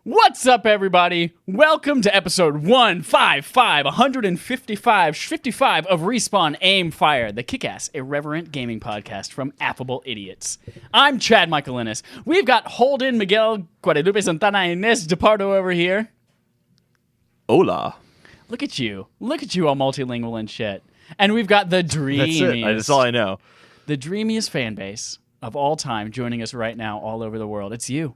What's up, everybody? Welcome to episode 155 of Respawn Aim Fire, the kick-ass, irreverent gaming podcast from Affable Idiots. I'm Chad Michaelinis. We've got Holden Miguel Guadalupe Santana Inés DePardo over here. Hola. Look at you. Look at you all multilingual and shit. And we've got the dreamiest. That's it. That's all I know. The dreamiest fan base of all time joining us right now all over the world. It's you.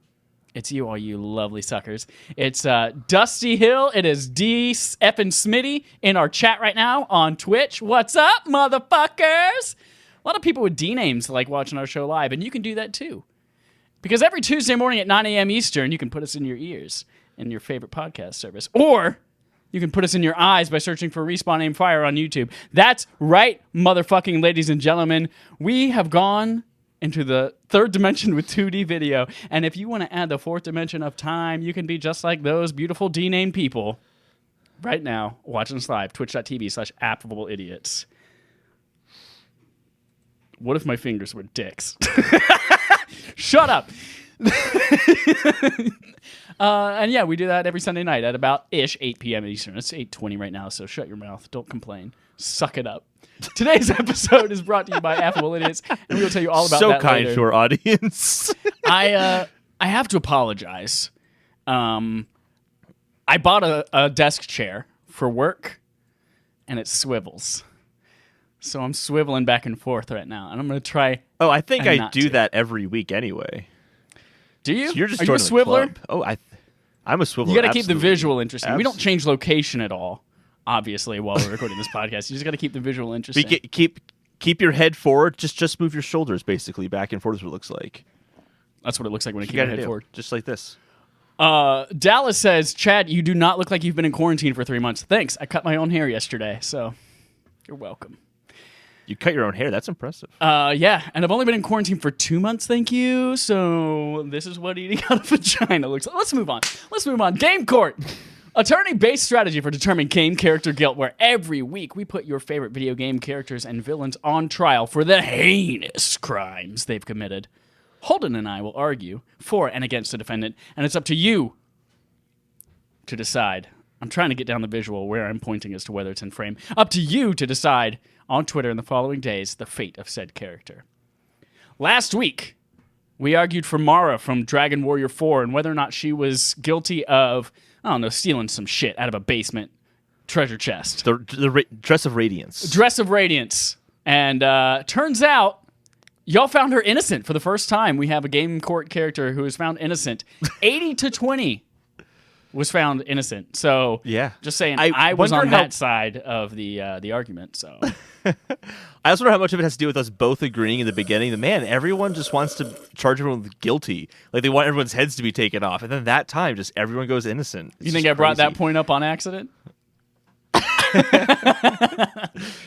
It's you, all you lovely suckers. It's Dusty Hill. It is D. Effin Smitty in our chat right now on Twitch. What's up, motherfuckers? A lot of people with D names like watching our show live, and you can do that too. Because every Tuesday morning at 9 a.m. Eastern, you can put us in your ears in your favorite podcast service. Or you can put us in your eyes by searching for Respawn Aim Fire on YouTube. That's right, motherfucking ladies and gentlemen. We have gone into the third dimension with 2D video. And if you want to add the fourth dimension of time, you can be just like those beautiful D-named people right now watching us live, twitch.tv/affableidiots. What if my fingers were dicks? Shut up. And yeah, we do that every Sunday night at about 8 p.m. Eastern. It's 8:20 right now, so shut your mouth. Don't complain. Suck it up. Today's episode is brought to you by Affable Idiots, and we'll tell you all about that later. So kind to our audience. I have to apologize. I bought a desk chair for work, and it swivels. So I'm swiveling back and forth right now, and I'm going to try. Oh, I think I do that every week anyway. Do you? So you're just Are you a swiveler? Oh, I'm a swiveler. You got to keep the visual interesting. Absolutely. We don't change location at all, obviously, while we're recording this podcast. You just got to keep the visual interesting. Keep your head forward. Just move your shoulders basically back and forth is what it looks like. That's what it looks like when I keep my head forward. Just like this. Dallas says, Chad, you do not look like you've been in quarantine for 3 months. Thanks. I cut my own hair yesterday, so you're welcome. You cut your own hair. That's impressive. Yeah, and I've only been in quarantine for 2 months, thank you. So this is what eating out of vagina looks like. Let's move on. Game Court. Attorney-based strategy for determining game character guilt, where every week we put your favorite video game characters and villains on trial for the heinous crimes they've committed. Holden and I will argue for and against the defendant, and it's up to you to decide. I'm trying to get down the visual where I'm pointing as to whether it's in frame. Up to you to decide on Twitter in the following days the fate of said character. Last week, we argued for Mara from Dragon Warrior 4 and whether or not she was guilty of, I don't know, stealing some shit out of a basement treasure chest. The Dress of Radiance. Dress of Radiance. And turns out, y'all found her innocent for the first time. We have a game court character who is found innocent. 80-20 was found innocent. So, yeah. Just saying, I was on that side of the argument. So, I also wonder how much of it has to do with us both agreeing in the beginning that, man, everyone just wants to charge everyone with guilty. Like, they want everyone's heads to be taken off. And then that time, just everyone goes innocent. You think I brought that point up on accident?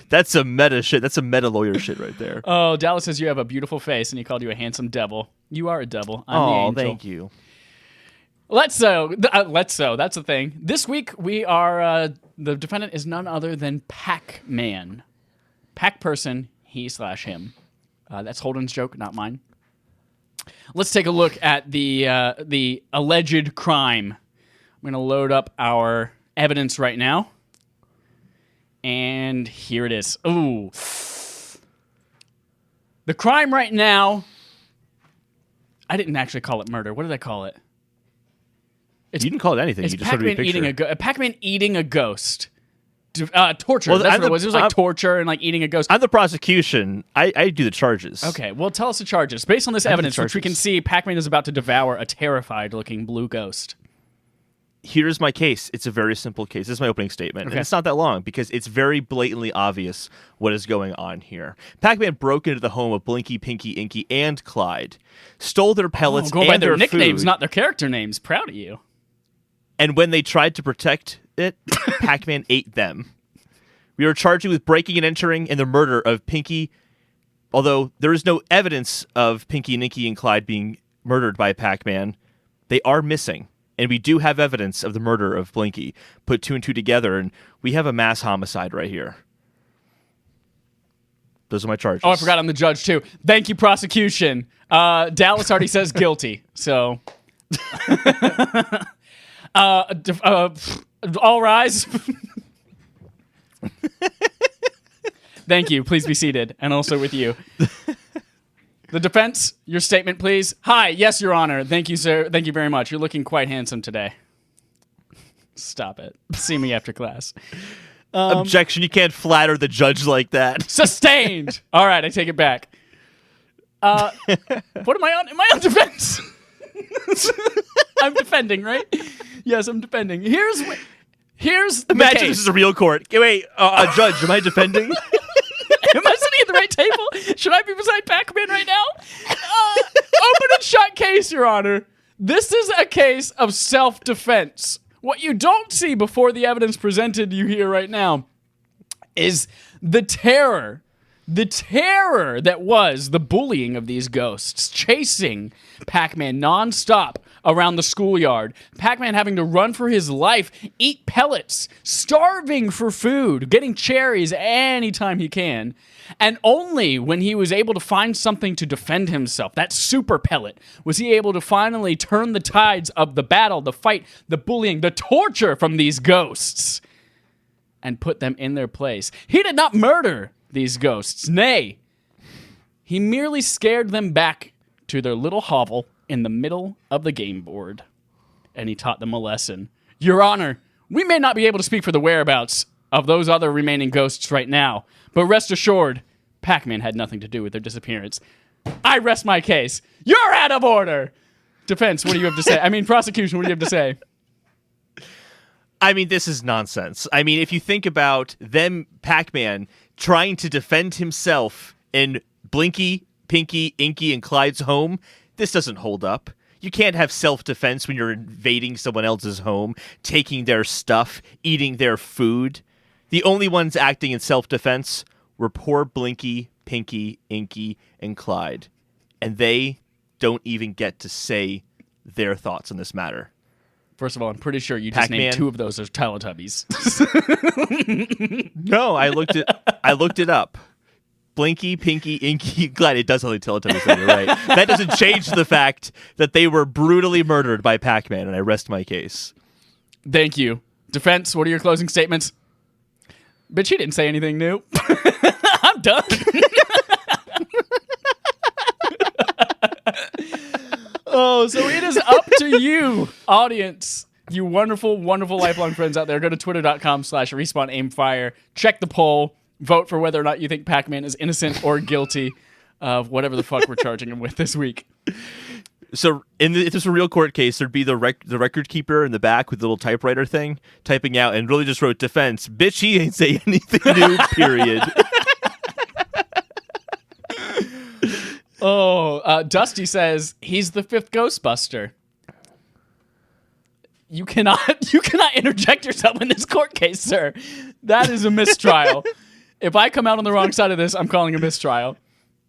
That's some meta shit. That's some meta lawyer shit right there. Oh, Dallas says you have a beautiful face, and he called you a handsome devil. You are a devil. I'm the angel. Thank you. Let's so. That's the thing. This week we are. The defendant is none other than Pac-Man. Pac-Person, he/him. That's Holden's joke, not mine. Let's take a look at the alleged crime. I'm going to load up our evidence right now. And here it is. Ooh. The crime right now, I didn't actually call it murder. What did I call it? You didn't call it anything. It's you just showed me a picture. Pac-Man eating a ghost. Torture. Well, that's what it was. It was like torture and like eating a ghost. I'm the prosecution. I do the charges. Okay, well, tell us the charges. Based on this evidence, which we can see, Pac-Man is about to devour a terrified-looking blue ghost. Here's my case. It's a very simple case. This is my opening statement. Okay. And it's not that long because it's very blatantly obvious what is going on here. Pac-Man broke into the home of Blinky, Pinky, Inky, and Clyde, stole their pellets go and by their nicknames, food. Not their character names. Proud of you. And when they tried to protect it, Pac-Man ate them. We are charging with breaking and entering and the murder of Pinky, although there is no evidence of Pinky, Inky, and Clyde being murdered by Pac-Man. They are missing. And we do have evidence of the murder of Blinky. Put 2 and 2 together, and we have a mass homicide right here. Those are my charges. Oh, I forgot I'm the judge, too. Thank you, prosecution. Dallas already says guilty, so... all rise. Thank you. Please be seated. And also with you. The defense, your statement, please. Hi. Yes, Your Honor. Thank you, sir. Thank you very much. You're looking quite handsome today. Stop it. See me after class. Objection. You can't flatter the judge like that. Sustained. All right. I take it back. What am I on? Am I on defense? I'm defending, right? Yes, I'm defending. Here's the Imagine case. this is a real court. Wait, judge, am I defending? Am I sitting at the right table? Should I be beside Pac-Man right now? Open and shut case, Your Honor. This is a case of self-defense. What you don't see before the evidence presented you here right now is the terror that was the bullying of these ghosts, chasing Pac-Man nonstop around the schoolyard, Pac-Man having to run for his life, eat pellets, starving for food, getting cherries anytime he can, and only when he was able to find something to defend himself, that super pellet, was he able to finally turn the tides of the battle, the fight, the bullying, the torture from these ghosts, and put them in their place. He did not murder these ghosts. Nay, he merely scared them back to their little hovel in the middle of the game board. And he taught them a lesson. Your Honor, we may not be able to speak for the whereabouts of those other remaining ghosts right now, but rest assured, Pac-Man had nothing to do with their disappearance. I rest my case. You're out of order! Defense, what do you have to say? I mean, prosecution, what do you have to say? I mean, this is nonsense. I mean, if you think about them, Pac-Man, trying to defend himself in Blinky, Pinky, Inky, and Clyde's home, this doesn't hold up. You can't have self-defense when you're invading someone else's home, taking their stuff, eating their food. The only ones acting in self-defense were poor Blinky, Pinky, Inky, and Clyde. And they don't even get to say their thoughts on this matter. First of all, I'm pretty sure you just named 2 of those as Teletubbies. No, I looked it up. Blinky, Pinky, Inky, Glad it does only Teletubbies, you're right. That doesn't change the fact that they were brutally murdered by Pac-Man, and I rest my case. Thank you. Defense, what are your closing statements? Bitch, he didn't say anything new. I'm done. Oh, so it is up to you, audience. You wonderful, wonderful lifelong friends out there. Go to twitter.com/respawnaimfire. Check the poll. Vote for whether or not you think Pac-Man is innocent or guilty of whatever the fuck we're charging him with this week. So, if this was a real court case, there'd be the record keeper in the back with the little typewriter thing, typing out, and really just wrote defense. Bitch, he ain't say anything new, period. Dusty says he's the 5th Ghostbuster. You cannot interject yourself in this court case, sir. That is a mistrial. If I come out on the wrong side of this, I'm calling a mistrial.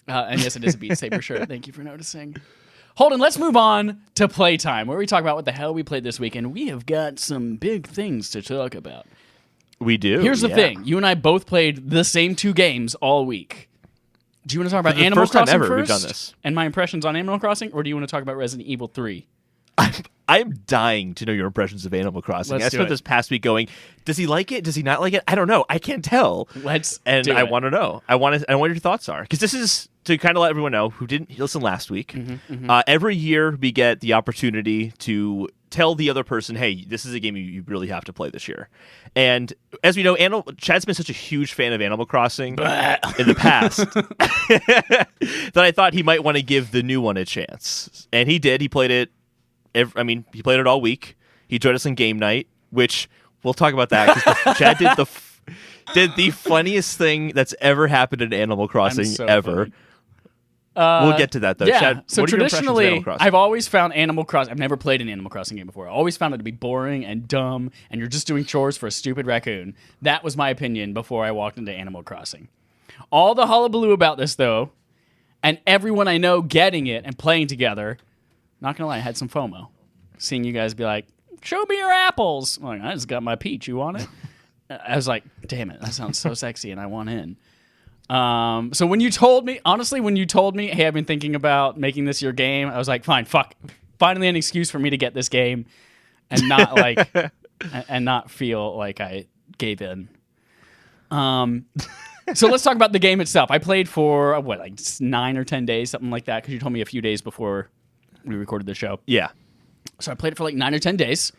And yes, it is a Beat Saber shirt. Thank you for noticing. Holden, let's move on to Playtime, where we talk about what the hell we played this week, and we have got some big things to talk about. We do. Here's the thing. You and I both played the same 2 games all week. Do you want to talk about Animal Crossing first? We've done this. And my impressions on Animal Crossing, or do you want to talk about Resident Evil 3? I'm dying to know your impressions of Animal Crossing. I spent this past week going, does he like it? Does he not like it? I don't know. I can't tell. I want to know. I want what your thoughts are. Because this is to kind of let everyone know who didn't listen last week. Every year we get the opportunity to tell the other person, hey, this is a game you really have to play this year. And as we know, Chad's been such a huge fan of Animal Crossing in the past that I thought he might want to give the new one a chance. And he did. He played it. He played it all week. He joined us on game night, which we'll talk about that because Chad did the funniest thing that's ever happened in Animal Crossing ever. We'll get to that though. Yeah. Chad, so what are your impressions of traditionally, Animal Crossing? I've always found Animal Crossing. I've never played an Animal Crossing game before. I always found it to be boring and dumb, and you're just doing chores for a stupid raccoon. That was my opinion before I walked into Animal Crossing. All the hullabaloo about this though, and everyone I know getting it and playing together. Not gonna lie, I had some FOMO. Seeing you guys be like, show me your apples. I'm like, I just got my peach. You want it? I was like, damn it, that sounds so sexy, and I want in. So when you told me, hey, I've been thinking about making this your game, I was like, fine, fuck. Finally an excuse for me to get this game and not like, and not feel like I gave in. So let's talk about the game itself. I played for, like 9 or 10 days, something like that, because you told me a few days before we recorded the show. Yeah. So I played it for like 9 or 10 days.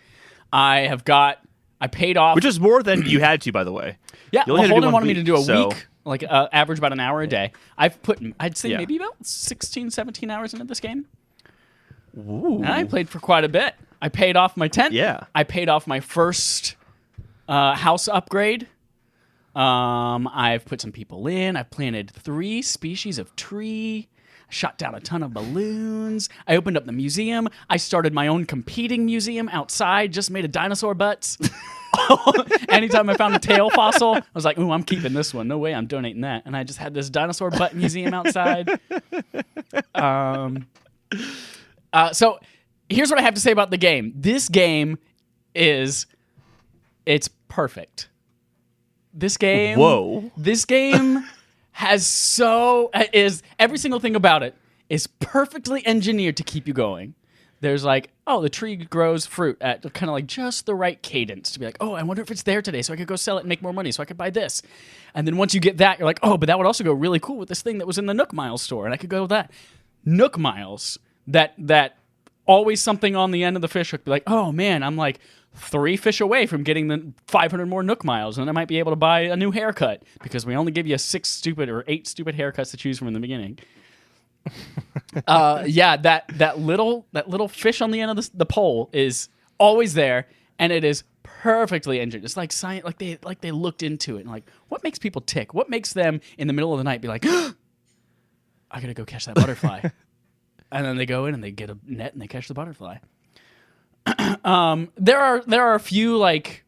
I paid off. Which is more than you had to, by the way. Yeah, you only had to do Holden one wanted me to do a so- week, like average about an hour a day. I'd say maybe about 16, 17 hours into this game. Ooh. And I played for quite a bit. I paid off my tent. Yeah. I paid off my first house upgrade. I've put some people in. I've planted 3 species of tree. I shot down a ton of balloons. I opened up the museum. I started my own competing museum outside. Just made a dinosaur butts. Anytime I found a tail fossil, I was like, ooh, I'm keeping this one. No way I'm donating that. And I just had this dinosaur butt museum outside. So here's what I have to say about the game. This game it's perfect. This game is every single thing about it is perfectly engineered to keep you going. There's like, the tree grows fruit at kind of like just the right cadence to be like, I wonder if it's there today, so I could go sell it and make more money, so I could buy this. And then once you get that, you're like, but that would also go really cool with this thing that was in the Nook Miles store, and I could go with that. Nook Miles, that always something on the end of the fish hook, be like, oh man, I'm like 3 fish away from getting the 500 more Nook Miles, and I might be able to buy a new haircut because we only give you 6 stupid or 8 stupid haircuts to choose from in the beginning. That little fish on the end of the pole is always there, and it is perfectly engineered. It's like science, like they looked into it and like, what makes people tick? What makes them in the middle of the night be like, I gotta go catch that butterfly, and then they go in and they get a net and they catch the butterfly. There are a few, like,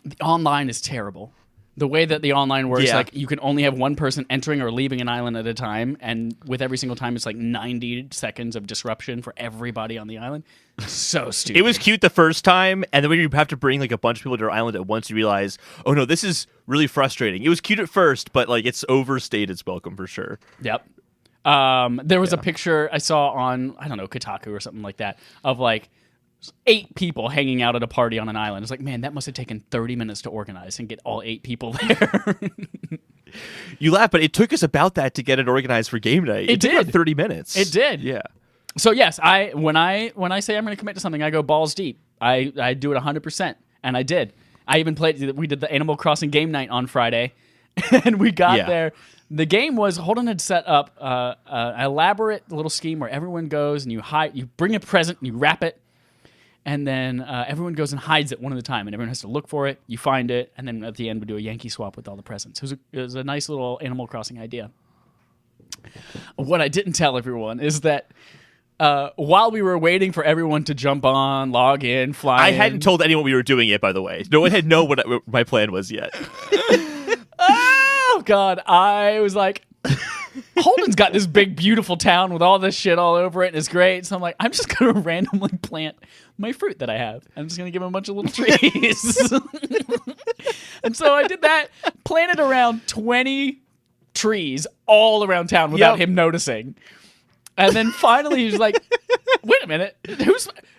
the online is terrible. The way that the online works, like, you can only have one person entering or leaving an island at a time, and with every single time, it's like 90 seconds of disruption for everybody on the island. So stupid. It was cute the first time, and then when you have to bring like a bunch of people to your island at once, you realize, oh no, this is really frustrating. It was cute at first, but like it's overstayed its welcome for sure. Yep. There was a picture I saw on, I don't know, Kotaku or something like that, of like 8 people hanging out at a party on an island. It's like, man, that must have taken 30 minutes to organize and get all 8 people there. You laugh, but it took us about that to get it organized for game night. It took did. about 30 minutes. It did. Yeah. So yes, when I say I'm going to commit to something, I go balls deep. I do it 100%, and I did. I even we did the Animal Crossing game night on Friday, and we got there. The game was, Holden had set up an elaborate little scheme where everyone goes and you bring a present, and you wrap it, and then everyone goes and hides it one at a time, and everyone has to look for it. You find it, and then at the end we do a Yankee swap with all the presents. It was a nice little Animal Crossing idea. What I didn't tell everyone is that while we were waiting for everyone to jump on, log in, fly I hadn't told anyone we were doing it, by the way. No one had known what my plan was yet. Oh, God. I was like, Holden's got this big, beautiful town with all this shit all over it, and it's great. So I'm like, I'm just going to randomly plant my fruit that I have. I'm just going to give him a bunch of little trees. And so I did that, planted around 20 trees all around town without him noticing. And then finally he was like, wait a minute,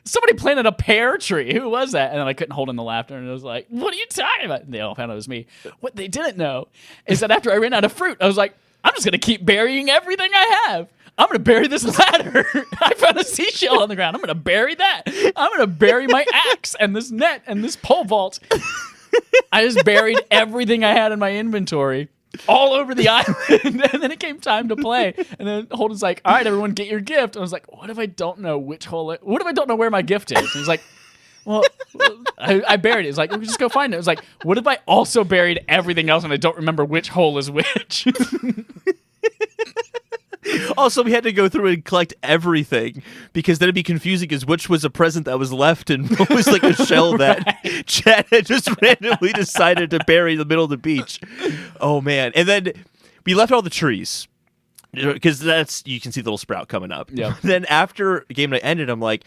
somebody planted a pear tree. Who was that? And then I couldn't hold in the laughter, and I was like, what are you talking about? And they all found out it was me. What they didn't know is that after I ran out of fruit, I was like, I'm just going to keep burying everything I have. I'm going to bury this ladder. I found a seashell on the ground. I'm going to bury that. I'm going to bury my axe and this net and this pole vault. I just buried everything I had in my inventory all over the island. And then it came time to play. And then Holden's like, all right, everyone, get your gift. And I was like, what if I don't know which hole what if I don't know where my gift is? And he's like, well, I buried it. It's like, we just go find it. It was like, what if I also buried everything else and I don't remember which hole is which? Also, we had to go through and collect everything because then it'd be confusing as which was a present that was left and what was like a shell that Chad had just randomly decided to bury in the middle of the beach. Oh, man. And then we left all the trees. Because you can see the little sprout coming up. Yeah. Then after game night ended, I'm like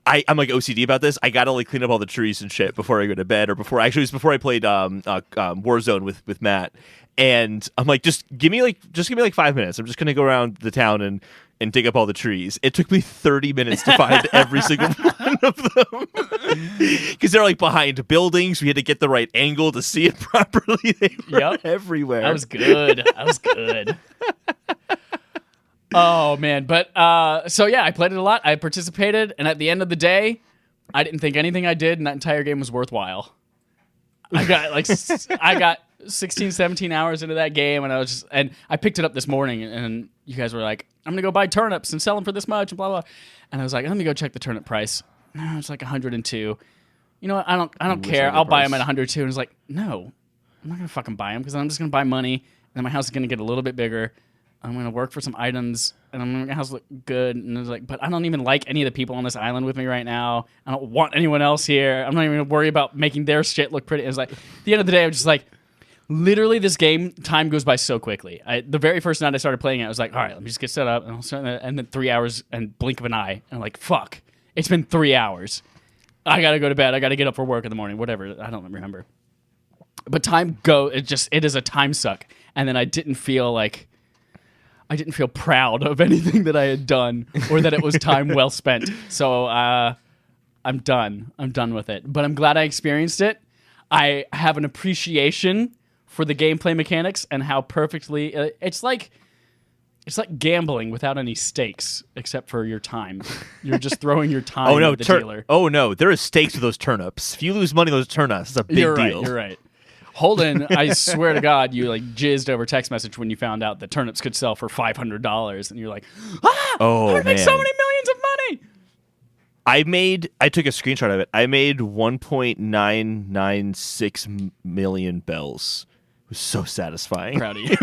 OCD about this. I gotta like clean up all the trees and shit before I go to bed, or before it was before I played Warzone with Matt. And I'm like, just give me like 5 minutes. I'm just gonna go around the town and dig up all the trees. It took me 30 minutes to find every single one of them because they're like behind buildings. We had to get the right angle to see it properly. They were everywhere. That was good. Oh man, but so yeah, I played it a lot. I participated, and at the end of the day, I didn't think anything I did in that entire game was worthwhile. I got 16, 17 hours into that game, and I picked it up this morning, and you guys were like, "I'm gonna go buy turnips and sell them for this much," and blah blah. And I was like, "Let me go check the turnip price." No, it's like 102. You know what? I don't care. I'll buy them at 102. And it's like, no, I'm not gonna fucking buy them because I'm just gonna buy money, and then my house is gonna get a little bit bigger. I'm going to work for some items, and I'm going to make my house look good. And I was like, but I don't even like any of the people on this island with me right now. I don't want anyone else here. I'm not even going to worry about making their shit look pretty. It was like, at the end of the day, I'm just like, literally this game, time goes by so quickly. The very first night I started playing it, I was like, all right, let me just get set up. And then 3 hours and blink of an eye. And I'm like, fuck, it's been 3 hours. I got to go to bed. I got to get up for work in the morning, whatever. I don't remember. But it is a time suck. And then I didn't feel proud of anything that I had done or that it was time well spent. So I'm done. I'm done with it. But I'm glad I experienced it. I have an appreciation for the gameplay mechanics and how perfectly it's like gambling without any stakes except for your time. You're just throwing your time at the dealer. Oh no, there is stakes with those turnips. If you lose money on those turnips, it's a big deal. You're right. Holden, I swear to God, you like jizzed over text message when you found out that turnips could sell for $500, and you're like, "Oh man, I make so many millions of money." I took a screenshot of it. I made 1.996 million bells. It was so satisfying. Proud of you.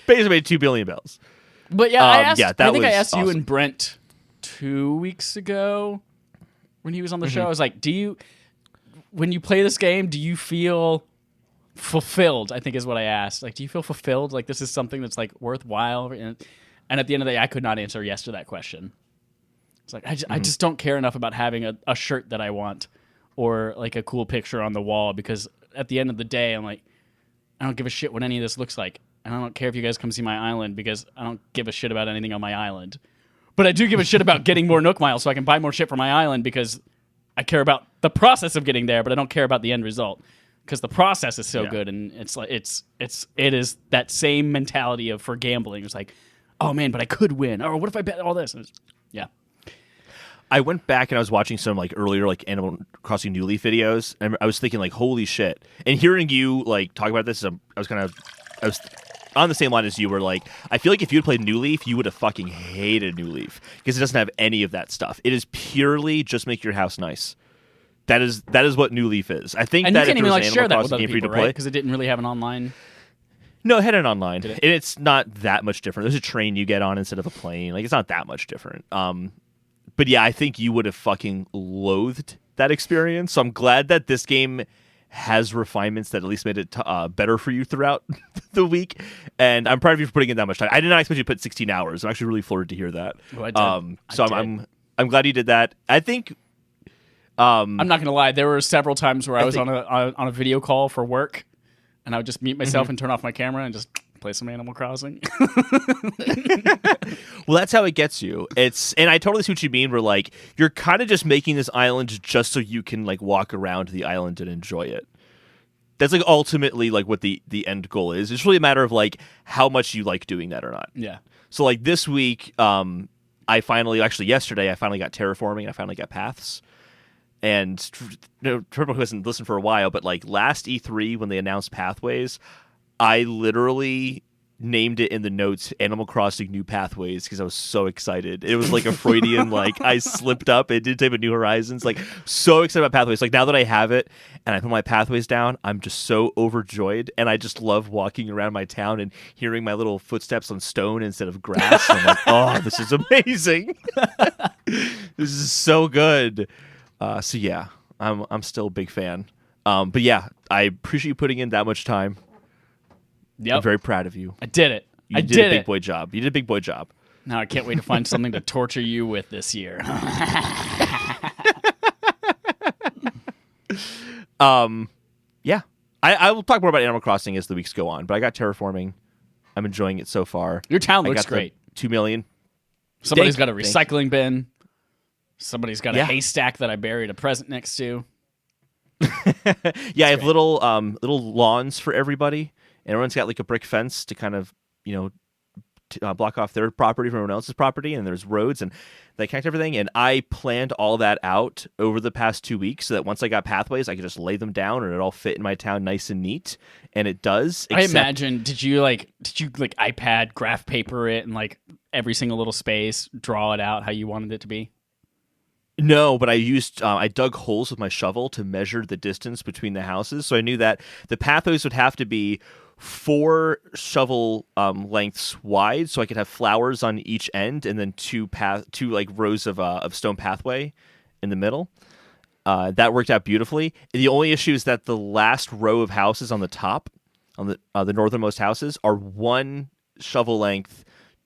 Basically made 2 billion bells. But yeah, I think I asked awesome. you and Brent 2 weeks ago when he was on the show. I was like, when you play this game, do you feel fulfilled? I think is what I asked. Like, do you feel fulfilled? Like this is something that's like worthwhile? And at the end of the day, I could not answer yes to that question. It's like, I just don't care enough about having a shirt that I want or like a cool picture on the wall, because at the end of the day, I'm like, I don't give a shit what any of this looks like. And I don't care if you guys come see my island, because I don't give a shit about anything on my island. But I do give a shit about getting more Nook Miles so I can buy more shit for my island, because I care about the process of getting there, but I don't care about the end result, because the process is so good. And it's like it is that same mentality of for gambling. It's like, oh man, but I could win. Or what if I bet all this? I went back and I was watching some like earlier like Animal Crossing New Leaf videos, and I was thinking like, holy shit. And hearing you like talk about this, I was on the same line as you were. Like, I feel like if you had played New Leaf, you would have fucking hated New Leaf, because it doesn't have any of that stuff. It is purely just make your house nice. That is what New Leaf is. I think, and that you can't if even there was like an share Animal that with Crossing other game for you people, to play, right? Because it didn't really have an online. No, it had an online, and it's not that much different. There's a train you get on instead of a plane. Like, it's not that much different. But yeah, I think you would have fucking loathed that experience. So I'm glad that this game has refinements that at least made it better for you throughout the week. And I'm proud of you for putting in that much time. I did not expect you to put 16 hours. I'm actually really floored to hear that. Oh, I did. I'm glad you did that. I think. I'm not gonna lie. There were several times where I was on a video call for work, and I would just mute myself and turn off my camera and just play some Animal Crossing. Well, that's how it gets you. And I totally see what you mean. Where like you're kind of just making this island just so you can like walk around the island and enjoy it. That's like ultimately like what the end goal is. It's really a matter of like how much you like doing that or not. Yeah. So like this week, yesterday I finally got terraforming. And I finally got paths. And Turbo hasn't listened for a while, but like last E3 when they announced pathways, I literally named it in the notes Animal Crossing New Pathways because I was so excited. It was like a Freudian, like I slipped up. It did type of New Horizons. Like so excited about Pathways. Like now that I have it and I put my Pathways down, I'm just so overjoyed. And I just love walking around my town and hearing my little footsteps on stone instead of grass. I'm like, oh, this is amazing. This is so good. So yeah, I'm still a big fan. But yeah, I appreciate you putting in that much time. Yep. I'm very proud of you. I did it. You I did a did big boy job. You did a big boy job. Now I can't wait to find something to torture you with this year. Yeah. I will talk more about Animal Crossing as the weeks go on, but I got terraforming. I'm enjoying it so far. Your town I looks got great. 2 million. Somebody's got a recycling bin. Somebody's got a Yeah. haystack that I buried a present next to. Yeah, I have little lawns for everybody, and everyone's got like a brick fence to kind of block off their property from everyone else's property, and there's roads and they connect everything. And I planned all that out over the past 2 weeks so that once I got pathways, I could just lay them down and it all fit in my town nice and neat. And it does. I imagine. Did you iPad graph paper it and like every single little space, draw it out how you wanted it to be? No, but I dug holes with my shovel to measure the distance between the houses. So I knew that the pathways would have to be 4 shovel lengths wide, so I could have flowers on each end, and then two like rows of stone pathway in the middle. That worked out beautifully. The only issue is that the last row of houses on the top, on the northernmost houses, are 1 shovel length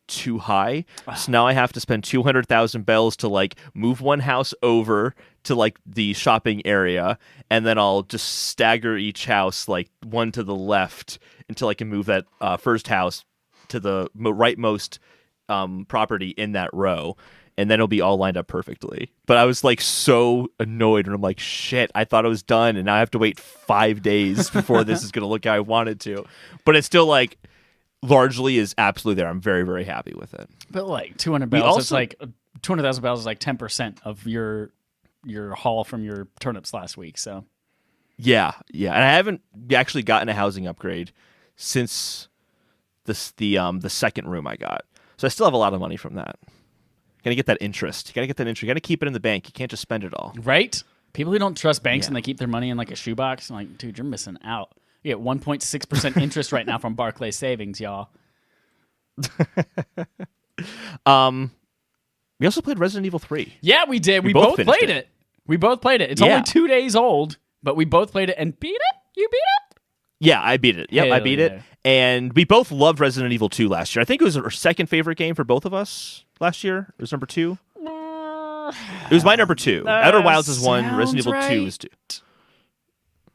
too high. So now I have to spend 200,000 bells to like move one house over to like the shopping area, and then I'll just stagger each house like one to the left until I can move that first house to the rightmost property in that row, and then it'll be all lined up perfectly. But I was like so annoyed, and I'm like, shit, I thought it was done, and now I have to wait 5 days before this is going to look how I want it to. But it's still like largely is absolutely there. I'm very, very happy with it. But like 200 bells, it's like 200,000 bells is like 10% of your haul from your turnips last week. So yeah, and I haven't actually gotten a housing upgrade since the second room I got. So I still have a lot of money from that. Gotta get that interest. You gotta keep it in the bank. You can't just spend it all. Right? People who don't trust banks and they keep their money in like a shoebox, I'm like, dude, you're missing out. You get 1.6% interest right now from Barclays Savings, y'all. We also played Resident Evil 3. Yeah, we did. We both played it. We both played it. It's only 2 days old, but we both played it and beat it. You beat it? Yeah, I beat it. Yep, I beat it. And we both loved Resident Evil 2 last year. I think it was our second favorite game for both of us last year. It was number 2. It was my number 2. Outer Wilds is 1. Resident Evil 2 is 2.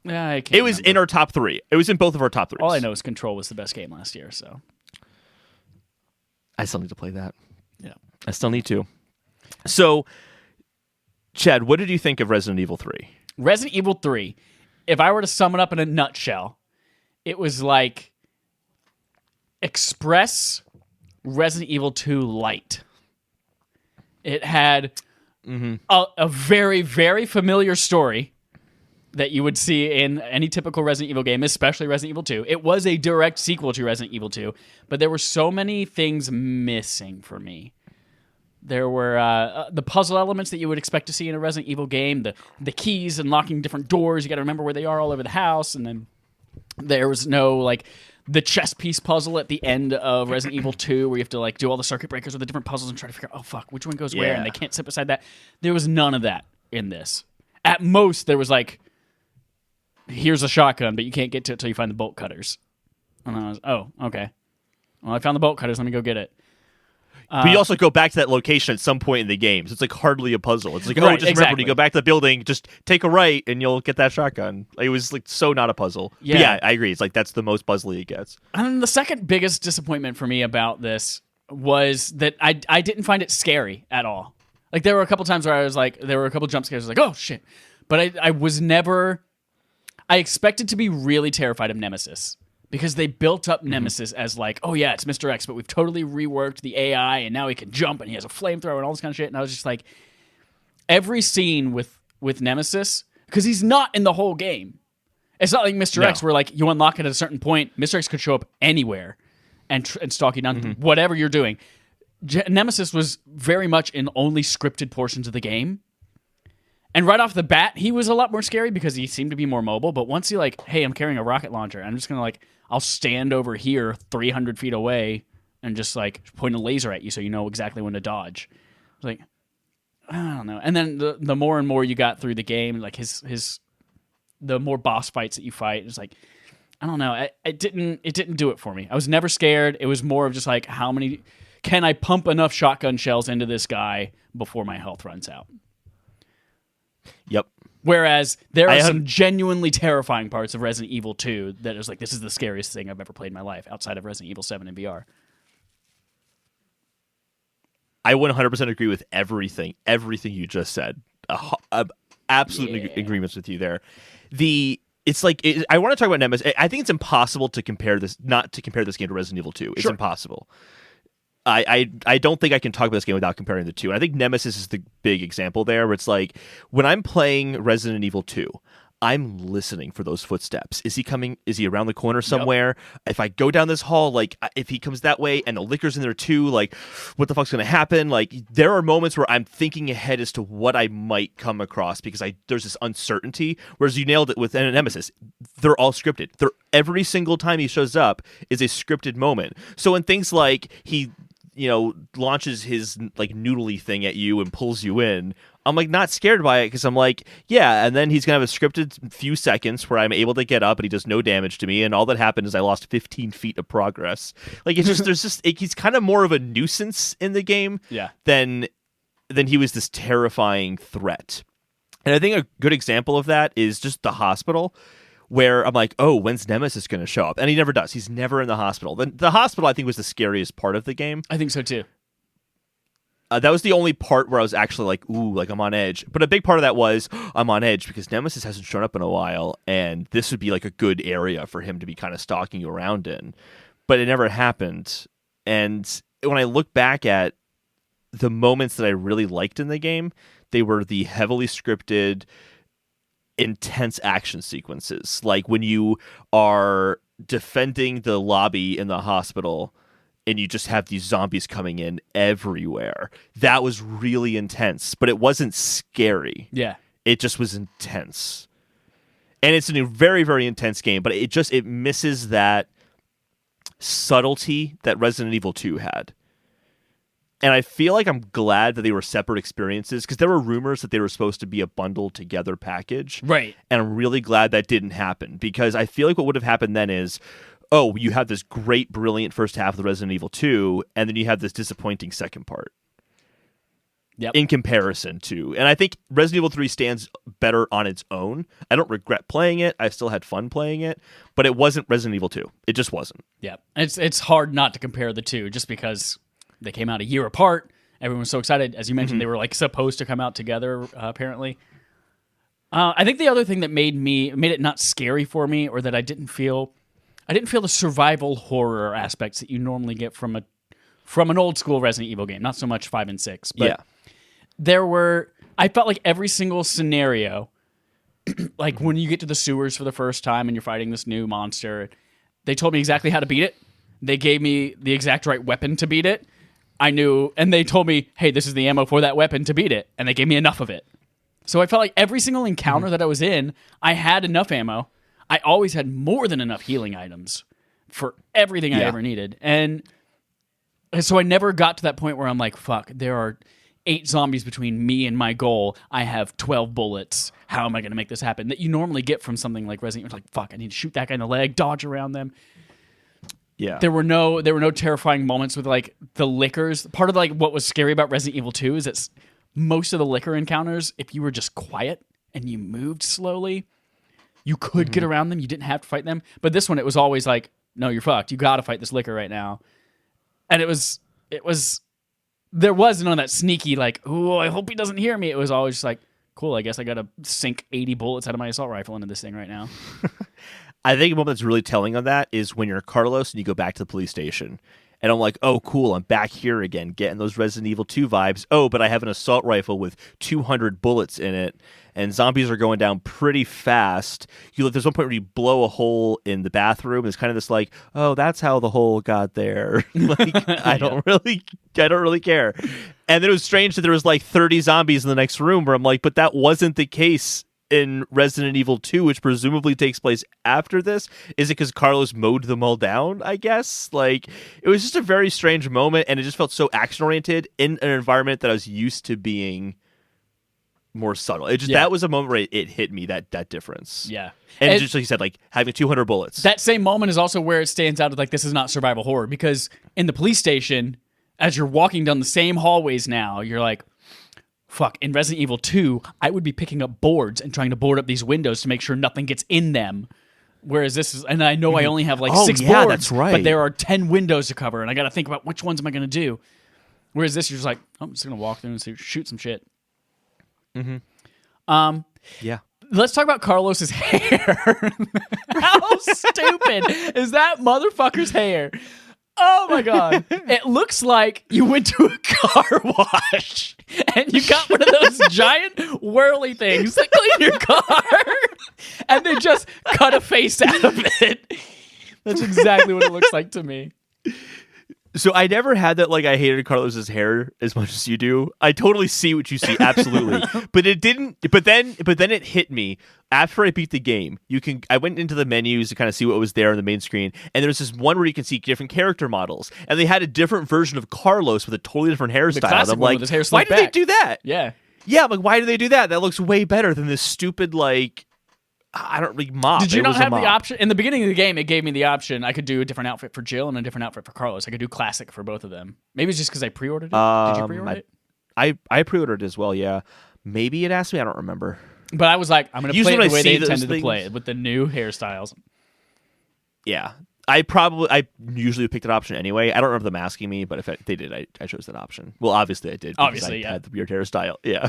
Yeah, it was in our top 3. It was in both of our top 3s. All I know is Control was the best game last year. So I still need to play that. Yeah, I still need to. So, Chad, what did you think of Resident Evil 3? Resident Evil 3, if I were to sum it up in a nutshell, it was like Express Resident Evil 2 Lite. It had a very, very familiar story that you would see in any typical Resident Evil game, especially Resident Evil 2. It was a direct sequel to Resident Evil 2, but there were so many things missing for me. There were the puzzle elements that you would expect to see in a Resident Evil game, the keys unlocking different doors. You got to remember where they are all over the house, and then there was no like the chess piece puzzle at the end of Resident Evil 2 where you have to like do all the circuit breakers with the different puzzles and try to figure out, oh fuck, which one goes where, and they can't sit beside that. There was none of that in this. At most, there was like, here's a shotgun, but you can't get to it until you find the bolt cutters. And I was, oh, okay. Well, I found the bolt cutters. Let me go get it. But you also go back to that location at some point in the game. So it's like hardly a puzzle. It's like, remember when you go back to the building, just take a right and you'll get that shotgun. It was like so not a puzzle. Yeah, but yeah, I agree. It's like that's the most puzzly it gets. And the second biggest disappointment for me about this was that I didn't find it scary at all. Like there were a couple times where I was like, there were a couple jump scares. I was like, oh shit. But I was never... I expected to be really terrified of Nemesis because they built up Nemesis as like, oh yeah, it's Mr. X, but we've totally reworked the AI and now he can jump and he has a flamethrower and all this kind of shit. And I was just like, every scene with Nemesis, because he's not in the whole game. It's not like Mr. X where like you unlock it at a certain point, Mr. X could show up anywhere and stalk you down, whatever you're doing. Nemesis was very much in only scripted portions of the game. And right off the bat, he was a lot more scary because he seemed to be more mobile. But once he like, hey, I'm carrying a rocket launcher. I'm just going to like, I'll stand over here 300 feet away and just like point a laser at you so you know exactly when to dodge. I was like, I don't know. And then the more and more you got through the game, like the more boss fights that you fight, it's like, I don't know. It didn't do it for me. I was never scared. It was more of just like, how many can I pump enough shotgun shells into this guy before my health runs out? Yep. Whereas there are some genuinely terrifying parts of Resident Evil 2 that is like, this is the scariest thing I've ever played in my life outside of Resident Evil 7 in VR. I 100% agree with everything you just said. Absolute agreements with you there. I want to talk about Nemesis. I think it's impossible to compare this game to Resident Evil 2. It's impossible. I don't think I can talk about this game without comparing the two. And I think Nemesis is the big example there, where it's like, when I'm playing Resident Evil 2, I'm listening for those footsteps. Is he coming? Is he around the corner somewhere? Yep. If I go down this hall, like, if he comes that way and the liquor's in there too, like, what the fuck's going to happen? Like, there are moments where I'm thinking ahead as to what I might come across because there's this uncertainty, whereas you nailed it with Nemesis. They're all scripted. Every single time he shows up is a scripted moment. So in things like he, launches his, like, noodly thing at you and pulls you in, I'm, like, not scared by it because I'm like, yeah, and then he's going to have a scripted few seconds where I'm able to get up and he does no damage to me, and all that happened is I lost 15 feet of progress. Like, it's just, he's kind of more of a nuisance in the game than he was this terrifying threat. And I think a good example of that is just the hospital, where I'm like, oh, when's Nemesis going to show up? And he never does. He's never in the hospital. The hospital, I think, was the scariest part of the game. I think so, too. That was the only part where I was actually like, ooh, like, I'm on edge. But a big part of that was I'm on edge because Nemesis hasn't shown up in a while, and this would be like a good area for him to be kind of stalking you around in. But it never happened. And when I look back at the moments that I really liked in the game, they were the heavily scripted, intense action sequences. Like when you are defending the lobby in the hospital and you just have these zombies coming in everywhere. That was really intense, but it wasn't scary. Yeah. It just was intense. And it's a very, very intense game, but it misses that subtlety that Resident Evil 2 had. And I feel like I'm glad that they were separate experiences, because there were rumors that they were supposed to be a bundled together package. Right. And I'm really glad that didn't happen, because I feel like what would have happened then is, oh, you have this great, brilliant first half of the Resident Evil 2, and then you have this disappointing second part. Yep. In comparison to. And I think Resident Evil 3 stands better on its own. I don't regret playing it. I still had fun playing it, but it wasn't Resident Evil 2. It just wasn't. Yeah. It's hard not to compare the two, just because they came out a year apart. Everyone was so excited. As you mentioned, they were like supposed to come out together, apparently. I think the other thing that made it not scary for me, or that I didn't feel the survival horror aspects that you normally get from an old school Resident Evil game. Not so much 5 and 6, but I felt like every single scenario, like when you get to the sewers for the first time and you're fighting this new monster, they told me exactly how to beat it. They gave me the exact right weapon to beat it. I knew, and they told me, hey, this is the ammo for that weapon to beat it. And they gave me enough of it. So I felt like every single encounter that I was in, I had enough ammo. I always had more than enough healing items for everything I ever needed. And so I never got to that point where I'm like, fuck, there are 8 zombies between me and my goal. I have 12 bullets. How am I going to make this happen? That you normally get from something like Resident Evil. Like, fuck, I need to shoot that guy in the leg, dodge around them. Yeah. There were no terrifying moments with like the lickers. Part of like what was scary about Resident Evil 2 is that most of the licker encounters, if you were just quiet and you moved slowly, you could get around them. You didn't have to fight them. But this one, it was always like, no, you're fucked. You got to fight this licker right now. And there was none of that sneaky like, oh, I hope he doesn't hear me. It was always just like, cool, I guess I got to sink 80 bullets out of my assault rifle into this thing right now. I think a moment that's really telling on that is when you're Carlos and you go back to the police station. And I'm like, oh, cool, I'm back here again, getting those Resident Evil 2 vibes. Oh, but I have an assault rifle with 200 bullets in it, and zombies are going down pretty fast. There's one point where you blow a hole in the bathroom, and it's kind of this like, oh, that's how the hole got there. Like, I don't really care. And then it was strange that there was like 30 zombies in the next room, where I'm like, but that wasn't the case in Resident Evil 2, which presumably takes place after this. Is it because Carlos mowed them all down, I guess? Like, it was just a very strange moment, and it just felt so action-oriented in an environment that I was used to being more subtle. It just Yeah. that was a moment where it hit me that difference. Yeah. And just like you said, like having 200 bullets. That same moment is also where it stands out as like this is not survival horror, because in the police station, as you're walking down the same hallways now, you're like, fuck, in Resident Evil 2, I would be picking up boards and trying to board up these windows to make sure nothing gets in them. Whereas this is, and I know I only have like 6 boards, that's right. but there are 10 windows to cover, and I got to think about which ones am I going to do. Whereas this, you're just like, oh, I'm just going to walk through and shoot some shit. Yeah. Let's talk about Carlos's hair. How stupid is that motherfucker's hair? Oh my god. It looks like you went to a car wash and you got one of those giant whirly things that clean your car and they just cut a face out of it. That's exactly what it looks like to me. So I never had that, like, I hated Carlos's hair as much as you do. I totally see what you see, absolutely. But it didn't, but then it hit me. After I beat the game, I went into the menus to kind of see what was there on the main screen, and there's this one where you can see different character models, and they had a different version of Carlos with a totally different hairstyle. And I'm like, why did they do that? Yeah. Yeah, I'm like, why do they do that? That looks way better than this stupid, like, I don't really mop. Did you not have the option? In the beginning of the game, it gave me the option. I could do a different outfit for Jill and a different outfit for Carlos. I could do classic for both of them. Maybe it's just because I pre-ordered it. Did you pre-order it? I pre-ordered it as well, yeah. Maybe it asked me. I don't remember. But I was like, I'm going to play it the way they intended to play it, with the new hairstyles. Yeah. I usually picked that option anyway. I don't remember them asking me, but if they did, I chose that option. Well, obviously I did. Obviously, I had the weird hairstyle. Yeah.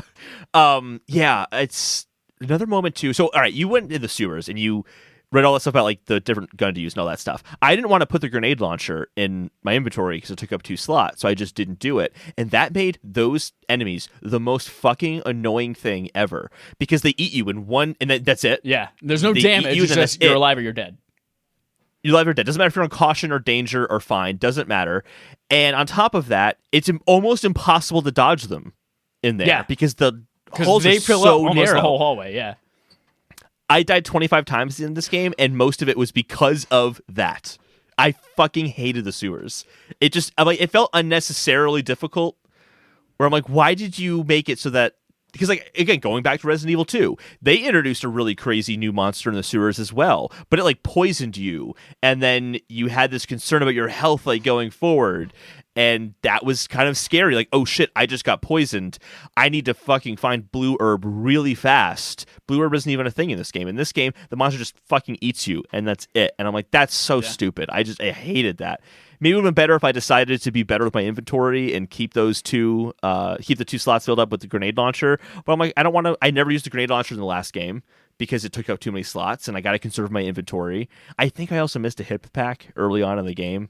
Yeah, it's another moment too. So, all right, you went in the sewers and you read all that stuff about like the different gun to use and all that stuff. I didn't want to put the grenade launcher in my inventory because it took up 2 slots, so I just didn't do it. And that made those enemies the most fucking annoying thing ever because they eat you in one, and that's it. Yeah, there's no damage. It's just you're alive or you're dead. You're alive or dead. Doesn't matter if you're on caution or danger or fine. Doesn't matter. And on top of that, it's almost impossible to dodge them in there because the holes they are fill so up almost narrow. The whole hallway. Yeah. I died 25 times in this game, and most of it was because of that. I fucking hated the sewers. It felt unnecessarily difficult. Where I'm like, why did you make it so that? Because, like, again, going back to Resident Evil 2, they introduced a really crazy new monster in the sewers as well, but it like poisoned you, and then you had this concern about your health, like going forward. And that was kind of scary. Like, oh shit, I just got poisoned. I need to fucking find blue herb really fast. Blue herb isn't even a thing in this game. In this game, the monster just fucking eats you, and that's it. And I'm like, that's so stupid. I hated that. Maybe it would have been better if I decided to be better with my inventory and keep the 2 slots filled up with the grenade launcher. But I'm like, I never used the grenade launcher in the last game because it took up too many slots, and I got to conserve my inventory. I think I also missed a hip pack early on in the game,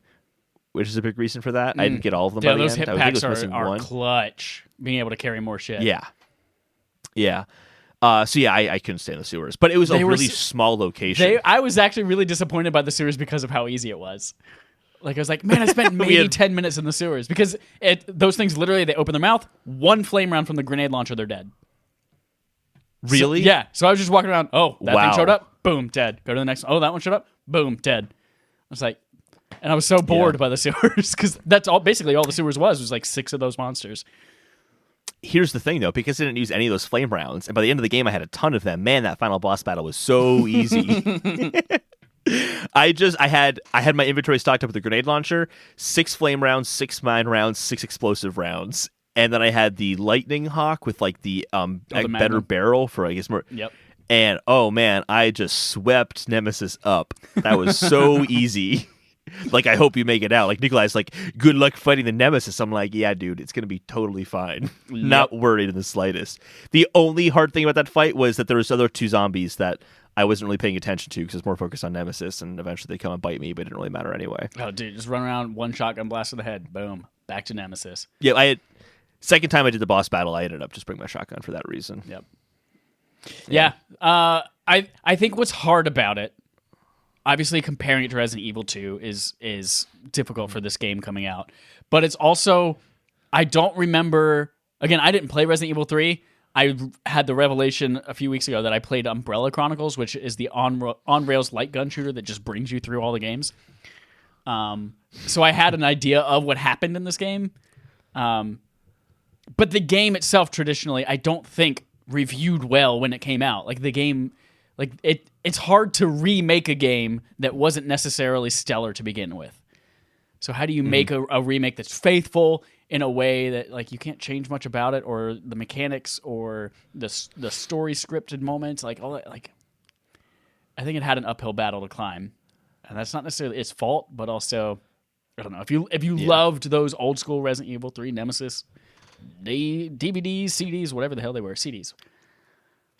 which is a big reason for that. I didn't get all of them by the those end. hip packs are clutch. Being able to carry more shit. Yeah. Yeah. So yeah, I couldn't stay in the sewers. But it was a really small location. I was actually really disappointed by the sewers because of how easy it was. Like, I was like, man, I spent maybe 10 minutes in the sewers. Because those things, literally, they open their mouth, 1 flame round from the grenade launcher, they're dead. Really? So I was just walking around, that thing showed up, boom, dead. Go to the next one. Oh, that one showed up, boom, dead. I was like... And I was so bored by the sewers because that's basically all the sewers was like 6 of those monsters. Here's the thing, though, because I didn't use any of those flame rounds, and by the end of the game I had a ton of them. Man, that final boss battle was so easy. I had my inventory stocked up with the grenade launcher, 6 flame rounds, 6 mine rounds, 6 explosive rounds, and then I had the lightning hawk with like the better barrel for I guess more. Yep. And oh man, I just swept Nemesis up. That was so easy. Like, I hope you make it out. Like, Nikolai's like, good luck fighting the Nemesis. I'm like, yeah, dude, it's going to be totally fine. Yep. Not worried in the slightest. The only hard thing about that fight was that there was other 2 zombies that I wasn't really paying attention to because I was more focused on Nemesis, and eventually they come and bite me, but it didn't really matter anyway. Oh, dude, just run around, 1 shotgun blast to the head. Boom. Back to Nemesis. Yeah, second time I did the boss battle, I ended up just bringing my shotgun for that reason. Yep. Yeah. I think what's hard about it, obviously, comparing it to Resident Evil 2 is difficult for this game coming out. But it's also, I don't remember... Again, I didn't play Resident Evil 3. I had the revelation a few weeks ago that I played Umbrella Chronicles, which is the on-rails light gun shooter that just brings you through all the games. So I had an idea of what happened in this game. But the game itself, traditionally, I don't think reviewed well when it came out. Like the game, like it's hard to remake a game that wasn't necessarily stellar to begin with. So how do you make a remake that's faithful in a way that like you can't change much about it, or the mechanics, or the story scripted moments, like all that? Like, I think it had an uphill battle to climb, and that's not necessarily its fault, but also, I don't know, if you loved those old school Resident Evil 3, Nemesis, DVDs, CDs, whatever the hell they were, CDs,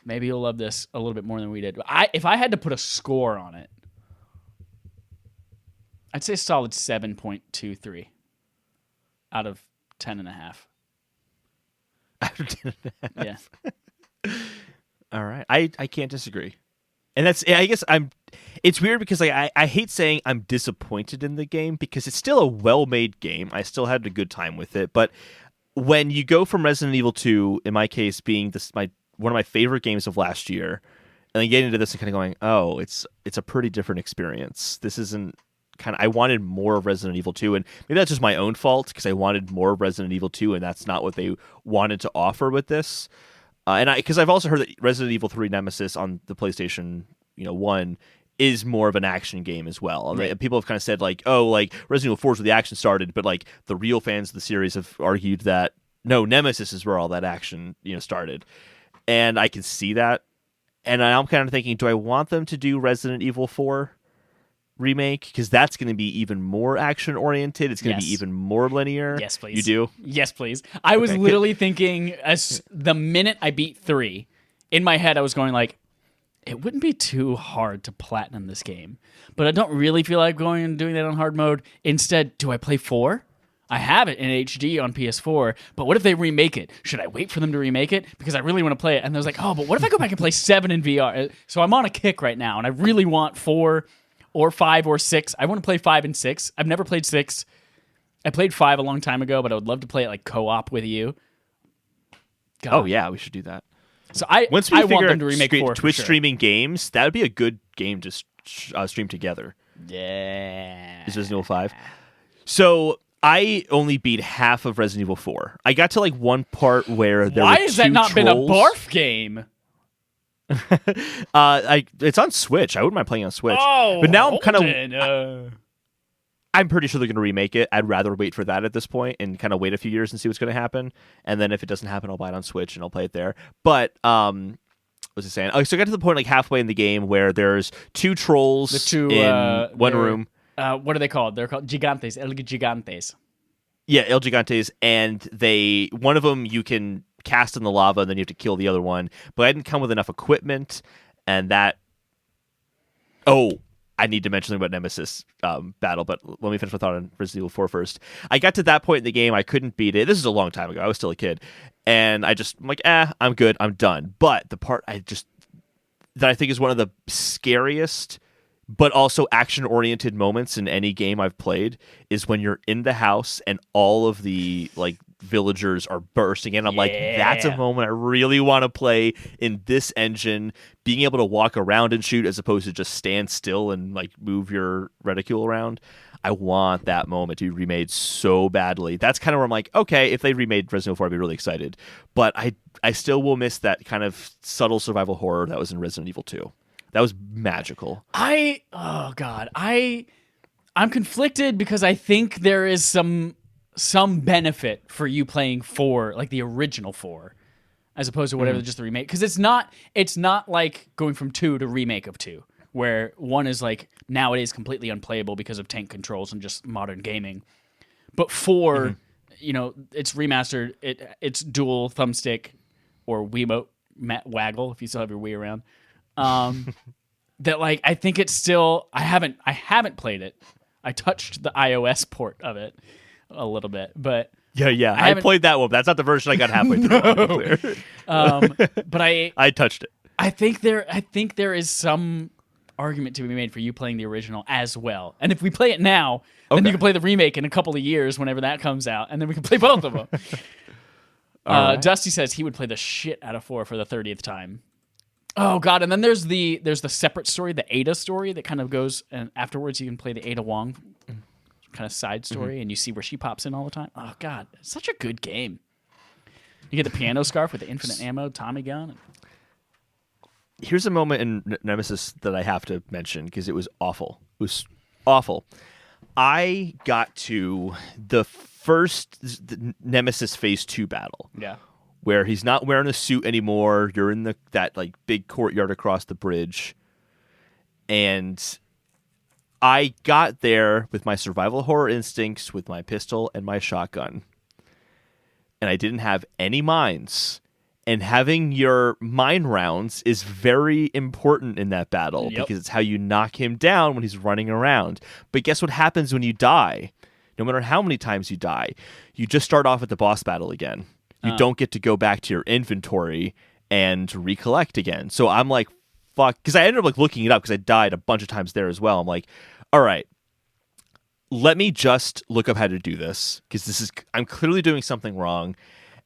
maybe you'll love this a little bit more than we did. But if I had to put a score on it, I'd say a solid 7.23 out of 10.5. Out of 10.5. Yeah. All right. I can't disagree. And I guess it's weird because like I hate saying I'm disappointed in the game because it's still a well-made game. I still had a good time with it. But when you go from Resident Evil 2, in my case, being one of my favorite games of last year, and then getting into this and kind of going, oh, it's a pretty different experience. This isn't I wanted more of Resident Evil 2, and maybe that's just my own fault because I wanted more of Resident Evil 2, and that's not what they wanted to offer with this. Because I've also heard that Resident Evil 3 Nemesis on the PlayStation 1 is more of an action game as well. Right. People have kind of said like, oh, like Resident Evil 4 is where the action started, but like the real fans of the series have argued that no, Nemesis is where all that action started, and I can see that. And I'm kind of thinking, do I want them to do Resident Evil 4 remake, because that's going to be even more action oriented, it's going to be even more linear? Yes, please. You do? Yes, please. I was literally thinking, as the minute I beat 3, in my head I was going like, it wouldn't be too hard to platinum this game, but I don't really feel like going and doing that on hard mode. Instead, do I play 4? I have it in HD on PS4, but what if they remake it? Should I wait for them to remake it? Because I really want to play it. And I was like, oh, but what if I go back and play 7 in VR? So I'm on a kick right now, and I really want 4 or 5 or 6. I want to play 5 and 6. I've never played 6. I played 5 a long time ago, but I would love to play it like co-op with you. God. Oh yeah, we should do that. So I want them to remake 4 Twitch for sure. streaming games. That would be a good game to stream together. Yeah. Is Resident Evil 5? So I only beat half of Resident Evil 4. I got to like one part where there were 2 Why has that not been a barf game? It's on Switch. I wouldn't mind playing on Switch. Oh, but now I'm kind of. I'm pretty sure they're going to remake it. I'd rather wait for that at this point and kind of wait a few years and see what's going to happen. And then if it doesn't happen, I'll buy it on Switch and I'll play it there. But what was I saying? Oh, so I got to the point like halfway in the game where there's 2 trolls in one room. What are they called? They're called Gigantes, El Gigantes. Yeah, El Gigantes, and one of them you can cast in the lava, and then you have to kill the other one. But I didn't come with enough equipment, and that. Oh, I need to mention something about Nemesis battle, but let me finish my thought on Resident Evil 4 first. I got to that point in the game, I couldn't beat it. This is a long time ago. I was still a kid, and I'm like, I'm good, I'm done. But the part that I think is one of the scariest, but also action-oriented moments in any game I've played is when you're in the house and all of the like villagers are bursting in. I'm like, that's a moment I really want to play in this engine, being able to walk around and shoot as opposed to just stand still and like move your reticule around. I want that moment to be remade so badly. That's kind of where I'm like, okay, if they remade Resident Evil 4, I'd be really excited. But I still will miss that kind of subtle survival horror that was in Resident Evil 2. That was magical. I'm conflicted because I think there is some benefit for you playing 4, like the original 4, as opposed to whatever just the remake. Because it's not like going from 2 to remake of 2, where 1 is like nowadays completely unplayable because of tank controls and just modern gaming. But 4, it's remastered. It's dual thumbstick or Wiimote waggle if you still have your Wii around. That like I think it's still I haven't played it. I touched the iOS port of it a little bit, but yeah, I played that one. But that's not the version I got halfway through. But I touched it. I think there is some argument to be made for you playing the original as well. And if we play it now, then you can play the remake in a couple of years whenever that comes out, and then we can play both of them. Right. Dusty says he would play the shit out of 4 for the 30th time. Oh god! And then there's the separate story, the Ada story that kind of goes, and afterwards you can play the Ada Wong kind of side story, and you see where she pops in all the time. Oh god, it's such a good game. You get the piano scarf with the infinite ammo Tommy gun. Here's a moment in Nemesis that I have to mention because it was awful. It was awful. I got to the Nemesis Phase 2 battle. Yeah. Where he's not wearing a suit anymore. You're in that like big courtyard across the bridge. And I got there with my survival horror instincts, with my pistol and my shotgun. And I didn't have any mines. And having your mine rounds is very important in that battle because it's how you knock him down when he's running around. But guess what happens when you die? No matter how many times you die, you just start off at the boss battle again. You don't get to go back to your inventory and recollect again. So I'm like, fuck. Because I ended up like looking it up because I died a bunch of times there as well. I'm like, all right, let me just look up how to do this because I'm clearly doing something wrong.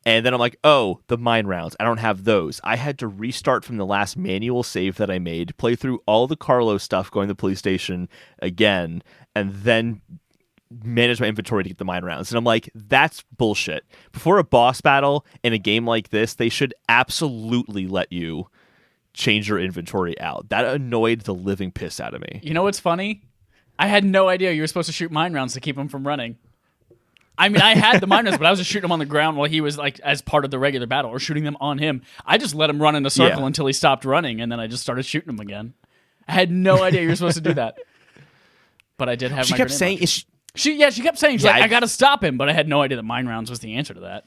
And then I'm like, oh, the mine rounds. I don't have those. I had to restart from the last manual save that I made, play through all the Carlo stuff, going to the police station again, and then manage my inventory to get the mine rounds. And I'm like, that's bullshit. Before a boss battle in a game like this, they should absolutely let you change your inventory out. That annoyed the living piss out of me. You know what's funny? I had no idea you were supposed to shoot mine rounds to keep him from running. I mean, I had the mine rounds, but I was just shooting him on the ground while he was like as part of the regular battle, or shooting them on him. I just let him run in a circle until he stopped running, and then I just started shooting him again. I had no idea you were supposed to do that. But I did have my grenade launcher. She kept saying, she's like, I got to stop him, but I had no idea that mine rounds was the answer to that.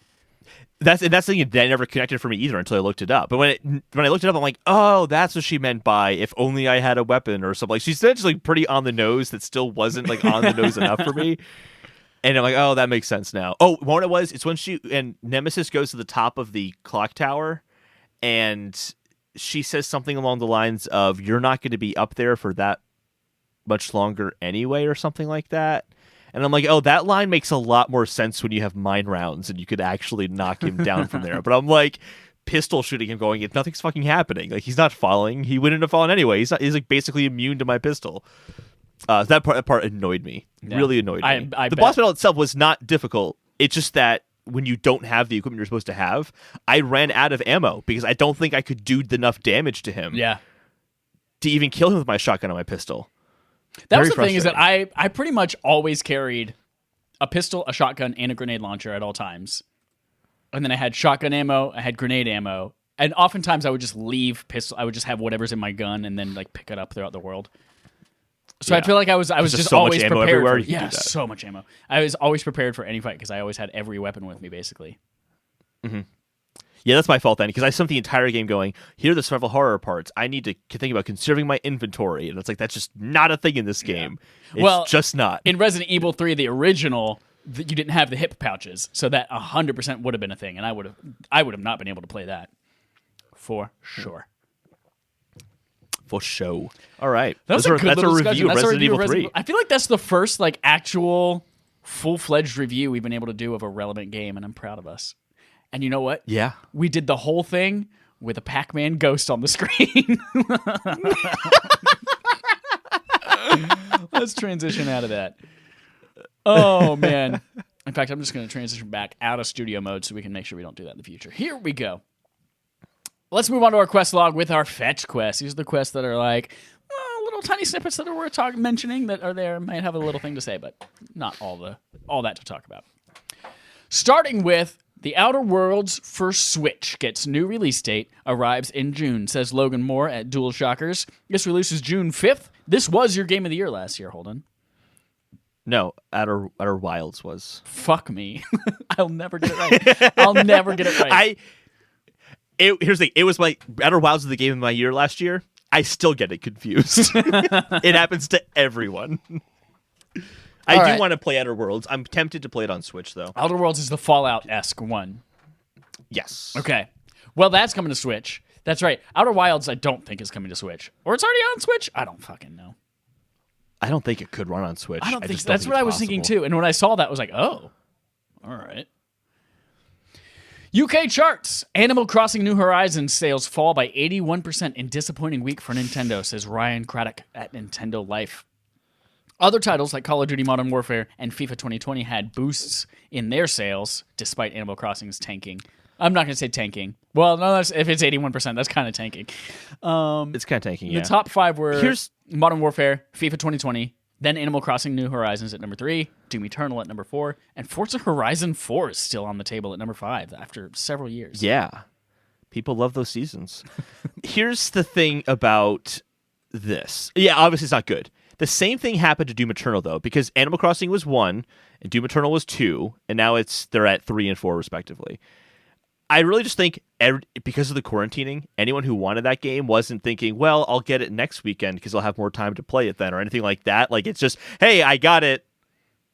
That's something that never connected for me either until I looked it up. But when I looked it up, I'm like, oh, that's what she meant by if only I had a weapon or something. Like, she said just like pretty on the nose that still wasn't like on the nose enough for me. And I'm like, oh, that makes sense now. Oh, what it was, it's when Nemesis goes to the top of the clock tower and she says something along the lines of, you're not going to be up there for that much longer anyway, or something like that. And I'm like, oh, that line makes a lot more sense when you have mine rounds and you could actually knock him down from there. But I'm like pistol shooting him going, nothing's fucking happening. Like, he's not falling. He wouldn't have fallen anyway. He's like basically immune to my pistol. That part annoyed me. Yeah. Really annoyed me. The boss battle itself was not difficult. It's just that when you don't have the equipment you're supposed to have, I ran out of ammo because I don't think I could do enough damage to him. Yeah. To even kill him with my shotgun and my pistol. That was the thing, is that I pretty much always carried a pistol, a shotgun, and a grenade launcher at all times. And then I had shotgun ammo, I had grenade ammo, and oftentimes I would just leave pistol. I would just have whatever's in my gun and then like pick it up throughout the world. So I feel like I was just so always much ammo prepared. everywhere. So much ammo. I was always prepared for any fight because I always had every weapon with me, basically. Mm-hmm. Yeah, that's my fault then, because I spent the entire game going, here are the survival horror parts. I need to think about conserving my inventory. And it's like, that's just not a thing in this game. Yeah. It's just not. In Resident Evil 3, the original, you didn't have the hip pouches, so that 100% would have been a thing, and I would have not been able to play that. For sure. For show. All right. That's a review of Resident Evil 3. I feel like that's the first like actual full-fledged review we've been able to do of a relevant game, and I'm proud of us. And you know what? Yeah. We did the whole thing with a Pac-Man ghost on the screen. Let's transition out of that. Oh, man. In fact, I'm just going to transition back out of studio mode so we can make sure we don't do that in the future. Here we go. Let's move on to our quest log with our fetch quests. These are the quests that are like little tiny snippets that are worth mentioning that are there. Might have a little thing to say, but not all that to talk about. Starting with The Outer Worlds for Switch gets new release date, arrives in June, says Logan Moore at Dual Shockers. This releases June 5th. This was your game of the year last year, Holden. No, Outer Wilds was. Fuck me. I'll never get it right. I'll never get it right. Here's the thing. It was my Outer Wilds was the game of my year last year. I still get it confused. It happens to everyone. I do want to play Outer Worlds. I'm tempted to play it on Switch, though. Outer Worlds is the Fallout-esque one. Yes. Okay. Well, that's coming to Switch. That's right. Outer Wilds, I don't think is coming to Switch. Or it's already on Switch? I don't fucking know. I don't think it could run on Switch. I don't think so. That's what I was thinking, too. And when I saw that, I was like, oh, all right. UK charts. Animal Crossing New Horizons sales fall by 81% in disappointing week for Nintendo, says Ryan Craddock at Nintendo Life. Other titles like Call of Duty Modern Warfare and FIFA 2020 had boosts in their sales, despite Animal Crossing's tanking. I'm not going to say tanking. Well, no, if it's 81%, that's kind of tanking. It's kind of tanking, yeah. The top 5 were Modern Warfare, FIFA 2020, then Animal Crossing New Horizons at number 3, Doom Eternal at number 4, and Forza Horizon 4 is still on the table at number 5 after several years. Yeah. People love those seasons. Here's the thing about this. Yeah, obviously it's not good. The same thing happened to Doom Eternal, though, because Animal Crossing was 1, and Doom Eternal was 2, and now they're at 3 and 4, respectively. I really just think because of the quarantining, anyone who wanted that game wasn't thinking, well, I'll get it next weekend because I'll have more time to play it then, or anything like that. Like, it's just, hey, I got it.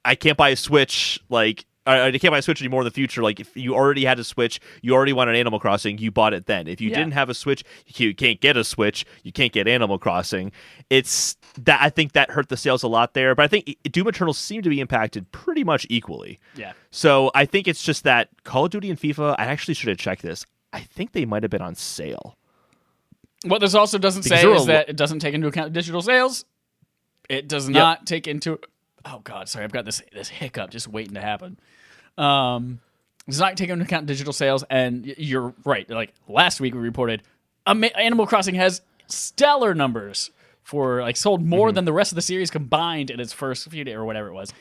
I can't buy a Switch. Like, I can't buy a Switch anymore in the future. Like, if you already had a Switch, you already wanted Animal Crossing, you bought it then. If you didn't have a Switch, you can't get a Switch. You can't get Animal Crossing. It's that I think that hurt the sales a lot there. But I think Doom Eternal seemed to be impacted pretty much equally. Yeah. So I think it's just that Call of Duty and FIFA, I actually should have checked this. I think they might have been on sale. What this also doesn't say is that it doesn't take into account digital sales. It does not take into... Oh, God, sorry. I've got this hiccup just waiting to happen. Does not take into account digital sales, and you're right. Like, last week we reported Animal Crossing has stellar numbers for, like, sold more than the rest of the series combined in its first few days, or whatever it was.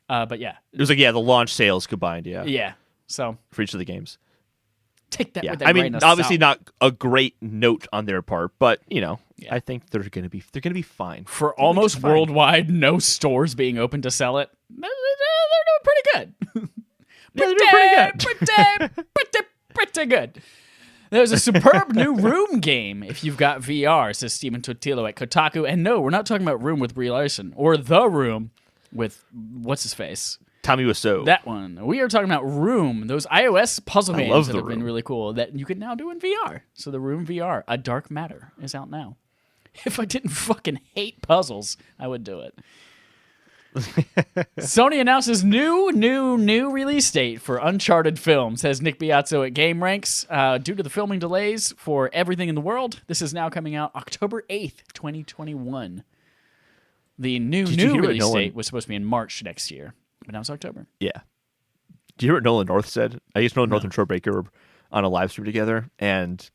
But, yeah. It was like, the launch sales combined, yeah. Yeah, so... For each of the games. Take that with I mean, obviously not a great note on their part, but I think they're gonna be fine. For almost worldwide, no stores being open to sell it. They're doing pretty good. They're doing pretty good. Pretty good. There's a superb new Room game if you've got VR, says Stephen Totilo at Kotaku. And no, we're not talking about Room with Brie Larson or The Room with what's his face. Tommy Wiseau. That one. We are talking about Room, those iOS puzzle games that have been really cool that you can now do in VR. So the Room VR, A Dark Matter, is out now. If I didn't fucking hate puzzles, I would do it. Sony announces new release date for Uncharted film, says Nick Biazzo at GameRanks. Due to the filming delays for Everything in the World, this is now coming out October 8th, 2021. The new release date was supposed to be in March next year. But now it's October. Yeah. Do you hear what Nolan North said? I used to know North and Troy Baker were on a live stream together, and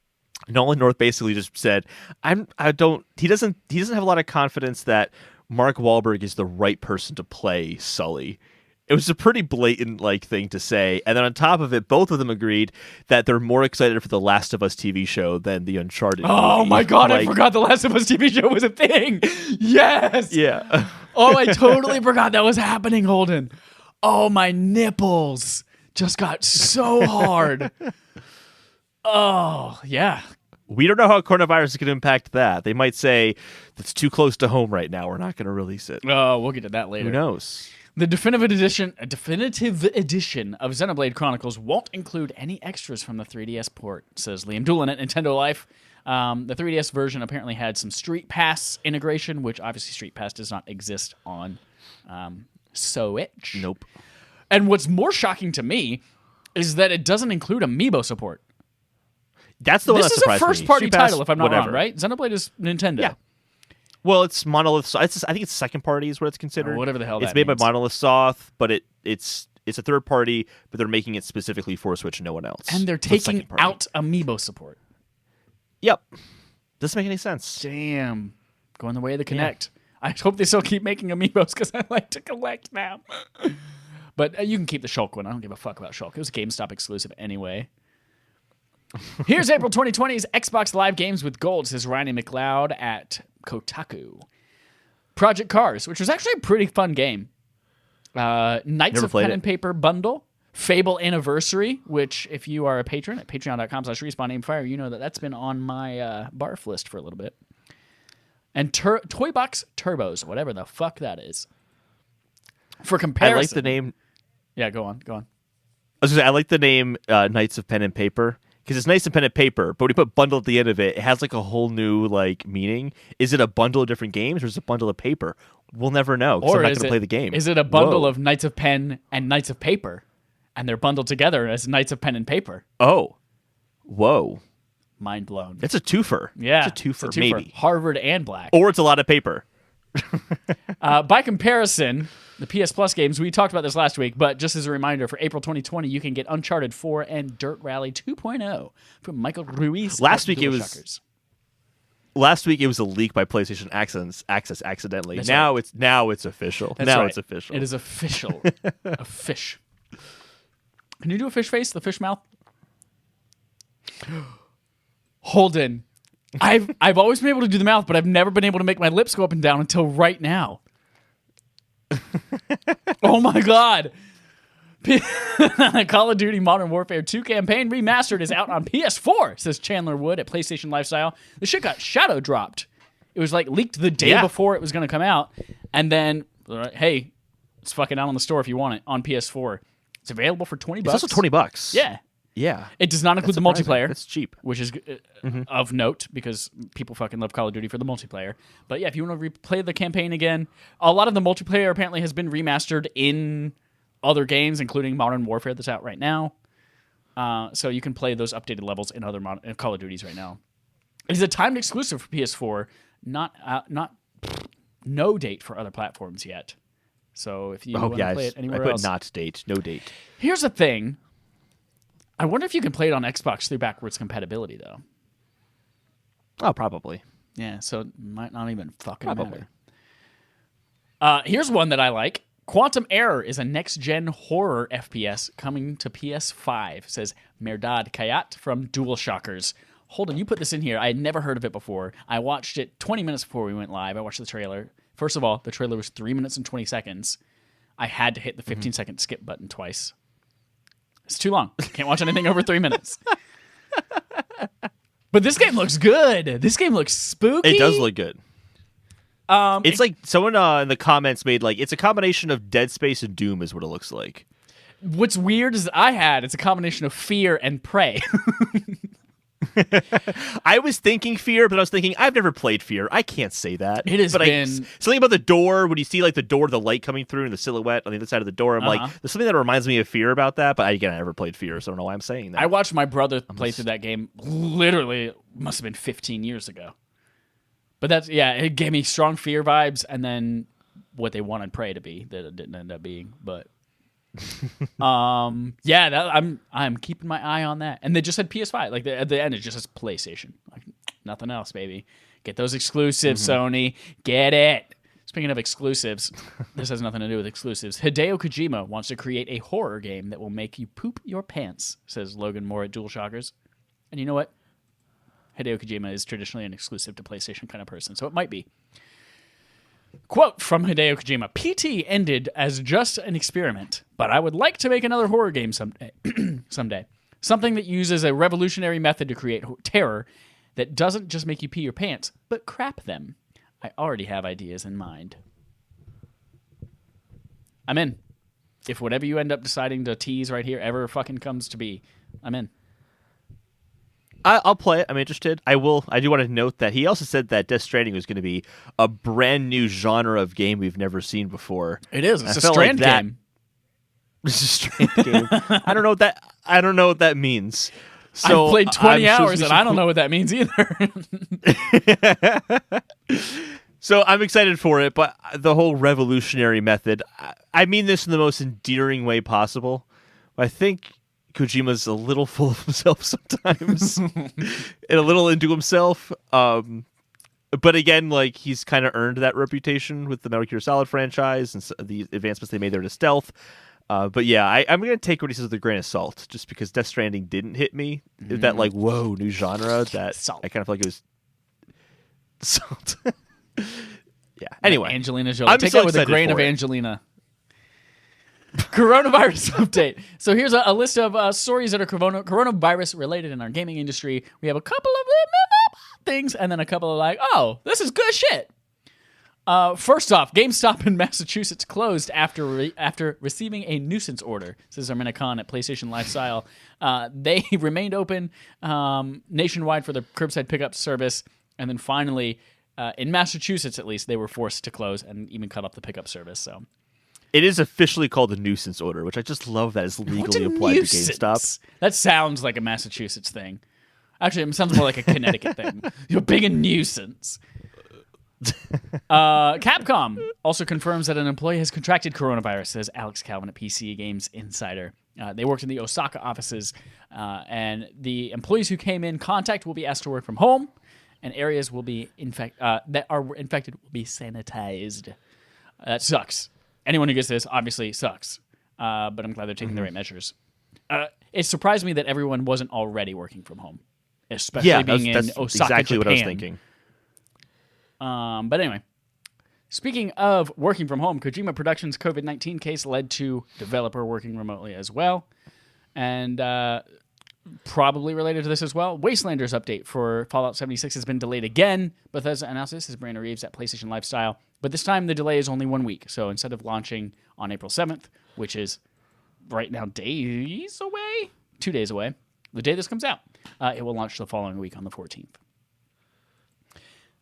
Nolan North basically just said, he doesn't have a lot of confidence that Mark Wahlberg is the right person to play Sully. It was a pretty blatant thing to say. And then on top of it, both of them agreed that they're more excited for the Last of Us TV show than the Uncharted movie. My God, I forgot the Last of Us TV show was a thing. Yes. Yeah. Oh, I totally forgot that was happening, Holden. Oh, my nipples just got so hard. Oh, yeah. We don't know how coronavirus is going to impact that. They might say, that's too close to home right now. We're not going to release it. Oh, we'll get to that later. Who knows? The definitive edition of Xenoblade Chronicles won't include any extras from the 3DS port, says Liam Doolin at Nintendo Life. The 3DS version apparently had some Street Pass integration, which obviously Street Pass does not exist on Switch. Nope. And what's more shocking to me is that it doesn't include Amiibo support. That's the one that surprised me. This is a first-party title, if I'm not wrong, right? Xenoblade is Nintendo. Yeah. Well, it's Monolith. I think it's second party is what it's considered. Whatever the hell it's that made means. by Monolith Soft, but it's a third party, but they're making it specifically for Switch and no one else. And they're taking out Amiibo support. Yep. Doesn't make any sense. Damn. Going the way of the Kinect. Yeah. I hope they still keep making Amiibos because I like to collect them. But you can keep the Shulk one. I don't give a fuck about Shulk. It was a GameStop exclusive anyway. Here's April 2020's Xbox Live Games with Gold, says Ronnie McLeod at Kotaku. Project Cars, which was actually a pretty fun game. Knights of Pen and Paper bundle. Fable Anniversary, which if you are a patron at patreon.com/respawn-aimfire, you know that's been on my barf list for a little bit. And Toy Box Turbos, whatever the fuck that is. For comparison. I like the name. Yeah, go on. I was gonna say, I like the name Knights of Pen and Paper. Because it's nice and pen and paper, but when you put bundle at the end of it, it has a whole new meaning. Is it a bundle of different games or is it a bundle of paper? We'll never know because I'm not going to play the game. Is it a bundle of Knights of Pen and Knights of Paper? And they're bundled together as Knights of Pen and Paper. Oh. Whoa. Mind blown. It's a twofer. Yeah. It's a twofer, maybe. Harvard and Black. Or it's a lot of paper. By comparison, the PS Plus games. We talked about this last week, but just as a reminder, for April 2020, you can get Uncharted 4 and Dirt Rally 2.0 from Michael Ruiz. Last week it was a leak by PlayStation Access accidentally. That's now right. it's official. That's now right. it's official. It is official. A fish. Can you do a fish face? The fish mouth? Holden. I've always been able to do the mouth, but I've never been able to make my lips go up and down until right now. Oh my God. Call of Duty Modern Warfare 2 campaign remastered is out on PS4, says Chandler Wood at PlayStation Lifestyle. The shit got shadow dropped. It was like leaked the day before it was going to come out. And then, hey, it's fucking out on the store if you want it on PS4. It's available for $20. It's also $20. Yeah. Yeah. It does not include the multiplayer. It's cheap. Which is of note because people fucking love Call of Duty for the multiplayer. But yeah, if you want to replay the campaign again, a lot of the multiplayer apparently has been remastered in other games, including Modern Warfare that's out right now. So you can play those updated levels in other Call of Duties right now. It is a timed exclusive for PS4, no date for other platforms yet. So if you want to play it anywhere else. Not date, no date. Here's the thing. I wonder if you can play it on Xbox through backwards compatibility, though. Oh, probably. Yeah, so it might not even fucking matter. Here's one that I like. Quantum Error is a next-gen horror FPS coming to PS5, says Merdad Kayat from DualShockers. Holden, you put this in here. I had never heard of it before. I watched it 20 minutes before we went live. I watched the trailer. First of all, the trailer was 3 minutes and 20 seconds. I had to hit the 15-second skip button twice. It's too long. Can't watch anything over 3 minutes. But this game looks good. This game looks spooky. It does look good. It's like someone in the comments made it's a combination of Dead Space and Doom is what it looks like. What's weird is it's a combination of Fear and Prey. I was thinking Fear, but I was thinking I've never played Fear. I can't say that. It has been something about the door when you see the light coming through and the silhouette on the other side of the door. I'm like, there's something that reminds me of Fear about that. But I never played Fear, so I don't know why I'm saying that. I watched my brother play through that game. Literally, must have been 15 years ago. But it gave me strong Fear vibes, and then what they wanted Prey to be that it didn't end up being. But I'm keeping my eye on that. And they just said PS5. Like at the end, it just says PlayStation. Like nothing else, baby. Get those exclusives, Sony. Get it. Speaking of exclusives, this has nothing to do with exclusives. Hideo Kojima wants to create a horror game that will make you poop your pants, says Logan Moore at DualShockers. And you know what? Hideo Kojima is traditionally an exclusive to PlayStation kind of person, so it might be. Quote from Hideo Kojima, PT ended as just an experiment, but I would like to make another horror game someday. Something that uses a revolutionary method to create terror that doesn't just make you pee your pants, but crap them. I already have ideas in mind. I'm in. If whatever you end up deciding to tease right here ever fucking comes to be, I'm in. I'll play it. I'm interested. I do want to note that he also said that Death Stranding was going to be a brand new genre of game we've never seen before. It is. It's a Strand game. It's a Strand game. I don't know what that means. So I've played 20 hours and I don't know what that means either. So I'm excited for it, but the whole revolutionary method, I mean this in the most endearing way possible. I think Kojima's a little full of himself sometimes and a little into himself. But again, he's kind of earned that reputation with the Metal Gear Solid franchise and the advancements they made there to stealth. But yeah, I'm going to take what he says with a grain of salt, just because Death Stranding didn't hit me. That whoa, new genre that salt. I kind of feel like it was salt. Yeah. Anyway, Angelina Jolie. Take that with a grain of Angelina. Coronavirus update. So here's a list of stories that are coronavirus related in our gaming industry. We have a couple of things and then a couple of this is good shit. First off, GameStop in Massachusetts closed after receiving a nuisance order, says Armina Khan at PlayStation Lifestyle. They remained open nationwide for the curbside pickup service, and then finally, in Massachusetts at least, they were forced to close and even cut off the pickup service. So it is officially called a nuisance order, which I just love that is legally applied to GameStop. That sounds like a Massachusetts thing. Actually, it sounds more like a Connecticut thing. You're big a nuisance. Capcom also confirms that an employee has contracted coronavirus, says Alex Calvin at PC Games Insider. They worked in the Osaka offices, and the employees who came in contact will be asked to work from home, and areas will be that are infected will be sanitized. That sucks. Anyone who gets this obviously sucks, but I'm glad they're taking the right measures. It surprised me that everyone wasn't already working from home, especially being in Osaka, exactly Japan. What I was thinking. But anyway, speaking of working from home, Kojima Productions' COVID-19 case led to developer working remotely as well. And probably related to this as well, Wastelanders update for Fallout 76 has been delayed again. Bethesda announced this as Brandon Reeves at PlayStation Lifestyle. But this time the delay is only 1 week. So instead of launching on April 7th, which is right now 2 days away, the day this comes out, it will launch the following week on the 14th.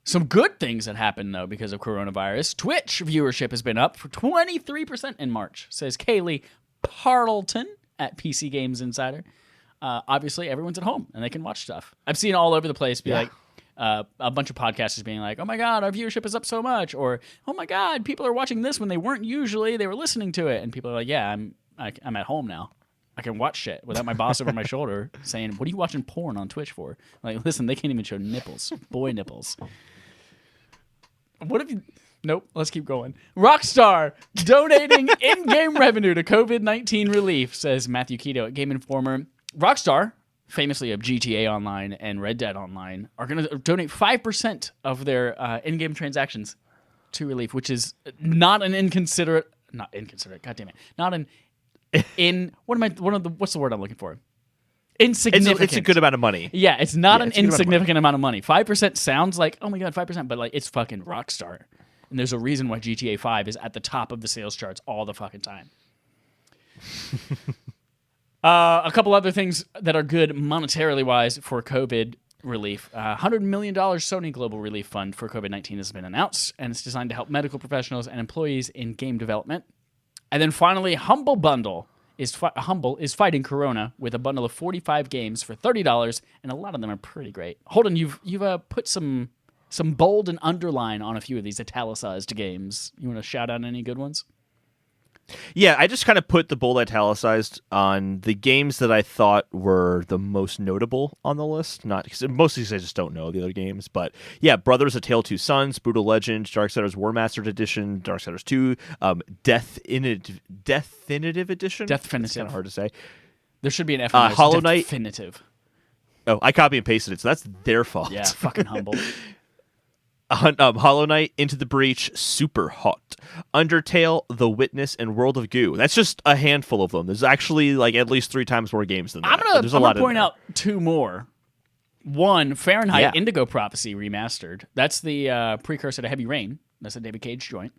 Some good things that happened, though, because of coronavirus. Twitch viewership has been up for 23% in March, says Kaylee Parleton at PC Games Insider. Obviously, everyone's at home, and they can watch stuff. I've seen all over the place like a bunch of podcasters being like, oh, my God, our viewership is up so much. Or, oh, my God, people are watching this when they weren't usually. They were listening to it. And people are like, yeah, I'm at home now. I can watch shit without my boss over my shoulder saying, what are you watching porn on Twitch for? Like, listen, they can't even show nipples, boy nipples. What if you... Nope, let's keep going. Rockstar donating in-game revenue to COVID-19 relief, says Matthew Keto at Game Informer. Rockstar, famously of GTA Online and Red Dead Online, are going to donate 5% of their in-game transactions to relief, which is not an inconsiderate... Not inconsiderate, God damn it. Not an... What's the word I'm looking for? Insignificant. It's a good amount of money. Yeah, it's not an insignificant amount of money. 5% sounds like, oh my God, 5%, but like it's fucking Rockstar. And there's a reason why GTA 5 is at the top of the sales charts all the fucking time. A couple other things that are good monetarily wise for COVID relief. $100 million Sony Global Relief Fund for COVID-19 has been announced, and it's designed to help medical professionals and employees in game development. And then finally, Humble Bundle is fighting Corona with a bundle of 45 games for $30, and a lot of them are pretty great. Holden, you've put some bold and underline on a few of these italicized games. You want to shout out any good ones? Yeah, I just kind of put the bold italicized on the games that I thought were the most notable on the list. Not mostly because I just don't know the other games, but yeah, Brothers: A Tale of Two Sons, Brutal Legend, Darksiders War Mastered Edition, Darksiders 2, Definitive Edition. Definitive. It's kind of hard to say. There should be an F in there. Hollow Knight. Definitive. Oh, I copy and pasted it, so that's their fault. Yeah, fucking humble. Hollow Knight, Into the Breach, Super Hot, Undertale, The Witness, and World of Goo. That's just a handful of them. There's actually like at least 3 times more games than that. I'm gonna point out 2 more. One, Fahrenheit Indigo Prophecy Remastered. That's the precursor to Heavy Rain. That's a David Cage joint.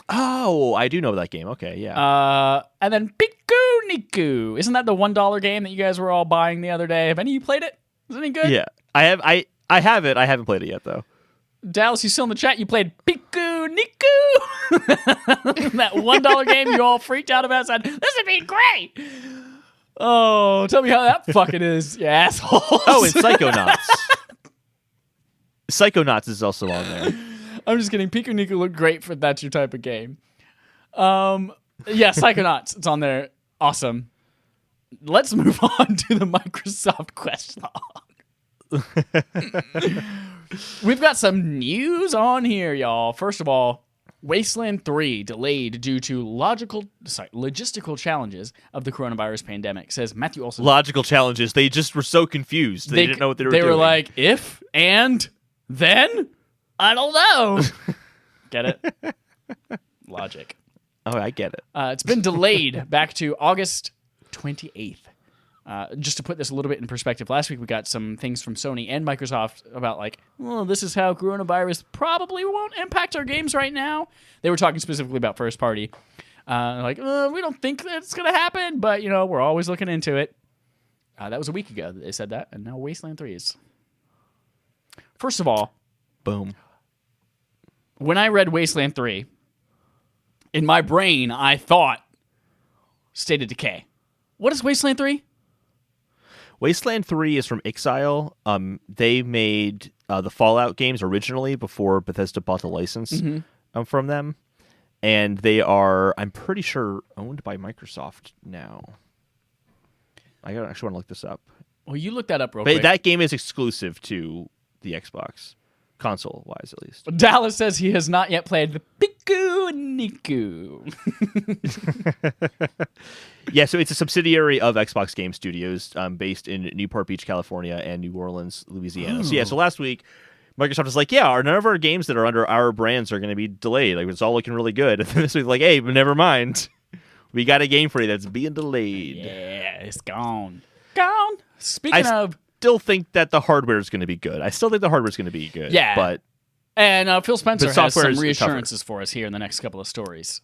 Oh, I do know that game. Okay, yeah. And then Piku Niku. Isn't that the $1 game that you guys were all buying the other day? Have any of you played it? Is it any good? Yeah, I have. I have it. I haven't played it yet though. Dallas, you still in the chat? You played Piku Niku. That $1 game you all freaked out about. Said, this would be great. Oh, tell me how that fucking is, you assholes. Oh, it's Psychonauts. Psychonauts is also on there. I'm just kidding. Piku Niku looked great for that's your type of game. Yeah, Psychonauts. It's on there. Awesome. Let's move on to the Microsoft Quest log. We've got some news on here, y'all. First of all, Wasteland 3 delayed due to logistical challenges of the coronavirus pandemic, says Matthew Olson. Logical challenges. They just were so confused. They didn't know what they were doing. They were like, if, and, then? I don't know. Get it? Logic. Oh, I get it. It's been delayed back to August 28th. Just to put this a little bit in perspective, last week we got some things from Sony and Microsoft about like, well, this is how coronavirus probably won't impact our games right now. They were talking specifically about first party. We don't think that's going to happen, but, we're always looking into it. That was a week ago that they said that, and now Wasteland 3 is. First of all, boom. When I read Wasteland 3, in my brain, I thought State of Decay. What is Wasteland 3? Wasteland 3 is from Exile. They made the Fallout games originally before Bethesda bought the license from them. And they are, I'm pretty sure, owned by Microsoft now. I actually want to look this up. Well, you look that up real But quick. that game is exclusive to the Xbox, console-wise at least. Dallas says he has not yet played the Piku Niku. Yeah, so it's a subsidiary of Xbox Game Studios based in Newport Beach, California, and New Orleans, Louisiana. So so last week, Microsoft is like, none of our games that are under our brands are going to be delayed. Like, it's all looking really good. And then this week, like, hey, but never mind. We got a game for you that's being delayed. Yeah, it's gone. Gone. Speaking of... still think that the hardware is going to be good. I still think the hardware is going to be good. Yeah. But And Phil Spencer has software some is reassurances for us here in the next couple of stories.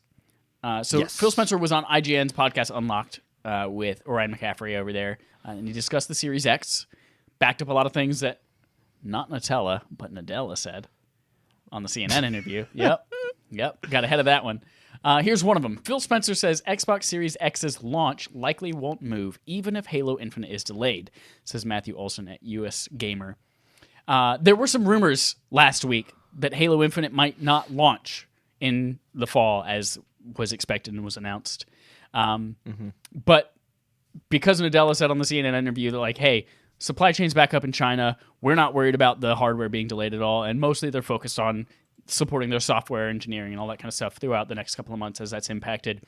Yes. Phil Spencer was on IGN's podcast Unlocked with Orion McCaffrey over there, and he discussed the Series X, backed up a lot of things that not Nutella, but Nadella said on the CNN interview. Yep, got ahead of that one. Here's one of them. Phil Spencer says Xbox Series X's launch likely won't move, even if Halo Infinite is delayed, says Matthew Olson at US Gamer. There were some rumors last week that Halo Infinite might not launch in the fall as was expected and was announced. But because Nadella said on the CNN interview that, like, hey, supply chain's back up in China, we're not worried about the hardware being delayed at all, and mostly they're focused on supporting their software engineering and all that kind of stuff throughout the next couple of months as that's impacted.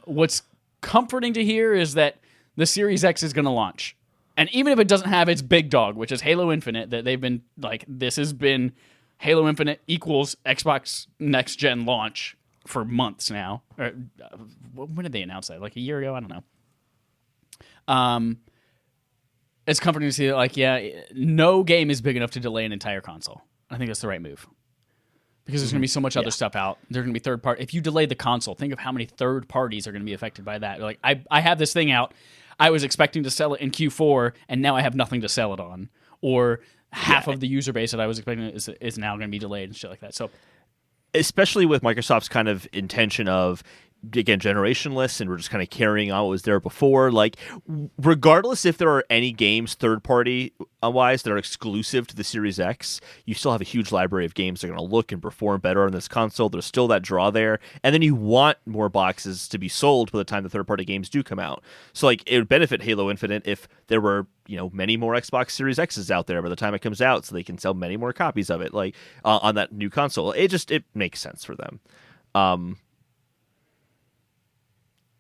What's comforting to hear is that the Series X is going to launch. And even if it doesn't have its big dog, which is Halo Infinite, that they've been like, this has been Halo Infinite equals Xbox next gen launch for months now. Or, when did they announce that? Like a year ago? I don't know. It's comforting to see that, like, no game is big enough to delay an entire console. I think that's the right move. Because there's going to be so much other stuff out. There's going to be third party. If you delay the console, think of how many third parties are going to be affected by that. Like, I have this thing out. I was expecting to sell it in Q4, and now I have nothing to sell it on. Or half of the user base that I was expecting is now going to be delayed and shit like that. So, especially with Microsoft's kind of intention of, again, generationless, and we're just kind of carrying on what was there before. Like, regardless if there are any games third-party wise that are exclusive to the Series X, you still have a huge library of games that are going to look and perform better on this console. There's still that draw there, and then you want more boxes to be sold by the time the third-party games do come out. So, like, it would benefit Halo Infinite if there were, many more Xbox Series X's out there by the time it comes out, so they can sell many more copies of it, like on that new console. It makes sense for them.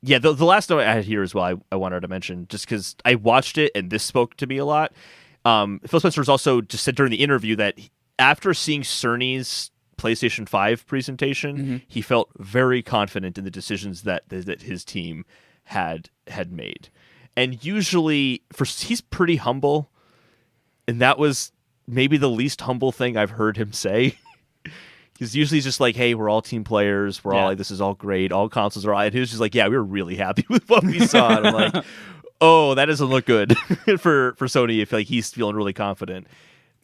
Yeah, the last note I had here as well, I wanted to mention, just because I watched it and this spoke to me a lot. Phil Spencer's also just said during the interview that after seeing Cerny's PlayStation 5 presentation, he felt very confident in the decisions that his team had made. And usually, he's pretty humble, and that was maybe the least humble thing I've heard him say. Because usually he's just like, hey, we're all team players. We're all like, this is all great. All consoles are all... And he was just like, yeah, we were really happy with what we saw. And I'm like, oh, that doesn't look good for Sony if like he's feeling really confident.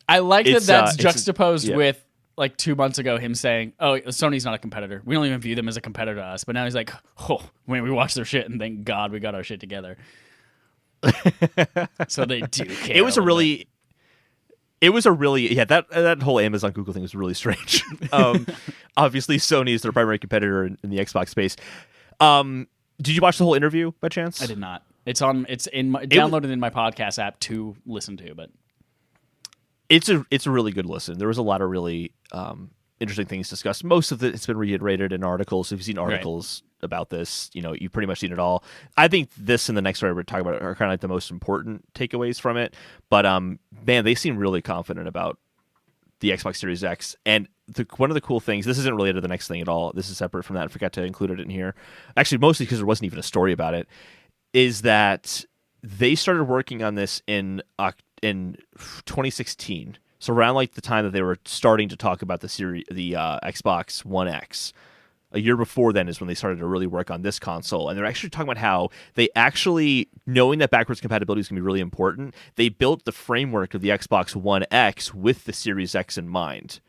I like that's juxtaposed with, like, 2 months ago, him saying, oh, Sony's not a competitor. We don't even view them as a competitor to us. But now he's like, oh, when we watch their shit and thank God we got our shit together. So they do care. It was a really... that whole Amazon Google thing was really strange. Obviously, Sony is their primary competitor in the Xbox space. Did you watch the whole interview by chance? I did not. Downloaded in my podcast app to listen to, but it's a really good listen. There was a lot of really interesting things discussed. Most of it's been reiterated in articles. So if you've seen articles about this, you've pretty much seen it all. I think this and the next story we're talking about are kind of like the most important takeaways from it. But man, they seem really confident about the Xbox Series X. And one of the cool things, this isn't related to the next thing at all. This is separate from that. I forgot to include it in here. Actually, mostly because there wasn't even a story about it. Is that they started working on this in 2016. So around like the time that they were starting to talk about the Xbox One X. A year before then is when they started to really work on this console. And they're actually talking about how they actually, knowing that backwards compatibility is going to be really important, they built the framework of the Xbox One X with the Series X in mind,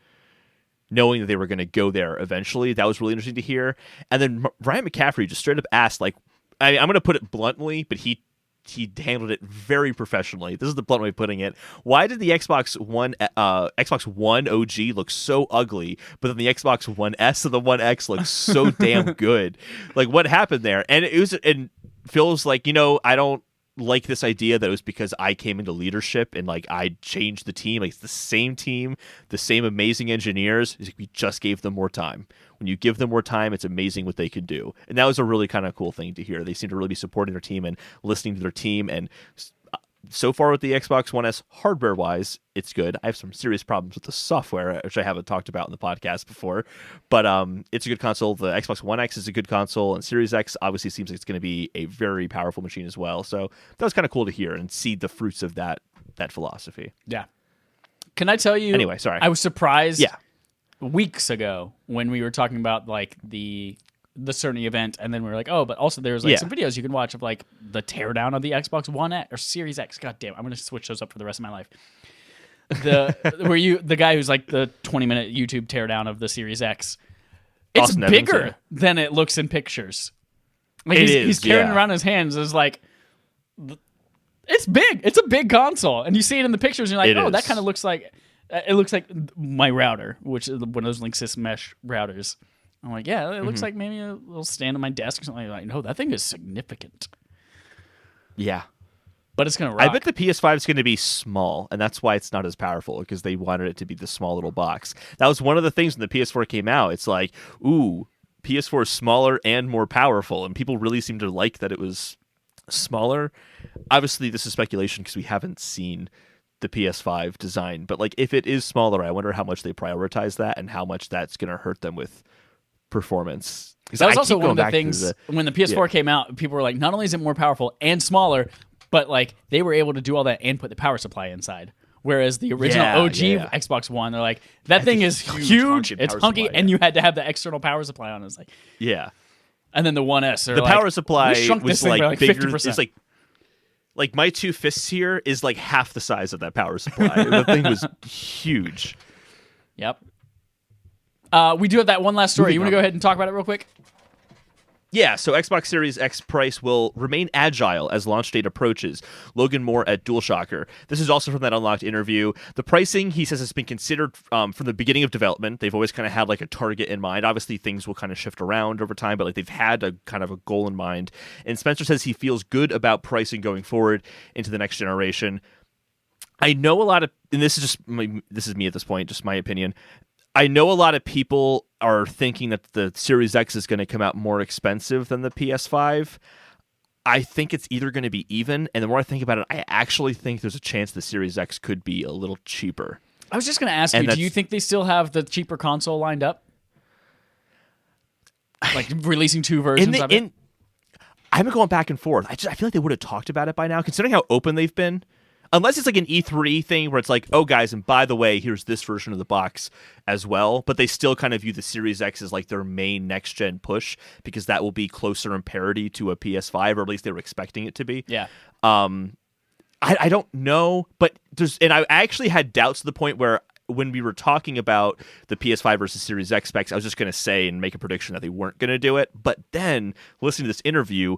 knowing that they were going to go there eventually. That was really interesting to hear. And then Ryan McCaffrey just straight up asked, like, I'm going to put it bluntly, but he he handled it very professionally. This is the blunt way of putting it. Why did the Xbox One OG look so ugly, but then the Xbox One S and the One X look so damn good? Like, what happened there? And Phil's like, I don't like this idea that it was because I came into leadership and like I changed the team. Like, it's the same team, the same amazing engineers. He's like, we just gave them more time. When you give them more time, it's amazing what they can do. And that was a really kind of cool thing to hear. They seem to really be supporting their team and listening to their team. And so far with the Xbox One S, hardware-wise, it's good. I have some serious problems with the software, which I haven't talked about in the podcast before. But it's a good console. The Xbox One X is a good console. And Series X obviously seems like it's going to be a very powerful machine as well. So that was kind of cool to hear and see the fruits of that philosophy. Yeah. Can I tell you? Anyway, sorry. I was surprised. Yeah. Weeks ago when we were talking about like the Sony event, and then we were like, oh, but also there's like some videos you can watch of like the teardown of the Xbox One X or Series X. God damn, I'm gonna switch those up for the rest of my life. The guy who's like the 20-minute YouTube teardown of the Series X. It's Austin bigger Evans, than it looks in pictures. Like he's carrying around his hands is like. It's big. It's a big console, and you see it in the pictures, and you're like, that kind of looks like. It looks like my router, which is one of those Linksys mesh routers. I'm like, yeah, it looks like maybe a little stand on my desk or something. Like, no, that thing is significant. Yeah. But it's going to rock. I bet the PS5 is going to be small, and that's why it's not as powerful, because they wanted it to be the small little box. That was one of the things when the PS4 came out. It's like, ooh, PS4 is smaller and more powerful, and people really seem to like that it was smaller. Obviously, this is speculation because we haven't seen the PS5 design, but like if it is smaller, I wonder how much they prioritize that and how much that's going to hurt them with performance. That was also one of the things when the PS4 came out, people were like, not only is it more powerful and smaller, but like they were able to do all that and put the power supply inside. Whereas the original OG Xbox One, they're like, that thing is huge, it's hunky, and you had to have the external power supply on it. It's like, and then the One S, the power supply was like bigger. 50%. It's like my two fists here is like half the size of that power supply. The thing was huge. Yep. We do have that one last story. You want to go ahead and talk about it real quick? Yeah, so Xbox Series X price will remain agile as launch date approaches. Logan Moore at DualShocker. This is also from that Unlocked interview. The pricing, he says, has been considered from the beginning of development. They've always kind of had like a target in mind. Obviously, things will kind of shift around over time, but like they've had a kind of a goal in mind. And Spencer says he feels good about pricing going forward into the next generation. I know a lot of, and this is me at this point, just my opinion. I know a lot of people are thinking that the Series X is going to come out more expensive than the PS5. I think it's either going to be even, and the more I think about it, I actually think there's a chance the Series X could be a little cheaper. I was just going to ask you, do you think they still have the cheaper console lined up? Like releasing two versions of it? I've been going back and forth. I feel like they would have talked about it by now, considering how open they've been. Unless it's like an E3 thing where it's like, oh, guys, and by the way, here's this version of the box as well. But they still kind of view the Series X as like their main next-gen push because that will be closer in parity to a PS5, or at least they were expecting it to be. Yeah. I don't know, but I actually had doubts to the point where when we were talking about the PS5 versus Series X specs, I was just going to say and make a prediction that they weren't going to do it. But then, listening to this interview,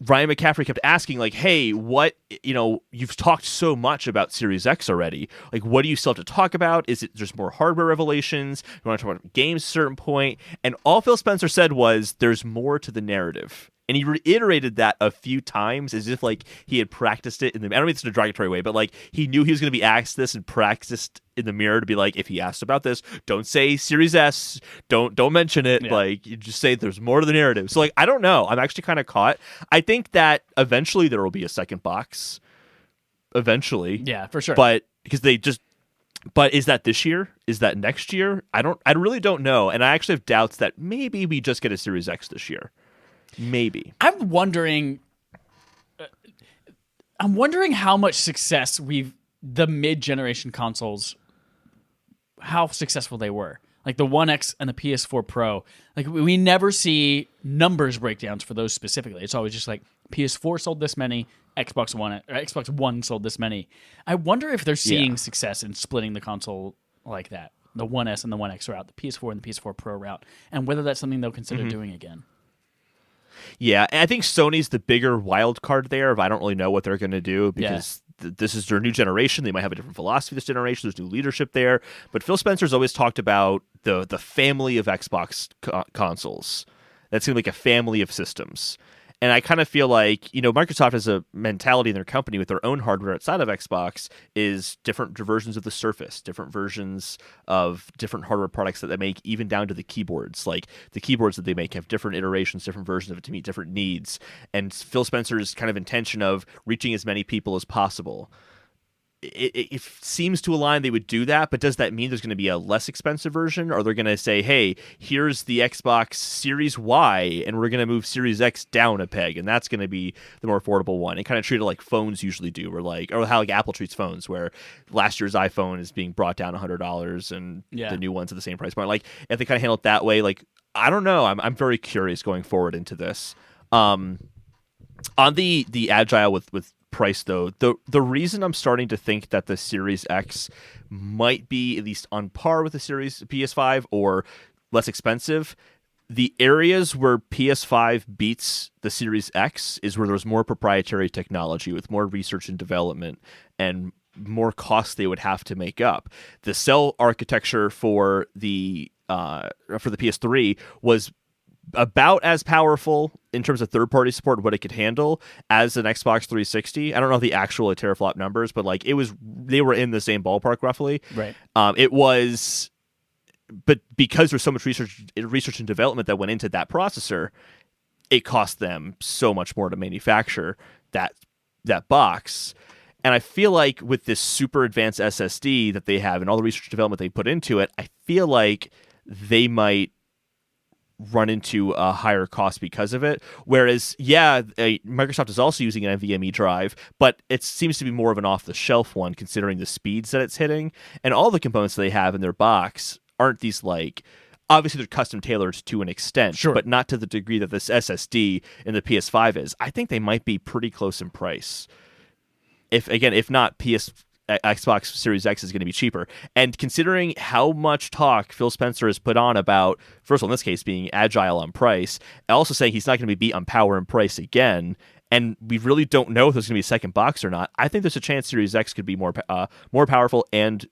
Ryan McCaffrey kept asking, like, hey, you've talked so much about Series X already. Like, what do you still have to talk about? Is it just more hardware revelations? You want to talk about games at a certain point? And all Phil Spencer said was, there's more to the narrative. And he reiterated that a few times as if, like, he had practiced it I don't mean it's in a derogatory way, but, like, he knew he was going to be asked this and practiced in the mirror to be like, if he asked about this, don't say Series S, don't mention it. Yeah. Like, you just say there's more to the narrative. So, like, I don't know. I'm actually kind of caught. I think that eventually there will be a second box. Eventually. Yeah, for sure. But is that this year? Is that next year? I really don't know. And I actually have doubts that maybe we just get a Series X this year. Maybe. I'm wondering how much success the mid-generation consoles, how successful they were. Like the One X and the PS4 Pro. Like we never see numbers breakdowns for those specifically. It's always just like PS4 sold this many, Xbox One sold this many. I wonder if they're seeing success in splitting the console like that. The One S and the One X route, the PS4 and the PS4 Pro route, and whether that's something they'll consider doing again. Yeah, and I think Sony's the bigger wild card there. But I don't really know what they're going to do because this is their new generation. They might have a different philosophy this generation. There's new leadership there. But Phil Spencer's always talked about the family of Xbox consoles. That seemed like a family of systems. And I kind of feel like, Microsoft has a mentality in their company with their own hardware outside of Xbox is different versions of the Surface, different versions of different hardware products that they make, even down to the keyboards. Like the keyboards that they make have different iterations, different versions of it to meet different needs. And Phil Spencer's kind of intention of reaching as many people as possible. It seems to align they would do that, but does that mean there's going to be a less expensive version? Or they're going to say, hey, here's the Xbox Series Y, and we're going to move Series X down a peg, and that's going to be the more affordable one, and kind of treat it like phones usually do, or how Apple treats phones, where last year's iPhone is being brought down $100, and the new one's at the same price point. Like, if they kind of handle it that way, like, I don't know. I'm very curious going forward into this. On the Agile with price, though, the reason I'm starting to think that the Series X might be at least on par with the Series PS5 or less expensive, the areas where PS5 beats the Series X is where there's more proprietary technology with more research and development and more costs they would have to make up. The cell architecture for the PS3 was about as powerful in terms of third-party support, what it could handle, as an Xbox 360. I don't know the actual teraflop numbers, but they were in the same ballpark roughly. Right. It was, but because there's so much research and development that went into that processor, it cost them so much more to manufacture that box. And I feel like with this super advanced SSD that they have and all the research and development they put into it, I feel like they might run into a higher cost because of it. Whereas, Microsoft is also using an NVMe drive, but it seems to be more of an off-the-shelf one considering the speeds that it's hitting. And all the components they have in their box aren't these obviously they're custom tailored to an extent, sure, but not to the degree that this SSD in the PS5 is. I think they might be pretty close in price. If not, Xbox Series X is going to be cheaper. And considering how much talk Phil Spencer has put on about, first of all, in this case, being agile on price, and also saying he's not going to be beat on power and price again, and we really don't know if there's going to be a second box or not, I think there's a chance Series X could be more powerful and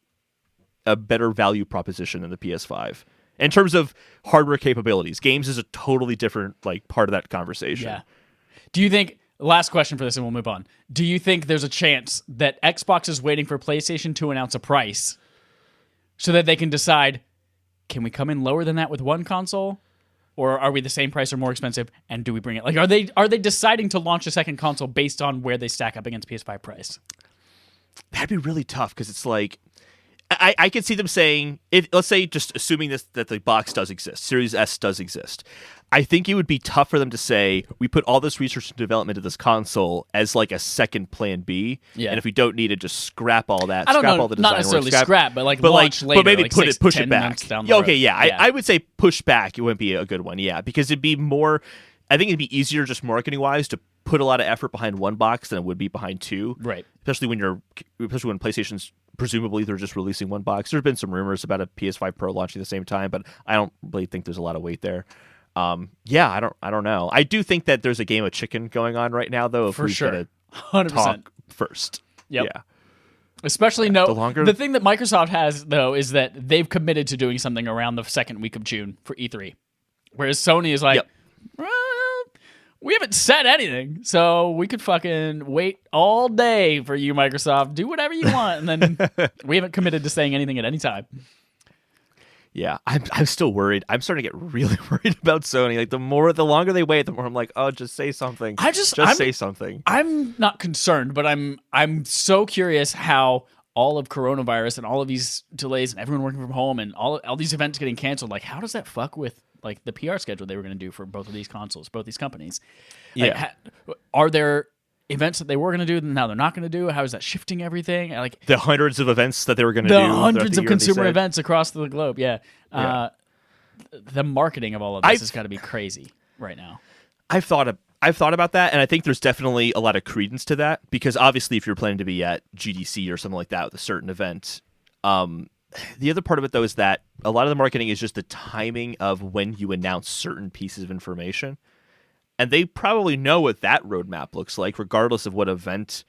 a better value proposition than the PS5. In terms of hardware capabilities, games is a totally different part of that conversation. Yeah. Do you think... Last question for this, and we'll move on. Do you think there's a chance that Xbox is waiting for PlayStation to announce a price so that they can decide, can we come in lower than that with one console? Or are we the same price or more expensive, and do we bring it? Are they deciding to launch a second console based on where they stack up against PS5 price? That'd be really tough, because it's I could see them saying, let's say, just assuming that the box does exist, Series S does exist. I think it would be tough for them to say, we put all this research and development into this console as a second plan B. Yeah. And if we don't need it, just scrap all that. I don't know, all the design not necessarily work, scrap, but launch later. But maybe push it back. Months down the road. Okay, yeah. I would say push back. It wouldn't be a good one, yeah. Because it'd be more, I think it'd be easier just marketing-wise to put a lot of effort behind one box than it would be behind two. Right. Especially when PlayStation's presumably they're just releasing one box. There's been some rumors about a PS5 Pro launching at the same time, but I don't really think there's a lot of weight there. I don't know. I do think that there's a game of chicken going on right now, though. If for we sure, 100% talk first. Yep. Yeah. Especially the thing that Microsoft has though is that they've committed to doing something around the second week of June for E3, whereas Sony is like, we haven't said anything, so we could fucking wait all day for you, Microsoft. Do whatever you want, and then we haven't committed to saying anything at any time. Yeah, I'm still worried. I'm starting to get really worried about Sony. The longer they wait, the more I'm like, oh, just say something. Say something. I'm not concerned, but I'm so curious how all of coronavirus and all of these delays and everyone working from home and all these events getting canceled. How does that fuck with the PR schedule they were going to do for both of these consoles, both these companies? Yeah. Are there events that they were going to do that now they're not going to do? How is that shifting everything? The hundreds of events that they were going to do. The hundreds of consumer events across the globe. Yeah. The marketing of all of this has got to be crazy right now. I've thought about that, and I think there's definitely a lot of credence to that, because obviously if you're planning to be at GDC or something like that with a certain event, the other part of it, though, is that a lot of the marketing is just the timing of when you announce certain pieces of information. And they probably know what that roadmap looks like, regardless of what event,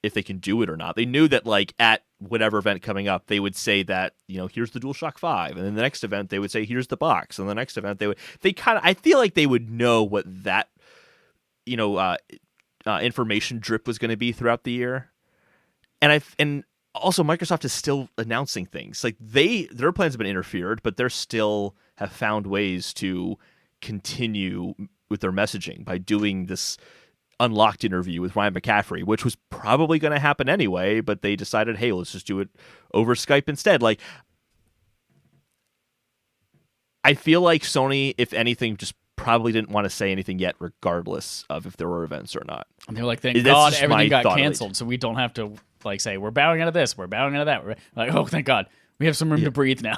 if they can do it or not. They knew that, like, at whatever event coming up, they would say that, here's the DualShock 5. And then the next event, they would say, here's the box. And the next event, I feel like they would know what that, information drip was going to be throughout the year. And also Microsoft is still announcing things. Like, their plans have been interfered, but they're still have found ways to continue with their messaging by doing this unlocked interview with Ryan McCaffrey, which was probably going to happen anyway, but they decided, hey, let's just do it over Skype instead. Like, I feel like Sony, if anything, just probably didn't want to say anything yet, regardless of if there were events or not. And they were like, thank God everything got canceled, so we don't have to say, we're bowing out of this, we're bowing out of that. We're like, oh, thank God. We have some room to breathe now.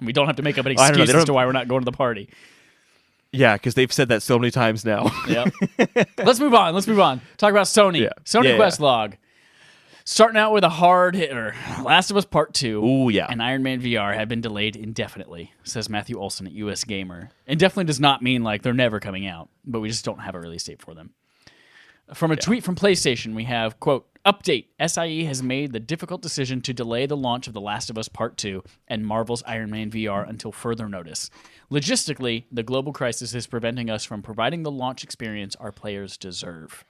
We don't have to make up an excuse as to why we're not going to the party. Yeah, because they've said that so many times now. Yep. Let's move on. Talk about Sony. Yeah. Sony Quest Log. Starting out with a hard hitter. Last of Us Part 2 and Iron Man VR have been delayed indefinitely, says Matthew Olson at US Gamer. It definitely does not mean like they're never coming out, but we just don't have a release date for them. From a tweet from PlayStation, we have, quote, update, SIE has made the difficult decision to delay the launch of The Last of Us Part 2 and Marvel's Iron Man VR until further notice. Logistically, the global crisis is preventing us from providing the launch experience our players deserve.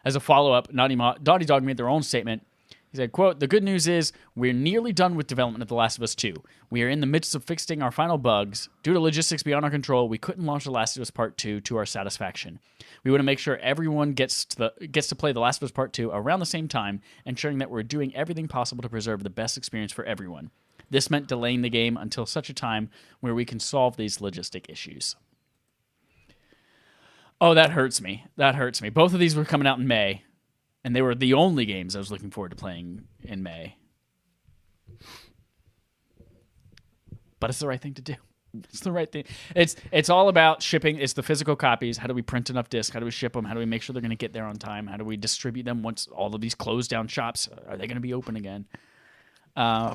As a follow-up, Naughty Dog made their own statement. He said, quote, the good news is we're nearly done with development of The Last of Us 2. We are in the midst of fixing our final bugs. Due to logistics beyond our control, we couldn't launch The Last of Us Part 2 to our satisfaction. We want to make sure everyone gets to play The Last of Us Part 2 around the same time, ensuring that we're doing everything possible to preserve the best experience for everyone. This meant delaying the game until such a time where we can solve these logistic issues. Oh, that hurts me. Both of these were coming out in May, and they were the only games I was looking forward to playing in May. But it's the right thing to do. It's the right thing. It's all about shipping. It's the physical copies. How do we print enough discs? How do we ship them? How do we make sure they're going to get there on time? How do we distribute them once all of these closed down shops, are they going to be open again?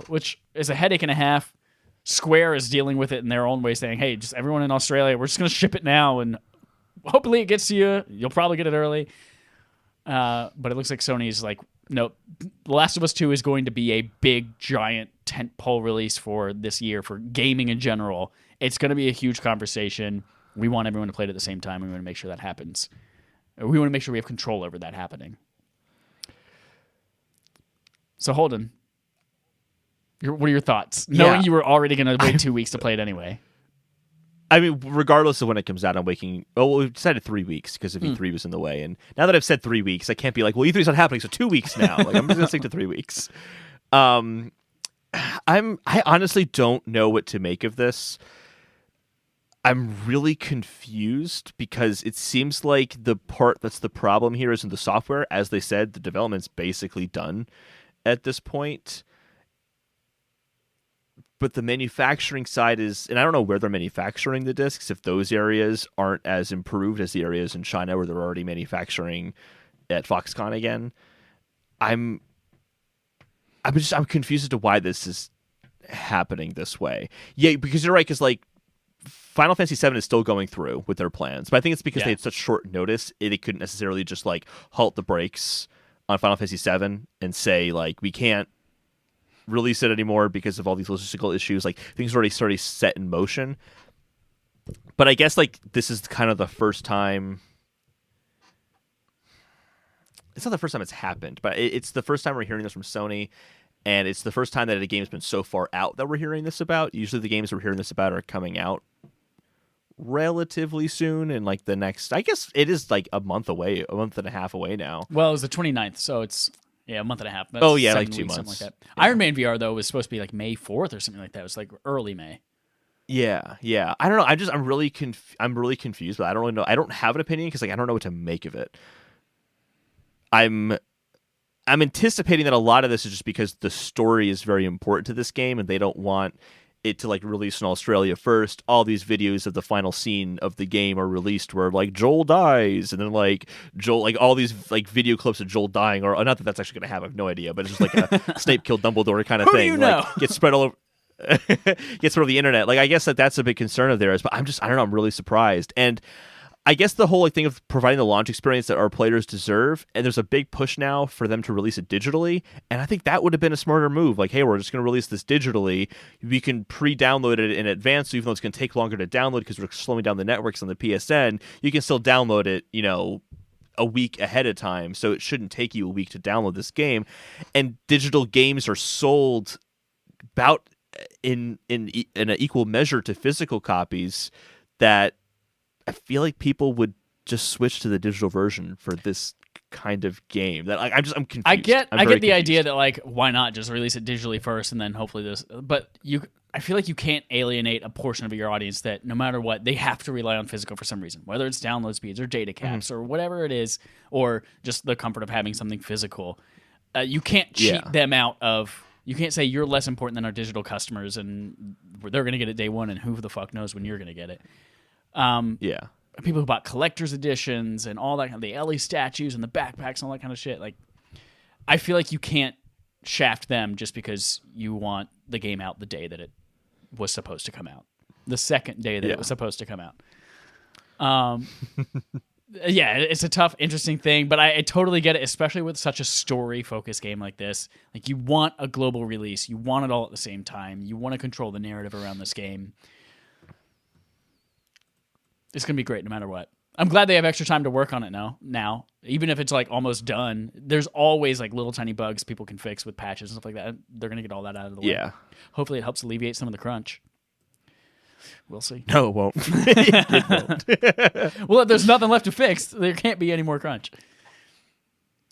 Which is a headache and a half. Square is dealing with it in their own way, saying, hey, just everyone in Australia, we're just going to ship it now, and hopefully it gets to you. You'll probably get it early. But it looks like Sony's like, no, The Last of Us 2 is going to be a big, giant tentpole release for this year, for gaming in general. It's going to be a huge conversation. We want everyone to play it at the same time. We want to make sure that happens. We want to make sure we have control over that happening. So, Holden, what are your thoughts? Knowing you were already going to wait 2 weeks to play it anyway. I mean, regardless of when it comes out, I'm waiting. Oh, we decided 3 weeks because of E3 was in the way. And now that I've said 3 weeks, I can't be like, well, E3's not happening, so 2 weeks now. Like, I'm just going to stick to 3 weeks. I honestly don't know what to make of this. I'm really confused because it seems like the part that's the problem here isn't the software. As they said, the development's basically done at this point. But the manufacturing side is, and I don't know where they're manufacturing the discs, if those areas aren't as improved as the areas in China where they're already manufacturing at Foxconn again. I'm confused as to why this is happening this way. Yeah, because you're right, because like Final Fantasy VII is still going through with their plans, but I think it's because they had such short notice, they couldn't necessarily just like halt the brakes on Final Fantasy VII and say like, we can't release it anymore because of all these logistical issues. Like, things are already set in motion. But I guess like this is kind of the first time. It's not the first time it's happened, but it's the first time we're hearing this from Sony, and it's the first time that a game's been so far out that we're hearing this about. Usually the games we're hearing this about are coming out relatively soon, and like the next, I guess it is like a month and a half away now. Well, it was the 29th, so it's a month and a half. That's like 2 weeks, months. Something like that. Yeah. Iron Man VR, though, was supposed to be like May 4th or something like that. It was like early May. Yeah. I don't know. I'm really confused, but I don't really know. I don't have an opinion because like I don't know what to make of it. I'm anticipating that a lot of this is just because the story is very important to this game, and they don't want it to like release in Australia first. All these videos of the final scene of the game are released where like Joel dies, and then like Joel, like all these like video clips of Joel dying, or not that that's actually going to happen. I have no idea, but it's just like a Snape killed Dumbledore kind of Who thing. Do you know? Like, gets spread all over. Gets sort of the internet. Like, I guess that's a big concern of theirs, but I don't know. I'm really surprised, and I guess the whole thing of providing the launch experience that our players deserve, and there's a big push now for them to release it digitally, and I think that would have been a smarter move. Like, hey, we're just going to release this digitally. We can pre-download it in advance, so even though it's going to take longer to download because we're slowing down the networks on the PSN, you can still download it, a week ahead of time, so it shouldn't take you a week to download this game. And digital games are sold about in an equal measure to physical copies that I feel like people would just switch to the digital version for this kind of game. That I'm confused. I get the confused. idea that like why not just release it digitally first and then hopefully this. But I feel like you can't alienate a portion of your audience that no matter what they have to rely on physical for some reason, whether it's download speeds or data caps or whatever it is, or just the comfort of having something physical. You can't cheat them out of. You can't say you're less important than our digital customers and they're going to get it day one and who the fuck knows when you're going to get it. People who bought collector's editions and all that, the Ellie statues and the backpacks and all that kind of shit. Like, I feel like you can't shaft them just because you want the game out the day that it was supposed to come out, the second day that it was supposed to come out. It's a tough, interesting thing, but I totally get it, especially with such a story-focused game like this. Like, you want a global release. You want it all at the same time. You want to control the narrative around this game. It's going to be great no matter what. I'm glad they have extra time to work on it now. Even if it's like almost done, there's always like little tiny bugs people can fix with patches and stuff like that. They're going to get all that out of the way. Yeah. Hopefully it helps alleviate some of the crunch. We'll see. No, it won't. It won't. Well, if there's nothing left to fix, there can't be any more crunch.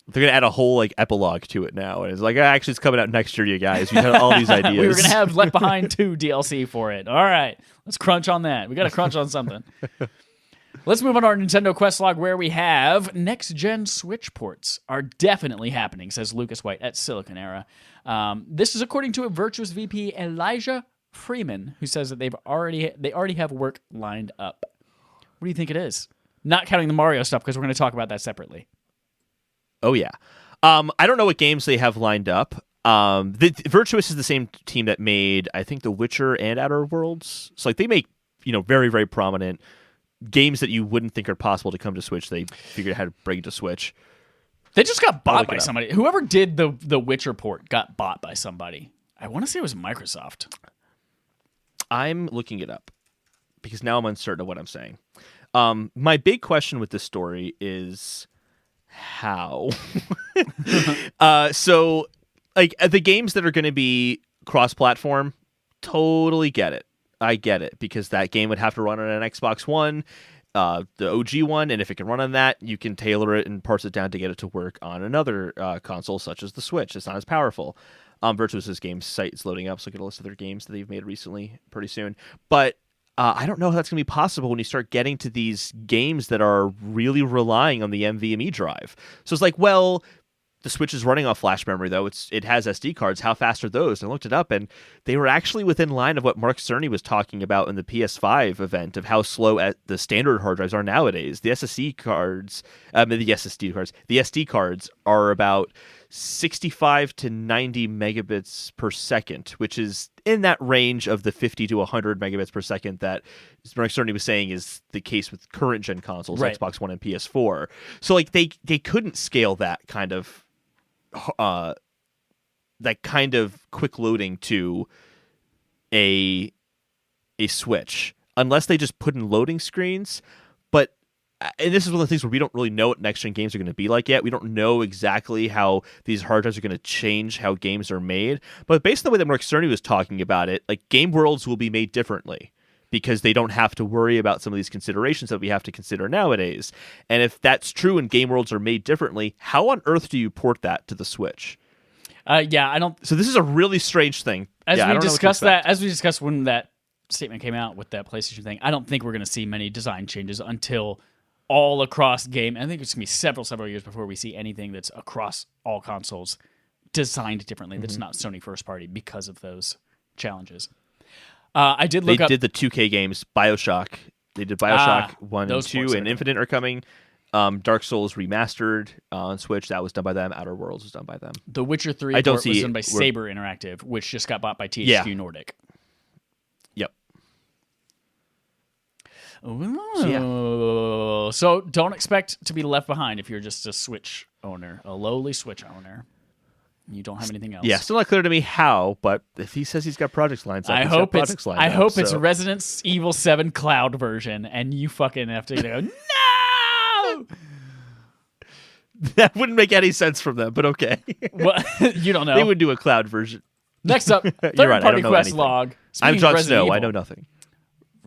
They're going to add a whole like epilogue to it now. And it's like, actually, it's coming out next year, you guys. We had all these ideas. We were going to have Left Behind 2 DLC for it. All right. Let's crunch on that. We got to crunch on something. Let's move on to our Nintendo Quest log where we have next-gen Switch ports are definitely happening, says Lucas White at Silicon Era. This is according to a Virtuous VP Elijah Freeman, who says that they already have work lined up. What do you think it is? Not counting the Mario stuff, because we're going to talk about that separately. Oh, yeah. I don't know what games they have lined up. The Virtuous is the same team that made, I think, The Witcher and Outer Worlds. So like they make, very, very prominent games that you wouldn't think are possible to come to Switch. They figured out how to bring it to Switch. They just got bought by somebody. Whoever did the Witcher port got bought by somebody. I want to say it was Microsoft. I'm looking it up because now I'm uncertain of what I'm saying. My big question with this story is how. So, like the games that are going to be cross-platform, totally get it. I get it because that game would have to run on an Xbox One, the OG one, and if it can run on that, you can tailor it and parse it down to get it to work on another console such as the Switch. It's not as powerful. Virtuous's game site is loading up, so get a list of their games that they've made recently pretty soon. But I don't know how that's going to be possible when you start getting to these games that are really relying on the NVMe drive. So it's like, well, the Switch is running off flash memory, though. It has SD cards. How fast are those? And I looked it up, and they were actually within line of what Mark Cerny was talking about in the PS5 event of how slow the standard hard drives are nowadays. The SD cards are about 65 to 90 megabits per second, which is in that range of the 50 to 100 megabits per second that Mark Cerny was saying is the case with current gen consoles, right. Xbox One and PS4. So like they couldn't scale that kind of quick loading to a Switch unless they just put in loading screens. But and this is one of the things where we don't really know what next-gen games are going to be like yet. We don't know exactly how these hard drives are going to change how games are made. But based on the way that Mark Cerny was talking about it, like game worlds will be made differently because they don't have to worry about some of these considerations that we have to consider nowadays. And if that's true and game worlds are made differently, how on earth do you port that to the Switch? I don't. So this is a really strange thing. As we discussed when that statement came out with that PlayStation thing, I don't think we're going to see many design changes until all across game. I think it's going to be several years before we see anything that's across all consoles designed differently. That's not Sony first party because of those challenges. They did the 2K games, BioShock. They did BioShock 1 and 2, and Infinite are coming. Dark Souls Remastered on Switch, that was done by them. Outer Worlds was done by them. The Witcher 3 was done by Saber Interactive, which just got bought by THQ Nordic. Yep. So don't expect to be left behind if you're just a Switch owner, a lowly Switch owner. You don't have anything else. Yeah, still not clear to me how, but if he says he's got projects lined up, I hope it's Resident Evil 7 cloud version, and you fucking have to go, no! That wouldn't make any sense from them, but okay. Well, you don't know. They would do a cloud version. Next up, third-party quest log. I'm Jon Snow. I know nothing.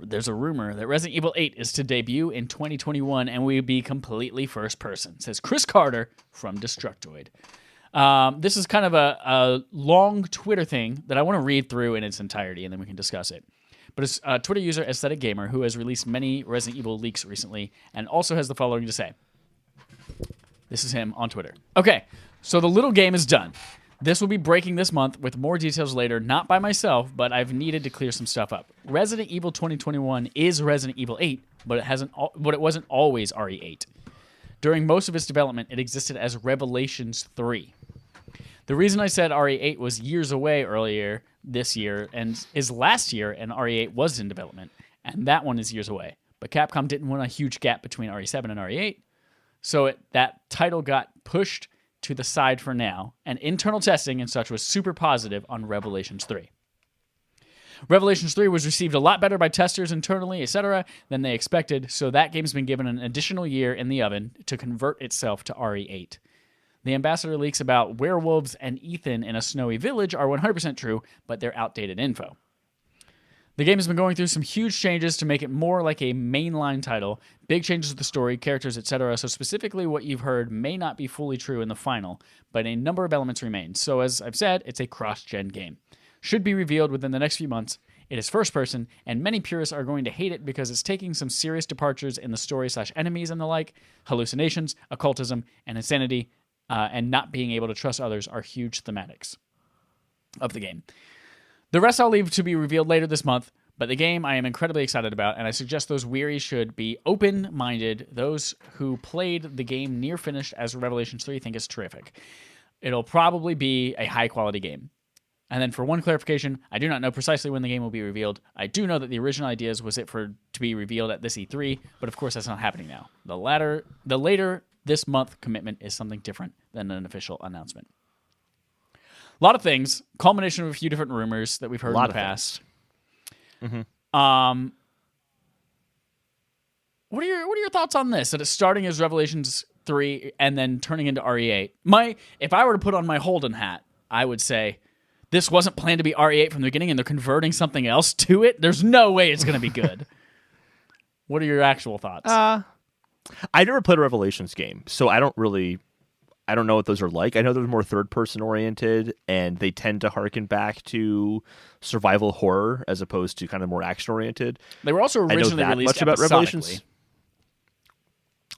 There's a rumor that Resident Evil 8 is to debut in 2021 and will be completely first person, says Chris Carter from Destructoid. This is kind of a long Twitter thing that I want to read through in its entirety, and then we can discuss it. But it's a Twitter user, Aesthetic Gamer, who has released many Resident Evil leaks recently and also has the following to say. This is him on Twitter. Okay, so the little game is done. This will be breaking this month with more details later, not by myself, but I've needed to clear some stuff up. Resident Evil 2021 is Resident Evil 8, but it wasn't always RE8. During most of its development, it existed as Revelations 3. The reason I said RE8 was years away earlier this year and is last year, and RE8 was in development, and that one is years away. But Capcom didn't want a huge gap between RE7 and RE8, so that title got pushed to the side for now, and internal testing and such was super positive on Revelations 3. Revelations 3 was received a lot better by testers internally, etc., than they expected, so that game's been given an additional year in the oven to convert itself to RE8. The Ambassador leaks about werewolves and Ethan in a snowy village are 100% true, but they're outdated info. The game has been going through some huge changes to make it more like a mainline title, big changes to the story, characters, etc., so specifically what you've heard may not be fully true in the final, but a number of elements remain. So as I've said, it's a cross-gen game. Should be revealed within the next few months. It is first person, and many purists are going to hate it because it's taking some serious departures in the story/enemies and the like. Hallucinations, occultism, and insanity, and not being able to trust others are huge thematics of the game. The rest I'll leave to be revealed later this month, but the game I am incredibly excited about, and I suggest those weary should be open-minded. Those who played the game near finished as Revelations 3 think it's terrific. It'll probably be a high-quality game. And then for one clarification, I do not know precisely when the game will be revealed. I do know that the original ideas was it to be revealed at this E3, but of course that's not happening now. The later this month commitment is something different than an official announcement. A lot of things, culmination of a few different rumors that we've heard in the past. Mm-hmm. What are your thoughts on this? That it's starting as Revelations 3 and then turning into RE8. If I were to put on my Holden hat, I would say this wasn't planned to be RE8 from the beginning, and they're converting something else to it. There's no way it's going to be good. What are your actual thoughts? I never played a Revelations game, so I don't know what those are like. I know they're more third-person oriented, and they tend to harken back to survival horror as opposed to kind of more action-oriented. They were also originally released much about Revelations.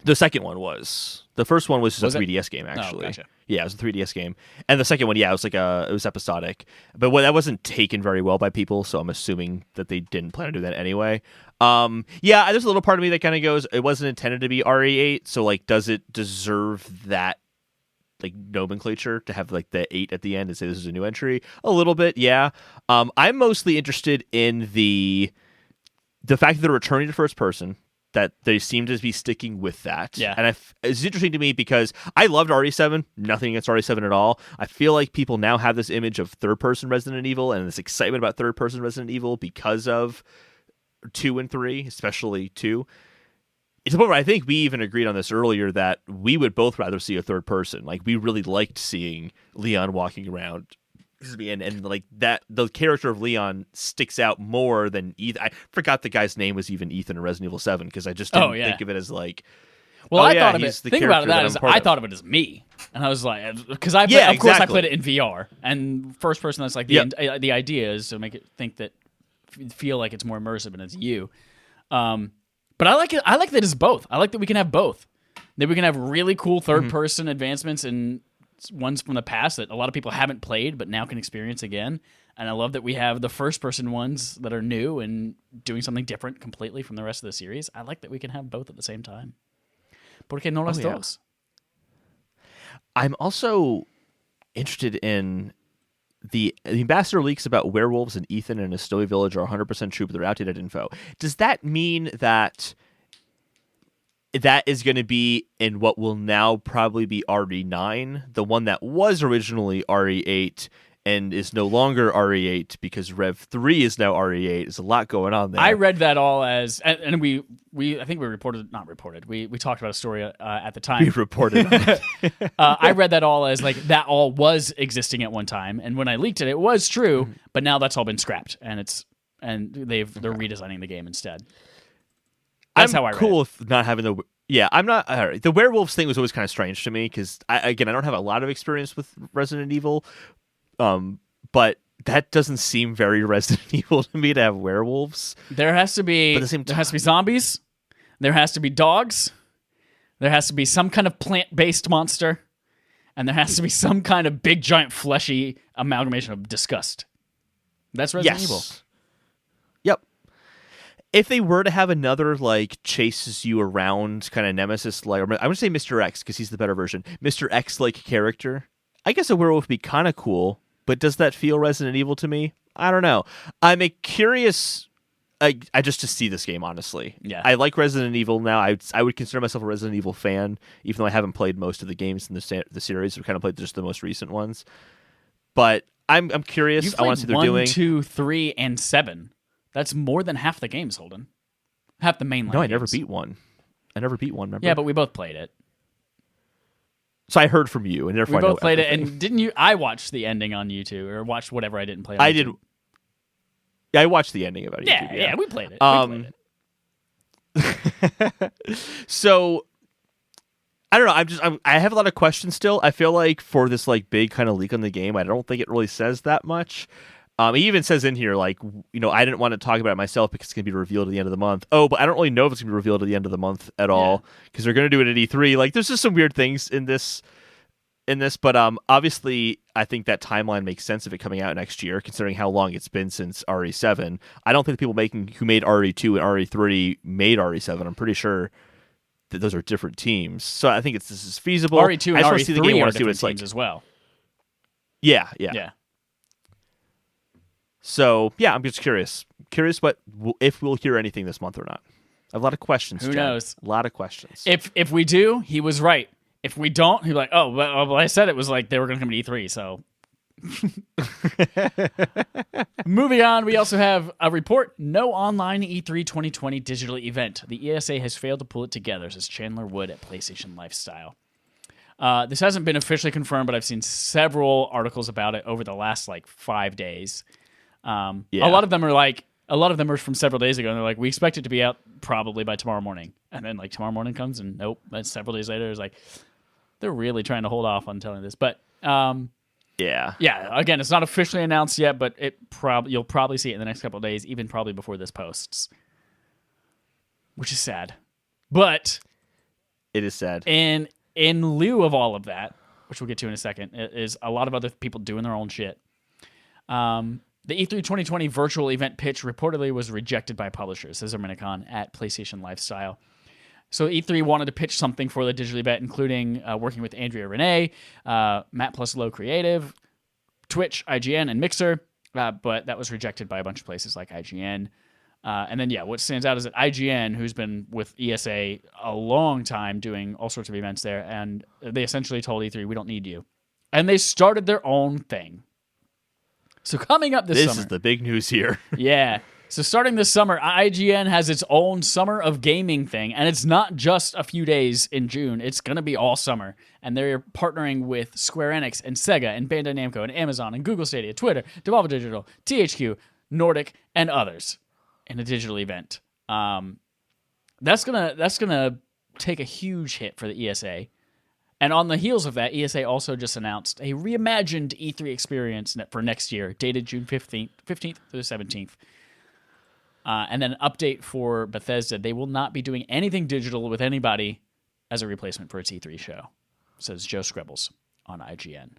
The second one was. The first one was just a 3DS game, actually. Oh, gotcha. Yeah, it was a 3DS game. And the second one, it was it was episodic. But that wasn't taken very well by people, so I'm assuming that they didn't plan to do that anyway. There's a little part of me that kind of goes, it wasn't intended to be RE8, so does it deserve that nomenclature to have the 8 at the end and say this is a new entry? A little bit, yeah. I'm mostly interested in the fact that they're returning to first person, that they seem to be sticking with that. Yeah. And it's interesting to me because I loved RE7, nothing against RE7 at all. I feel like people now have this image of third-person Resident Evil and this excitement about third-person Resident Evil because of 2 and 3, especially 2. It's a point where I think we even agreed on this earlier that we would both rather see a third person. We really liked seeing Leon walking around. And that the character of Leon sticks out more than Ethan. I forgot the guy's name was even Ethan in Resident Evil 7 because I just didn't think of it as I thought of it. Think about it I thought of it as me, and I was like, because of course I played it in VR and first person. That's the idea is to make it feel like it's more immersive and it's you. But I like it. I like that it's both. I like that we can have both. That we can have really cool third person advancements and ones from the past that a lot of people haven't played but now can experience again. And I love that we have the first person ones that are new and doing something different completely from the rest of the series. I like that we can have both at the same time. Porque no las dos. I'm also interested in the ambassador leaks about werewolves and Ethan and his snowy village are 100% true, but they're outdated info. Does that mean that that is going to be in what will now probably be RE9, the one that was originally RE8 and is no longer RE8 because Rev 3 is now RE8? There's a lot going on there. I read that all as, and we I think we we talked about a story at the time. We reported on it. I read that all as like that all was existing at one time, and when I leaked it, it was true, but now that's all been scrapped, and they're redesigning the game instead. That's how I read cool it. with not having the... Yeah, I'm not... The werewolves thing was always kind of strange to me because, I don't have a lot of experience with Resident Evil, but that doesn't seem very Resident Evil to me to have werewolves. There has to be... There has to be zombies. There has to be dogs. There has to be some kind of plant-based monster. And there has to be some kind of big, giant, fleshy amalgamation of disgust. That's Resident Evil. Yep. If they were to have another, like, chases you around kind of nemesis, like, I'm going to say Mr. X because he's the better version. Mr. X-like character. I guess a werewolf would be kind of cool, but does that feel Resident Evil to me? I don't know. I'm curious... I just to see this game, honestly. Yeah. I like Resident Evil now. I would consider myself a Resident Evil fan, even though I haven't played most of the games in the series. I've kind of played just the most recent ones. But I'm curious. I want to see what they're doing. 1, 2, 3, and 7. That's more than half the games, Holden. Half the mainline. No, I never beat one. Remember? Yeah, but we both played it. So I heard from you, and therefore we both played everything. it. And didn't you? I watched the ending on YouTube, or watched whatever I didn't play. On I YouTube. did. Yeah, I watched the ending about YouTube. Yeah, we played it. So I don't know. I have a lot of questions still. I feel like for this like big kind of leak on the game, I don't think it really says that much. He even says in here, like, I didn't want to talk about it myself because it's going to be revealed at the end of the month. Oh, but I don't really know if it's going to be revealed at the end of the month at all because they're going to do it at E3. Like, there's just some weird things in this. But obviously, I think that timeline makes sense of it coming out next year, considering how long it's been since RE7. I don't think the people who made RE2 and RE3 made RE7. I'm pretty sure that those are different teams. So I think this is feasible. RE2 and I just RE3 want to see the game. are Want to see what different it's like teams as well. Yeah. Yeah. So yeah, I'm just curious if we'll hear anything this month or not. I have a lot of questions. Who knows? A lot of questions. If we do, he was right. If we don't, he'll be like, oh, well, I said it was like they were going to come to E3, so. Moving on, we also have a report, no online E3 2020 digital event. The ESA has failed to pull it together, says Chandler Wood at PlayStation Lifestyle. This hasn't been officially confirmed, but I've seen several articles about it over the last 5 days. A lot of them are from several days ago, and they're like, we expect it to be out probably by tomorrow morning. And then tomorrow morning comes, and nope, that's several days later. It's like, they're really trying to hold off on telling this. But yeah, again, it's not officially announced yet, but you'll probably see it in the next couple of days, even probably before this posts, which is sad. But it is sad. And in lieu of all of that, which we'll get to in a second, is a lot of other people doing their own shit. The E3 2020 virtual event pitch reportedly was rejected by publishers, says Dominicon at PlayStation Lifestyle. So E3 wanted to pitch something for the digital event, including working with Andrea Renee, Matt Plus Low Creative, Twitch, IGN, and Mixer, but that was rejected by a bunch of places like IGN. And then, what stands out is that IGN, who's been with ESA a long time doing all sorts of events there, and they essentially told E3, we don't need you. And they started their own thing. So coming up this summer... This is the big news here. Yeah. So starting this summer, IGN has its own Summer of Gaming thing, and it's not just a few days in June. It's going to be all summer, and they're partnering with Square Enix and Sega and Bandai Namco and Amazon and Google Stadia, Twitter, Devolver Digital, THQ, Nordic, and others in a digital event. That's gonna take a huge hit for the ESA. And on the heels of that, ESA also just announced a reimagined E3 experience for next year, dated June 15th through the 17th. And then an update for Bethesda. They will not be doing anything digital with anybody as a replacement for its E3 show, says Joe Screbbles on IGN.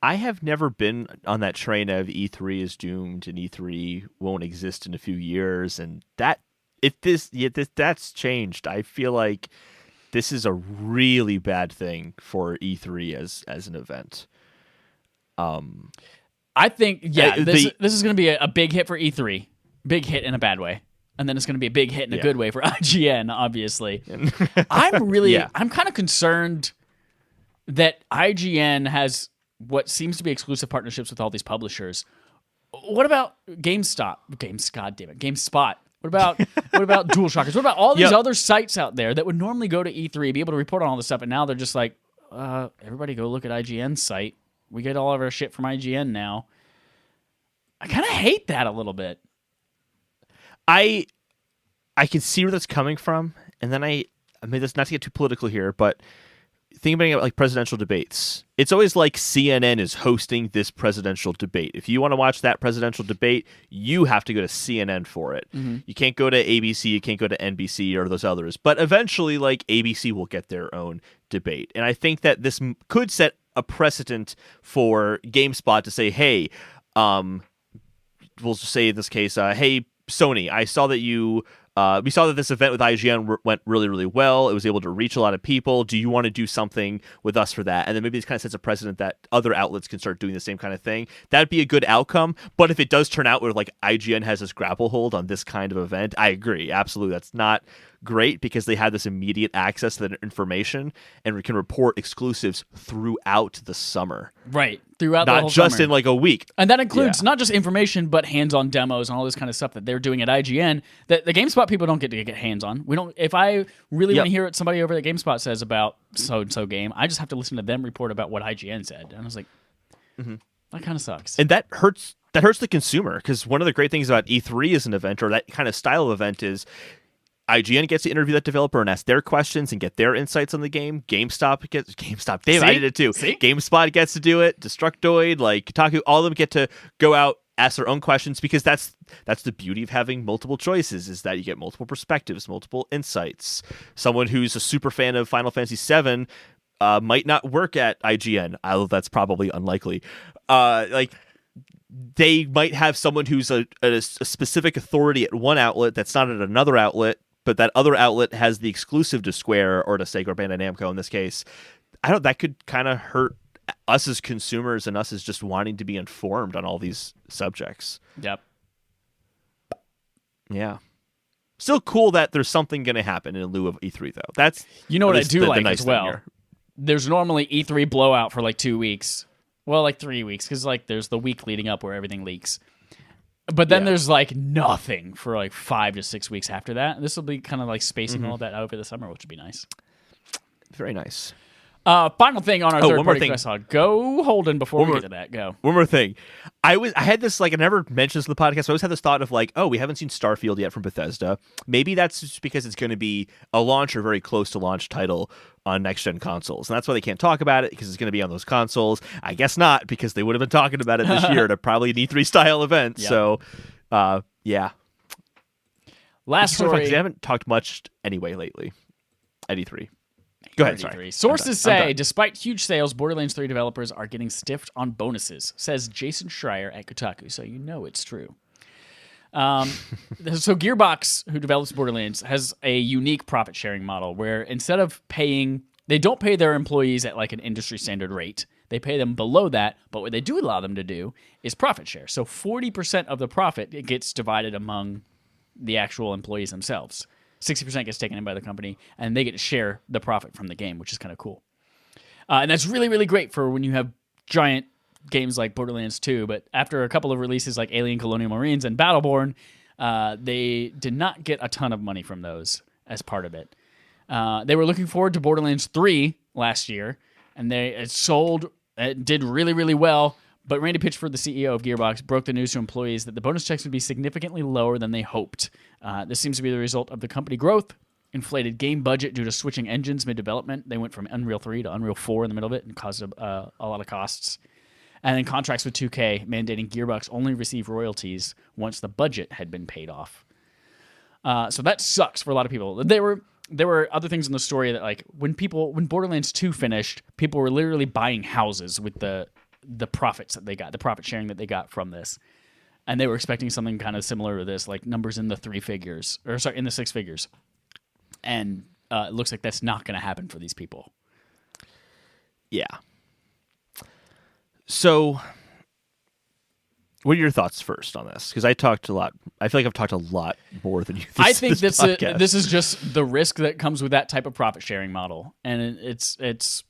I have never been on that train of E3 is doomed and E3 won't exist in a few years, and that's changed. I feel like this is a really bad thing for E3 as an event. I think, this is going to be a big hit for E3. Big hit in a bad way. And then it's going to be a big hit in a good way for IGN, obviously. I'm kind of concerned that IGN has what seems to be exclusive partnerships with all these publishers. What about GameSpot? What about DualShockers? What about all these other sites out there that would normally go to E3, be able to report on all this stuff, and now they're just like, everybody go look at IGN's site. We get all of our shit from IGN now. I kind of hate that a little bit. I can see where that's coming from, and then I mean, that's not to get too political here, but think about it like presidential debates. It's always like CNN is hosting this presidential debate. If you want to watch that presidential debate, you have to go to CNN for it. Mm-hmm. You can't go to ABC, you can't go to NBC or those others. But eventually, like, ABC will get their own debate. And I think that this could set a precedent for GameSpot to say, hey, we'll just say in this case, hey, Sony, I saw that we saw that this event with IGN went really, really well. It was able to reach a lot of people. Do you want to do something with us for that? And then maybe this kind of sets a precedent that other outlets can start doing the same kind of thing. That'd be a good outcome. But if it does turn out where like IGN has this grapple hold on this kind of event, I agree. Absolutely. That's not great because they have this immediate access to that information and we can report exclusives throughout the summer. Right. Throughout the whole Not just summer. in like a week. And that includes not just information, but hands-on demos and all this kind of stuff that they're doing at IGN that the GameSpot people don't get to get hands-on. We don't. If I really want to hear what somebody over at GameSpot says about so-and-so game, I just have to listen to them report about what IGN said. And I was like, that kind of sucks. And that hurts the consumer because one of the great things about E3 as an event or that kind of style of event is IGN gets to interview that developer and ask their questions and get their insights on the game. GameStop, Dave, I did it too. See? GameSpot gets to do it. Destructoid, like Kotaku, all of them get to go out, ask their own questions because that's the beauty of having multiple choices is that you get multiple perspectives, multiple insights. Someone who's a super fan of Final Fantasy VII might not work at IGN, although that's probably unlikely. They might have someone who's a specific authority at one outlet that's not at another outlet, but that other outlet has the exclusive to Square or to Sega or Bandai Namco in this case. That could kind of hurt us as consumers and us as just wanting to be informed on all these subjects. Yep. Yeah. Still cool that there's something going to happen in lieu of E3 though. That's what I do like nice as well. here. There's normally E3 blowout for like 2 weeks. Well, like 3 weeks because like there's the week leading up where everything leaks. But then there's like nothing for like 5 to 6 weeks after that. This will be kind of like spacing all that out over the summer, which would be nice. Very nice. Final thing on our third party thing. press hog. Go Holden before we get to that. Go. One more thing. I had this like I never mentioned this in the podcast. So I always had this thought of like, oh, we haven't seen Starfield yet from Bethesda. Maybe that's just because it's going to be a launch or very close to launch title on next gen consoles, and that's why they can't talk about it because it's going to be on those consoles. I guess not because they would have been talking about it this year at a probably an E3 style event. Yep. So, yeah. Last story. They haven't talked much anyway lately at E3. Go ahead, sorry. Sources say, despite huge sales, Borderlands 3 developers are getting stiffed on bonuses, says Jason Schreier at Kotaku, so you know it's true. So Gearbox, who develops Borderlands, has a unique profit-sharing model where instead of they don't pay their employees at like an industry standard rate. They pay them below that, but what they do allow them to do is profit share. So 40% of the profit gets divided among the actual employees themselves. 60% gets taken in by the company, and they get to share the profit from the game, which is kind of cool. And that's really, really great for when you have giant games like Borderlands 2. But after a couple of releases like Alien Colonial Marines and Battleborn, they did not get a ton of money from those as part of it. They were looking forward to Borderlands 3 last year, and it did really, really well. But Randy Pitchford, the CEO of Gearbox, broke the news to employees that the bonus checks would be significantly lower than they hoped. This seems to be the result of the company growth, inflated game budget due to switching engines mid-development. They went from Unreal 3 to Unreal 4 in the middle of it and caused a lot of costs. And then contracts with 2K mandating Gearbox only receive royalties once the budget had been paid off. So that sucks for a lot of people. There were other things in the story that, like, when Borderlands 2 finished, people were literally buying houses with the profits that they got, the profit sharing that they got from this. And they were expecting something kind of similar to this, like numbers in the in the 6 figures. And it looks like that's not going to happen for these people. Yeah. So, what are your thoughts first on this? Because I talked a lot. I feel like I've talked a lot more than you. I think this is just the risk that comes with that type of profit sharing model, and it's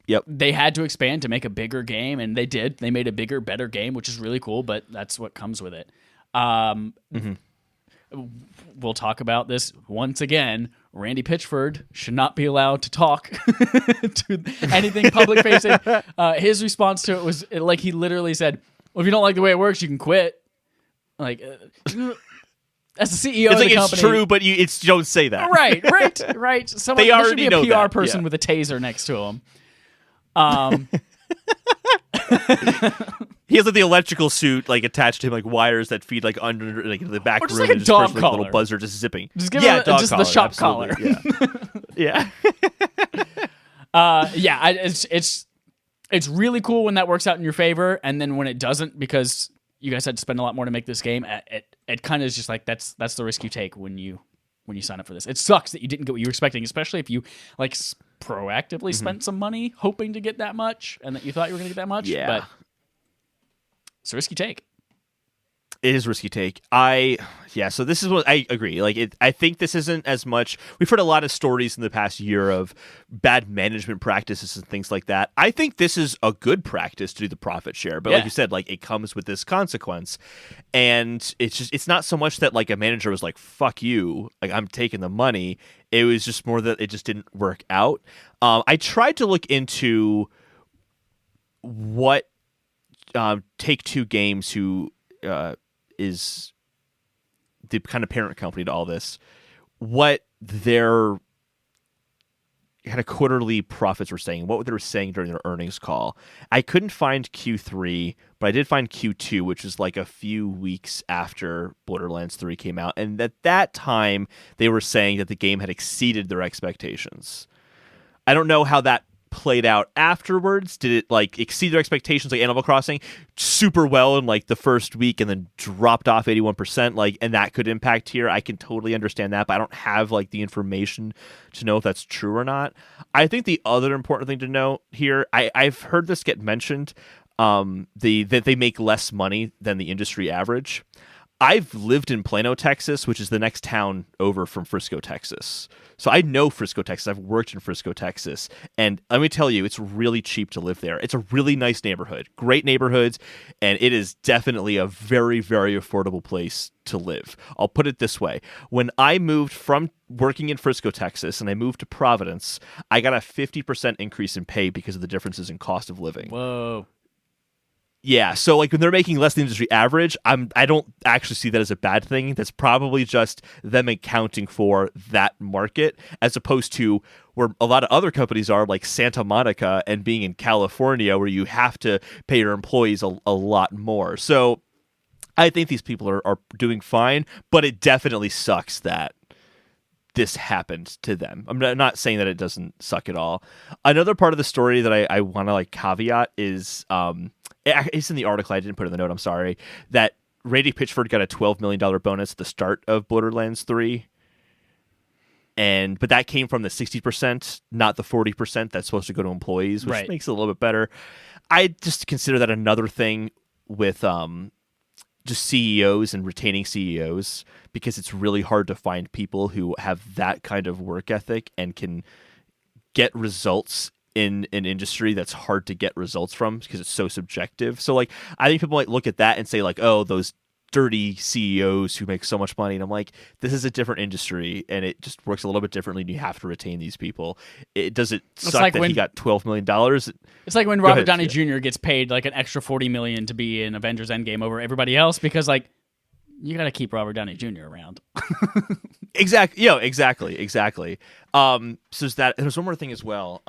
Yep. They had to expand to make a bigger game, and they did. They made a bigger, better game, which is really cool. But that's what comes with it. We'll talk about this once again. Randy Pitchford should not be allowed to talk to anything public facing. His response to it was like he literally said, "Well, if you don't like the way it works, you can quit." Like, as the CEO of the company, it's true, but you don't say that. Right. Someone, there should be a PR person with a taser next to him. He has like the electrical suit like attached to him, like wires that feed like under like the back room. Like a dog collar, like, little buzzer just zipping. Just give him dog just collar, the shop absolutely. collar. Yeah. It's really cool when that works out in your favor, and then when it doesn't, because you guys had to spend a lot more to make this game. It kind of is just like that's the risk you take when you sign up for this. It sucks that you didn't get what you were expecting, especially if you like proactively spent some money hoping to get that much, and that you thought you were going to get that much. Yeah. But it's a risky take. It is a risky take. So this is what I agree. Like, I think this isn't as much. We've heard a lot of stories in the past year of bad management practices and things like that. I think this is a good practice to do the profit share, but like you said, like it comes with this consequence, and it's not so much that like a manager was like, "Fuck you," like I'm taking the money. It was just more that it just didn't work out. I tried to look into what Take-Two Games, who is the kind of parent company to all this, what their kind of quarterly profits were saying, what they were saying during their earnings call. I couldn't find Q3, but I did find Q2, which was like a few weeks after Borderlands 3 came out. And at that time, they were saying that the game had exceeded their expectations. I don't know how that played out afterwards. Did it like exceed their expectations, like Animal Crossing super well in like the first week and then dropped off 81%, like, and that could impact here? I can totally understand that, but I don't have like the information to know if that's true or not. I think the other important thing to know here, I've heard this get mentioned, that they make less money than the industry average. I've lived in Plano, Texas, which is the next town over from Frisco, Texas. So I know Frisco, Texas. I've worked in Frisco, Texas. And let me tell you, it's really cheap to live there. It's a really nice neighborhood, great neighborhoods, and it is definitely a very, very affordable place to live. I'll put it this way. When I moved from working in Frisco, Texas, and I moved to Providence, I got a 50% increase in pay because of the differences in cost of living. Whoa. Yeah, so like when they're making less than industry average, I don't actually see that as a bad thing. That's probably just them accounting for that market, as opposed to where a lot of other companies are, like Santa Monica and being in California, where you have to pay your employees a lot more. So I think these people are doing fine, but it definitely sucks that this happened to them. I'm not saying that it doesn't suck at all. Another part of the story that I want to like caveat is it's in the article. I didn't put it in the note. I'm sorry. That Randy Pitchford got a $12 million bonus at the start of Borderlands 3. But that came from the 60%, not the 40% that's supposed to go to employees, which makes it a little bit better. I just consider that another thing with just CEOs and retaining CEOs, because it's really hard to find people who have that kind of work ethic and can get results in an industry that's hard to get results from because it's so subjective. So like, I think people might look at that and say like, oh, those dirty CEOs who make so much money. And I'm like, this is a different industry and it just works a little bit differently, and you have to retain these people. It doesn't suck like that he got $12 million. It's like when Robert Downey Jr. gets paid like an extra $40 million to be in Avengers Endgame over everybody else, because like, you got to keep Robert Downey Jr. around. Exactly. So there's one more thing as well.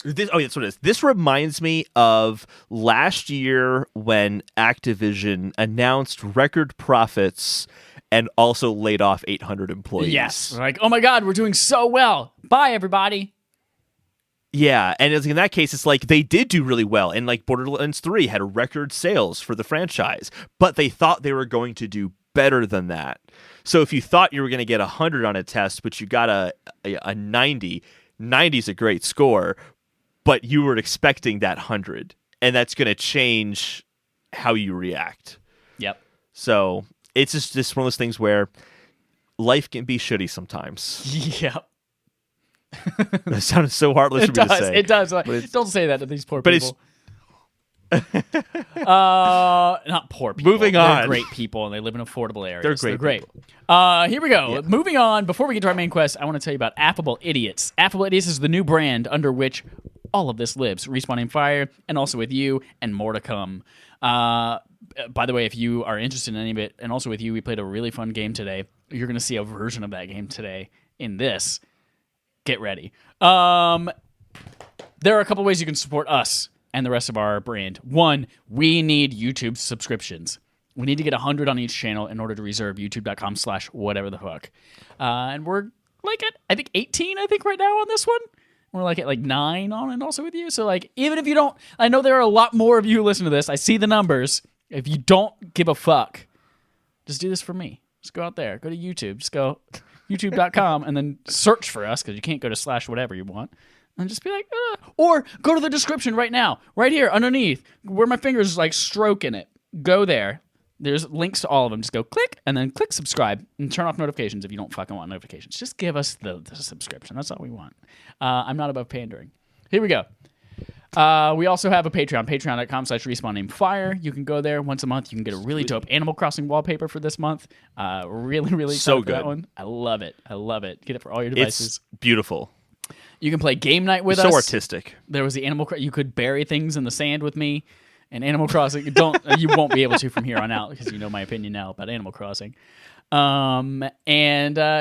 That's what it is. This reminds me of last year when Activision announced record profits and also laid off 800 employees. Yes. Like, oh my God, we're doing so well. Bye, everybody. Yeah, and in that case, it's like they did do really well, and like Borderlands 3 had record sales for the franchise, but they thought they were going to do better than that. So if you thought you were going to get 100 on a test, but you got a 90, 90 is a great score, but you were expecting that 100, and that's going to change how you react. Yep. So it's just one of those things where life can be shitty sometimes. Yep. That sounded so heartless for me to say. It does. Don't say that to these poor people. Not poor people. Moving on. They're great people, and they live in affordable areas. They're great people. Here we go. Yeah. Moving on. Before we get to our main quest, I want to tell you about Affable Idiots. Affable Idiots is the new brand under which all of this lives. Respawning Fire, and also with you, and more to come. By the way, if you are interested in any of it, and also with you, we played a really fun game today. You're going to see a version of that game today in this. Get ready. There are a couple ways you can support us and the rest of our brand. One, we need YouTube subscriptions. We need to get 100 on each channel in order to reserve youtube.com/whatever the fuck. And we're like at, I think, 18, right now on this one. We're like at 9 on it also with you. So even if you don't, I know there are a lot more of you who listen to this. I see the numbers. If you don't give a fuck, just do this for me. Just go out there. Go to YouTube. Just go youtube.com and then search for us, because you can't go to /whatever you want. And just be like, or go to the description right now, right here underneath, where my finger's stroking it. Go there. There's links to all of them. Just go click, and then click subscribe, and turn off notifications if you don't fucking want notifications. Just give us the subscription. That's all we want. I'm not above pandering. Here we go. We also have a Patreon, patreon.com/respawnNameFire. You can go there once a month. You can get a really dope Animal Crossing wallpaper for this month. Really, really so good. Good. That one. I love it. Get it for all your devices. It's beautiful. You can play game night with us. So artistic. There was the you could bury things in the sand with me. And Animal Crossing, you won't be able to from here on out, because you know my opinion now about Animal Crossing. And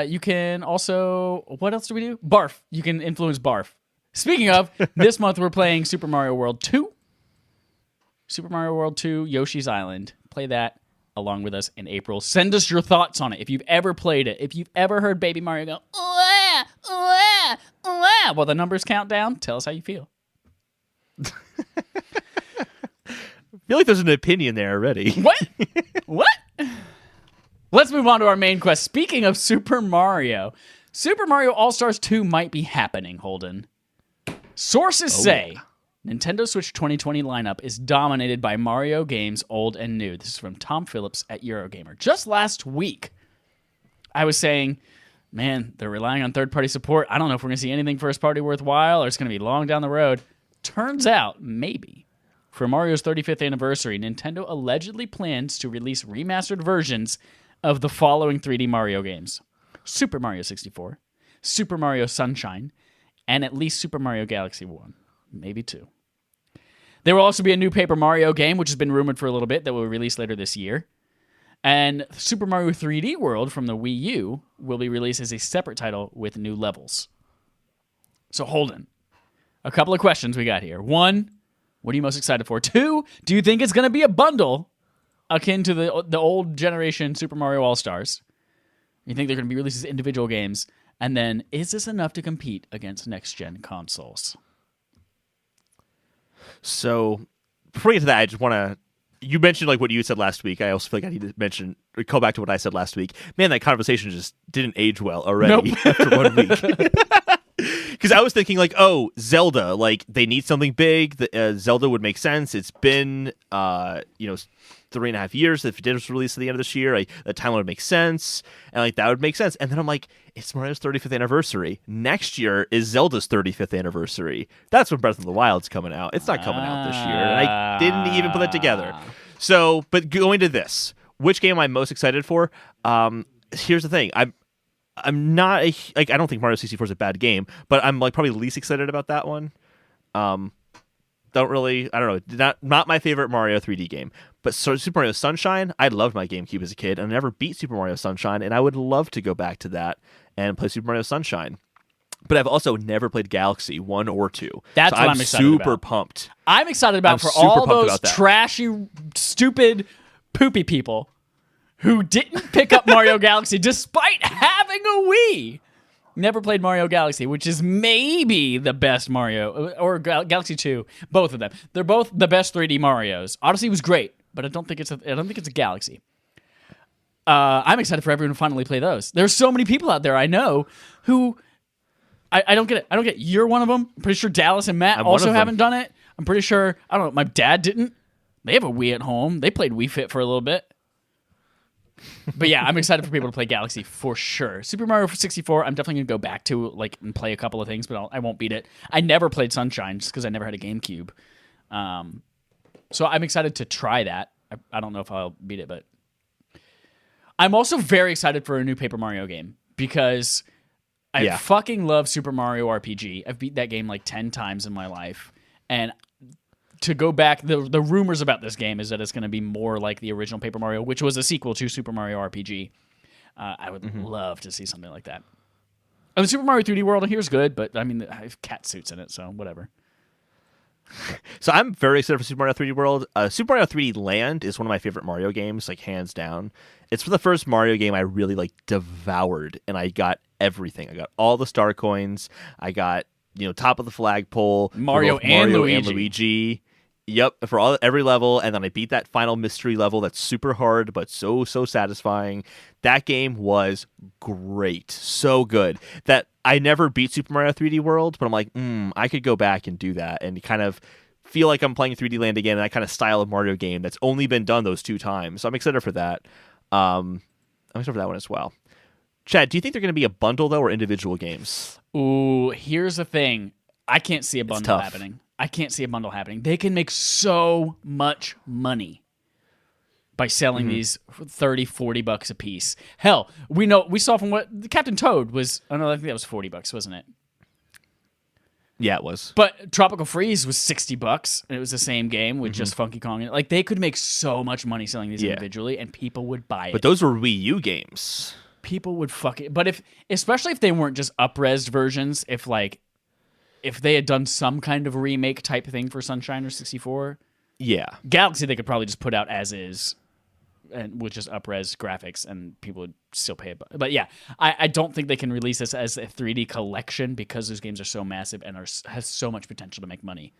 you can also, what else do we do? Barf. You can influence Barf. Speaking of, this month we're playing Super Mario World 2. Super Mario World 2, Yoshi's Island. Play that along with us in April. Send us your thoughts on it. If you've ever played it, if you've ever heard Baby Mario go, "Ooh-ah, ooh-ah, ooh-ah," while the numbers count down, tell us how you feel. I feel like there's an opinion there already. What? Let's move on to our main quest. Speaking of Super Mario All-Stars 2 might be happening, Holden. Sources say Nintendo Switch 2020 lineup is dominated by Mario games old and new. This is from Tom Phillips at Eurogamer. Just last week, I was saying, man, they're relying on third-party support. I don't know if we're going to see anything first-party worthwhile, or it's going to be long down the road. Turns out, maybe. For Mario's 35th anniversary, Nintendo allegedly plans to release remastered versions of the following 3D Mario games: Super Mario 64, Super Mario Sunshine, and at least Super Mario Galaxy 1. Maybe 2. There will also be a new Paper Mario game, which has been rumored for a little bit, that will release later this year. And Super Mario 3D World from the Wii U will be released as a separate title with new levels. So, Holden, a couple of questions we got here. 1, what are you most excited for? 2, do you think it's going to be a bundle akin to the old generation Super Mario All-Stars? You think they're going to be released as individual games? And then, is this enough to compete against next-gen consoles? So, before we get to that, I just want to... You mentioned what you said last week. I also feel like I need to call back to what I said last week. Man, that conversation just didn't age well already. Nope. After 1 week. Because I was thinking, Zelda, they need something big. Zelda would make sense. It's been, 3.5 years. If it did release at the end of this year, the timeline would make sense. And, that would make sense. And then I'm like, it's Mario's 35th anniversary. Next year is Zelda's 35th anniversary. That's when Breath of the Wild's coming out. It's not coming out this year. And I didn't even put that together. So, but going to this, which game am I most excited for? Here's the thing. I'm not I don't think Mario 64 is a bad game, but I'm probably least excited about that one. I don't know, not my favorite Mario 3D game. But Super Mario Sunshine, I loved my GameCube as a kid, and I never beat Super Mario Sunshine, and I would love to go back to that and play Super Mario Sunshine. But I've also never played Galaxy 1 or 2. That's what I'm excited about. Super pumped. I'm excited about for all those trashy, stupid, poopy people who didn't pick up Mario Galaxy despite having a Wii. Never played Mario Galaxy, which is maybe the best Mario, or Galaxy 2, both of them. They're both the best 3D Marios. Odyssey was great, but I don't think it's a Galaxy. I'm excited for everyone to finally play those. There's so many people out there I know who I don't get it. I don't get it. You're one of them. I'm pretty sure Dallas and Matt also haven't done it. I'm pretty sure, I don't know, my dad didn't. They have a Wii at home. They played Wii Fit for a little bit. But yeah, I'm excited for people to play Galaxy for sure. Super Mario 64, I'm definitely going to go back to and play a couple of things, but I won't beat it. I never played Sunshine just because I never had a GameCube. So I'm excited to try that. I don't know if I'll beat it, but I'm also very excited for a new Paper Mario game because I fucking love Super Mario RPG. I've beat that game like 10 times in my life. And to go back, the rumors about this game is that it's going to be more like the original Paper Mario, which was a sequel to Super Mario RPG. I would love to see something like that. And the Super Mario 3D World here's good, but I mean, I have cat suits in it, so whatever. So I'm very excited for Super Mario 3D World. Super Mario 3D Land is one of my favorite Mario games, like hands down. It's for the first Mario game I really like devoured, and I got everything. I got all the star coins. I got top of the flagpole. Mario and Luigi. Yep, for every level, and then I beat that final mystery level that's super hard but so satisfying. That game was great, so good that I never beat Super Mario 3D World, but I'm like, I could go back and do that and kind of feel like I'm playing 3D Land again, and that kind of style of Mario game that's only been done those 2 times. So I'm excited for that. I'm excited for that one as well. Chad, do you think they're going to be a bundle though, or individual games? Ooh, here's the thing. I can't see a bundle happening. I can't see a bundle happening. They can make so much money by selling these $30-$40 a piece. Hell, we saw from what Captain Toad was. I think that was $40, wasn't it? Yeah, it was. But Tropical Freeze was $60, and it was the same game with just Funky Kong in it. Like, they could make so much money selling these individually, and people would buy it. But those were Wii U games. People would fuck it. But especially if they weren't just up-resed versions, if they had done some kind of remake type thing for Sunshine or 64, Galaxy they could probably just put out as is, and with just up-res graphics, and people would still pay it. But yeah, I don't think they can release this as a 3D collection because those games are so massive and has so much potential to make money.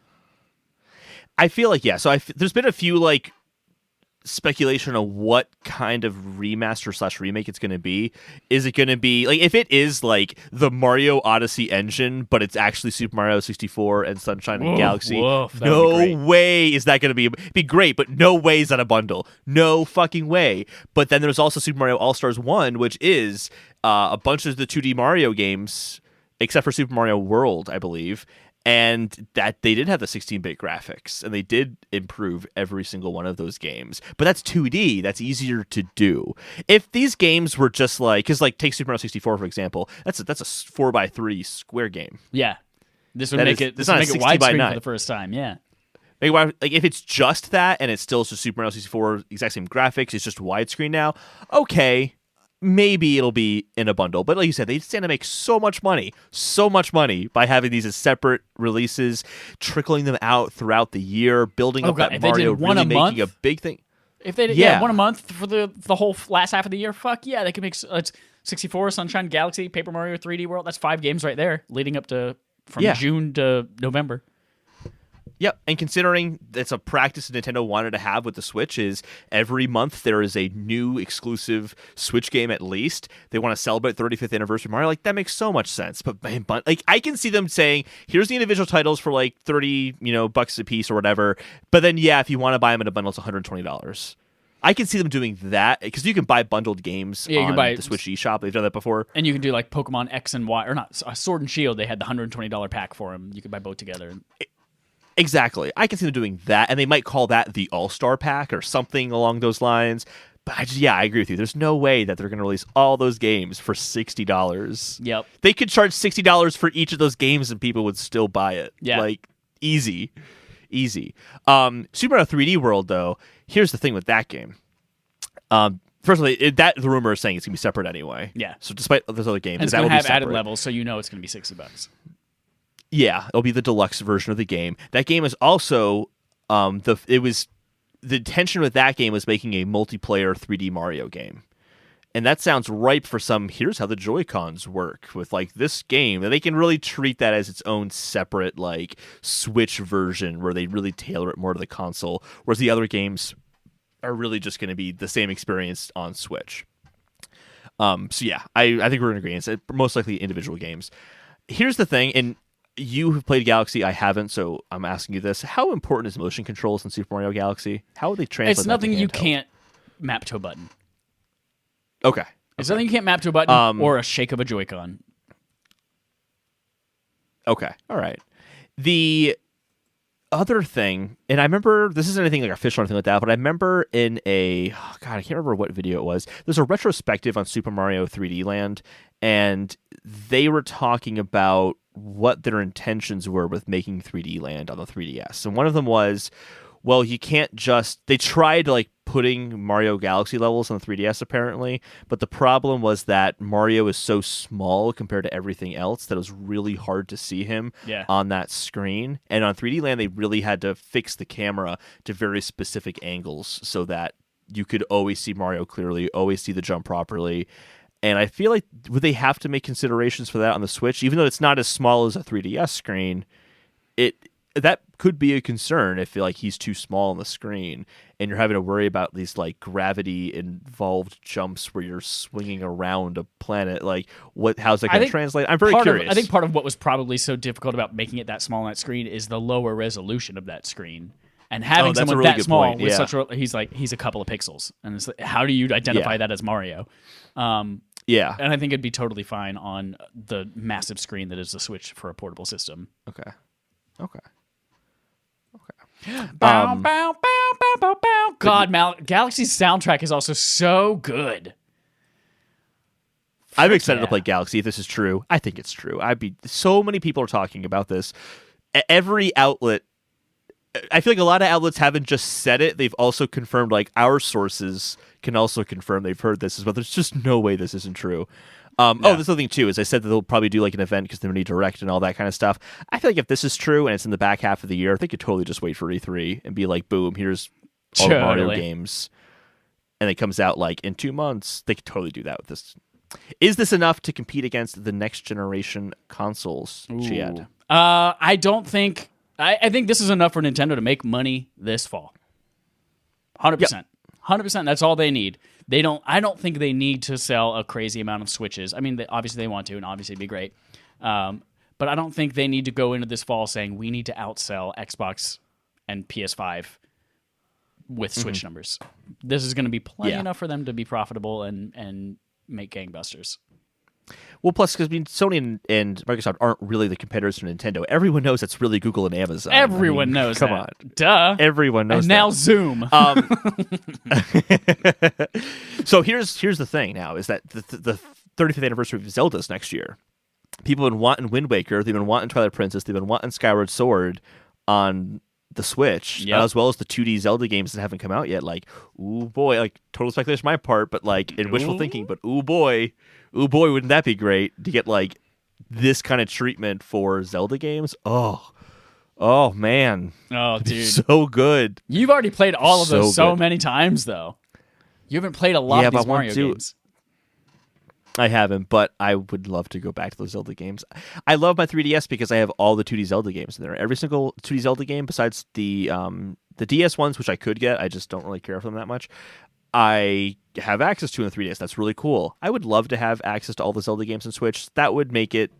I feel like So there's been a few speculation of what kind of remaster / remake it's going to be. Is it going to be if it is the Mario Odyssey engine, but it's actually Super Mario 64 and Sunshine and Galaxy? No way is that going to be great, but no way is that a bundle. No fucking way. But then there's also Super Mario All-Stars 1, which is a bunch of the 2D Mario games, except for Super Mario World, I believe. And that they did have the 16-bit graphics, and they did improve every single one of those games. But that's 2D. That's easier to do. If these games were just because take Super Mario 64 for example, that's a 4x3 square game. Yeah, this would make it widescreen for the first time. Yeah. If it's just that, and it's still just Super Mario 64, exact same graphics, it's just widescreen now. Okay. Maybe it'll be in a bundle. But like you said, they stand to make so much money by having these as separate releases, trickling them out throughout the year, building up that Mario, really making a big thing. If they did one a month for the whole last half of the year, fuck yeah, they could make 64, Sunshine, Galaxy, Paper Mario 3D World. That's 5 games right there, leading up to from June to November. Yep, and considering it's a practice Nintendo wanted to have with the Switch is every month there is a new exclusive Switch game at least. They want to celebrate 35th anniversary Mario. That makes so much sense. But I can see them saying, here's the individual titles for $30 bucks a piece or whatever. But then if you want to buy them in a bundle, it's $120. I can see them doing that because you can buy bundled games on the Switch eShop. They've done that before. And you can do Pokemon X and Y, or not, Sword and Shield. They had the $120 pack for them. You could buy both together. Exactly. I can see them doing that, and they might call that the All-Star Pack or something along those lines. But I agree with you. There's no way that they're going to release all those games for $60. Yep. They could charge $60 for each of those games, and people would still buy it. Yeah. Easy. Super Mario 3D World, though, here's the thing with that game. First of all, the rumor is saying it's going to be separate anyway. Yeah. So despite those other games, and it's going to have added levels, so it's going to be $60. Yeah, it'll be the deluxe version of the game. That game is also the intention with that game was making a multiplayer 3D Mario game. And that sounds ripe for some here's how the Joy-Cons work with this game. And they can really treat that as its own separate Switch version where they really tailor it more to the console, whereas the other games are really just going to be the same experience on Switch. So yeah, I think we're in agreement. It's most likely individual games. Here's the thing, and you have played Galaxy, I haven't, so I'm asking you this. How important is motion controls in Super Mario Galaxy? How would they translate It's that nothing to you handheld? can't map to a button. Okay. It's nothing you can't map to a button or a shake of a Joy-Con. Okay. All right. The other thing, and I remember, this isn't anything like official or anything like that, but I remember in I can't remember what video it was. There's a retrospective on Super Mario 3D Land, and they were talking about what their intentions were with making 3D Land on the 3DS. And one of them was, well, you can't just... They tried like putting Mario Galaxy levels on the 3DS apparently, but the problem was that Mario is so small compared to everything else that it was really hard to see him on that screen. And on 3D Land, they really had to fix the camera to very specific angles so that you could always see Mario clearly, always see the jump properly. And I feel like, would they have to make considerations for that on the Switch? Even though it's not as small as a 3DS screen, that could be a concern if like he's too small on the screen and you're having to worry about these like gravity involved jumps where you're swinging around a planet. Like, how's that going to translate? I'm very curious. I think part of what was probably so difficult about making it that small on that screen is the lower resolution of that screen. And having someone really that small point. with such he's a couple of pixels, and it's like, how do you identify that as Mario? Yeah, and I think it'd be totally fine on the massive screen that is the Switch for a portable system. Okay. Bow, bow, bow, bow, bow, bow. God, Galaxy's soundtrack is also so good. I'm excited to play Galaxy if this is true. I think it's true. So many people are talking about this. Every outlet, I feel like a lot of outlets haven't just said it. They've also confirmed, like our sources can also confirm they've heard this as well. There's just no way this isn't true. Oh, there's something too, is I said that they'll probably do like an event because they're going to direct and all that kind of stuff. I feel like if this is true and it's in the back half of the year, they could totally just wait for E3 and be like, boom, here's all the Mario games. And it comes out like in 2 months. They could totally do that with this. Is this enough to compete against the next generation consoles, Chad? I don't think... I think this is enough for Nintendo to make money this fall. 100%. 100%. That's all they need. I don't think they need to sell a crazy amount of Switches. I mean, obviously they want to, and obviously it'd be great. But I don't think they need to go into this fall saying we need to outsell Xbox and PS5 with Switch numbers. This is going to be plenty enough for them to be profitable and make gangbusters. Well, plus, because Sony and Microsoft aren't really the competitors for Nintendo. Everyone knows that's really Google and Amazon. Everyone knows that. Come on. Duh. Everyone knows and that. now Zoom. So here's the thing now, is that the 35th anniversary of Zelda is next year. People have been wanting Wind Waker. They've been wanting Twilight Princess. They've been wanting Skyward Sword on the Switch, as well as the 2D Zelda games that haven't come out yet. Like, ooh boy, like total speculation on my part, but like in wishful thinking, but ooh boy, wouldn't that be great to get like this kind of treatment for Zelda games? Oh man. Oh dude. So good. You've already played all of those so many times though. You haven't played a lot of these Mario games. I haven't, but I would love to go back to those Zelda games. I love my 3DS because I have all the 2D Zelda games in there. Every single 2D Zelda game besides the DS ones, which I could get. I just don't really care for them that much. I have access to in the 3DS. That's really cool. I would love to have access to all the Zelda games on Switch. That would make it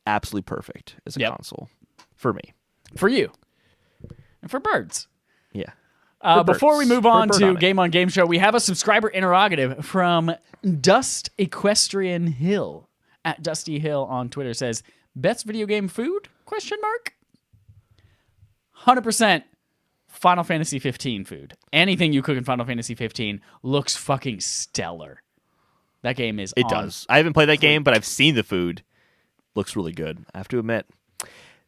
absolutely perfect as a console for me. For you. And for birds. Yeah. Before we move on to Game on Game Show, we have a subscriber interrogative from Dust Equestrian Hill. At Dusty Hill on Twitter says, best video game food? 100% Final Fantasy 15 food. Anything you cook in Final Fantasy 15 looks fucking stellar. That game is It does. I haven't played that game, but I've seen the food. Looks really good, I have to admit.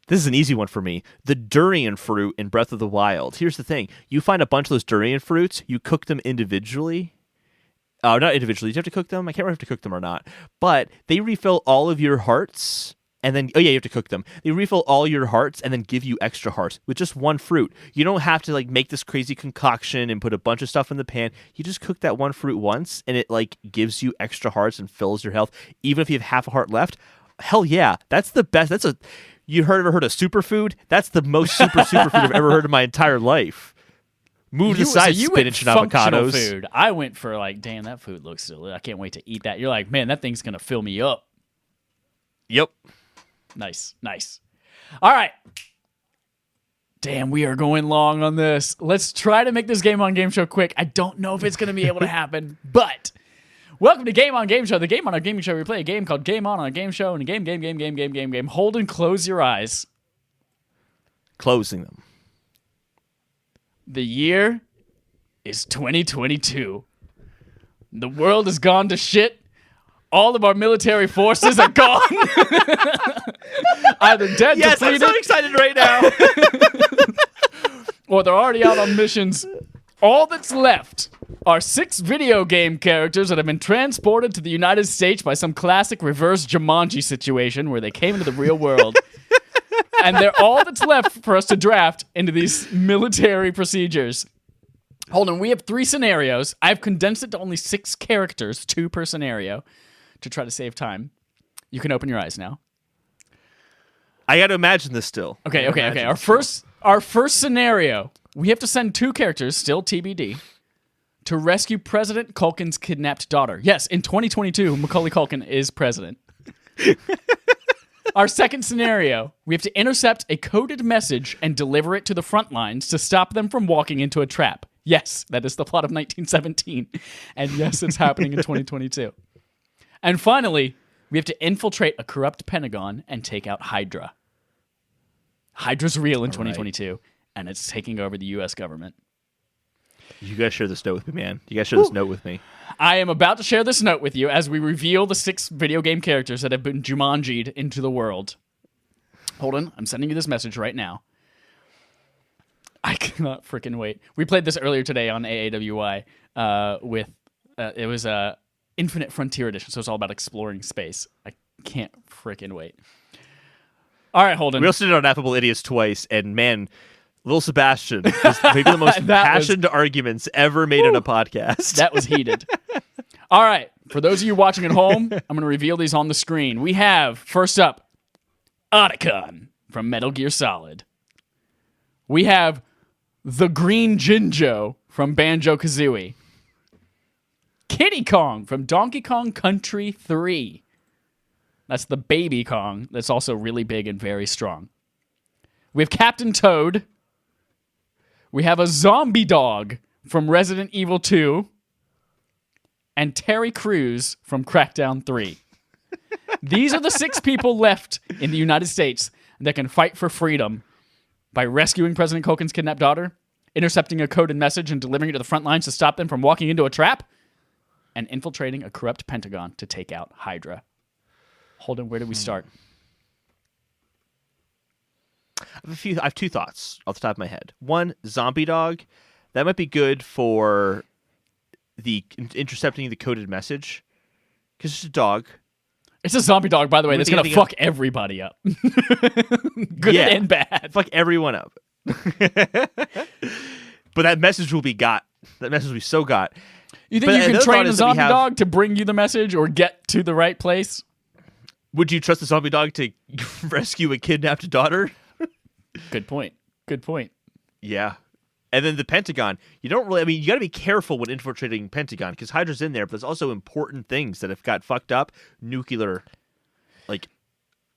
This is an easy one for me. The durian fruit in Breath of the Wild. Here's the thing. You find a bunch of those durian fruits, you cook them individually. Not individually. Do you have to cook them? I can't remember if you have to cook them or not. But they refill all of your hearts, and then... Oh, yeah, you have to cook them. They refill all your hearts and then give you extra hearts with just one fruit. You don't have to like make this crazy concoction and put a bunch of stuff in the pan. You just cook that one fruit once, and it like gives you extra hearts and fills your health, even if you have half a heart left. Hell yeah. That's the best. That's a... You ever heard of superfood? That's the most superfood I've ever heard in my entire life. Move aside spinach and functional avocados. food. I went for like, damn, that food looks delicious. I can't wait to eat that. You're like, man, that thing's gonna fill me up. Yep. Nice. All right. Damn, we are going long on this. Let's try to make this Game On Game Show quick. I don't know if it's going to be able to happen, but welcome to Game On Game Show, the Game On a Gaming Show where we play a game called Game On a Game Show, and a game. Hold and close your eyes. Closing them. The year is 2022. The world has gone to shit. All of our military forces are gone. Either dead, yes, depleted. I'm so excited right now. Or they're already out on missions. All that's left are 6 video game characters that have been transported to the United States by some classic reverse Jumanji situation where they came into the real world. And they're all that's left for us to draft into these military procedures. Hold on, we have 3 scenarios. I've condensed it to only 6 characters, 2 per scenario, to try to save time. You can open your eyes now. I got to imagine this still. Okay. Our first scenario, we have to send 2 characters, still TBD, to rescue President Culkin's kidnapped daughter. Yes, in 2022, Macaulay Culkin is president. Our second scenario, we have to intercept a coded message and deliver it to the front lines to stop them from walking into a trap. Yes, that is the plot of 1917. And yes, it's happening in 2022. And finally, we have to infiltrate a corrupt Pentagon and take out Hydra. Hydra's real in 2022, and it's taking over the U.S. government. You guys share this note with me, man. You guys share this note with me. I am about to share this note with you as we reveal the 6 video game characters that have been Jumanji'd into the world. Hold on, I'm sending you this message right now. I cannot freaking wait. We played this earlier today on AAWI with, it was Infinite Frontier Edition, so it's all about exploring space. I can't freaking wait. All right, Holden. We also did Uneffable Idiots twice, and man, Little Sebastian was maybe the most passionate arguments ever made in a podcast. That was heated. All right, for those of you watching at home, I'm going to reveal these on the screen. We have, first up, Otacon from Metal Gear Solid. We have the Green Jinjo from Banjo-Kazooie. Kiddy Kong from Donkey Kong Country 3. That's the baby Kong that's also really big and very strong. We have Captain Toad. We have a zombie dog from Resident Evil 2. And Terry Crews from Crackdown 3. These are the 6 people left in the United States that can fight for freedom by rescuing President Culkin's kidnapped daughter, intercepting a coded message and delivering it to the front lines to stop them from walking into a trap, and infiltrating a corrupt Pentagon to take out Hydra. Holden, where do we start? I have 2 thoughts off the top of my head. One, zombie dog. That might be good for the intercepting the coded message. Because it's a dog. It's a zombie dog, by the way, that's going to fuck everybody up. Good and bad. Fuck everyone up. But that message will be got. That message will be so got. You think you can train a zombie dog to bring you the message or get to the right place? Would you trust the zombie dog to rescue a kidnapped daughter? Good point. Yeah. And then the Pentagon, you don't really, I mean, you got to be careful when infiltrating Pentagon because Hydra's in there, but there's also important things that have got fucked up. Nuclear, like,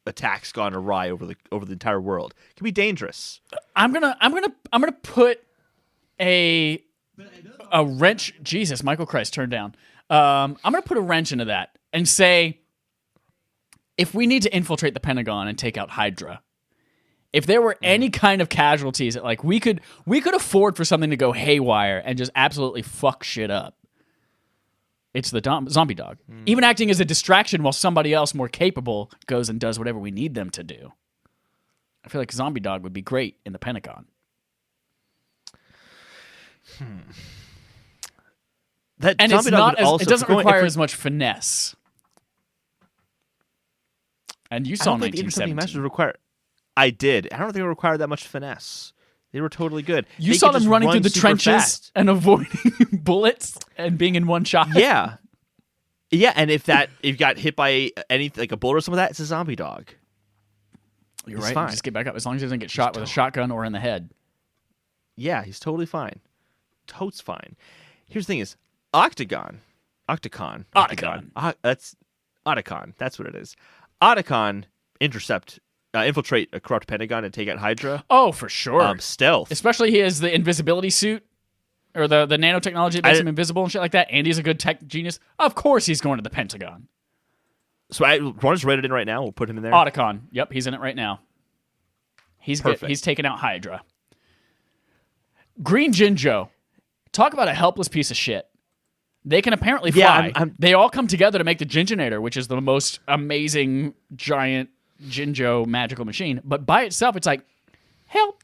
attacks gone awry over the entire world. It can be dangerous. I'm gonna put a wrench. Jesus, Michael Christ, turn down. I'm gonna put a wrench into that and say, if we need to infiltrate the Pentagon and take out Hydra, if there were any kind of casualties that like we could afford for something to go haywire and just absolutely fuck shit up, it's the zombie dog. Even acting as a distraction while somebody else more capable goes and does whatever we need them to do. I feel like zombie dog would be great in the Pentagon. That and zombie it's dog not as, it doesn't require as as much finesse. And you saw 1917. I did. I don't think it required that much finesse. They were totally good. You saw them running through the trenches and avoiding bullets and being in one shot. Yeah. Yeah, and if you got hit by anything like a bullet or something like that, it's a zombie dog. You're right. Just get back up as long as he doesn't get shot with a shotgun or in the head. Yeah, he's totally fine. totes fine. Here's the thing: is Octagon. That's Otacon. That's what it is. Otacon infiltrate a corrupt Pentagon and take out Hydra. Oh, for sure. Stealth. Especially he has the invisibility suit or the nanotechnology that makes him invisible and shit like that. And he's a good tech genius. Of course he's going to the Pentagon. So I want to just write it in right now. We'll put him in there. Otacon. Yep, he's in it right now. He's taking out Hydra. Green Jinjo. Talk about a helpless piece of shit. They can apparently fly. Yeah, They all come together to make the Jinjonator, which is the most amazing giant Jinjo magical machine. But by itself, it's like, help.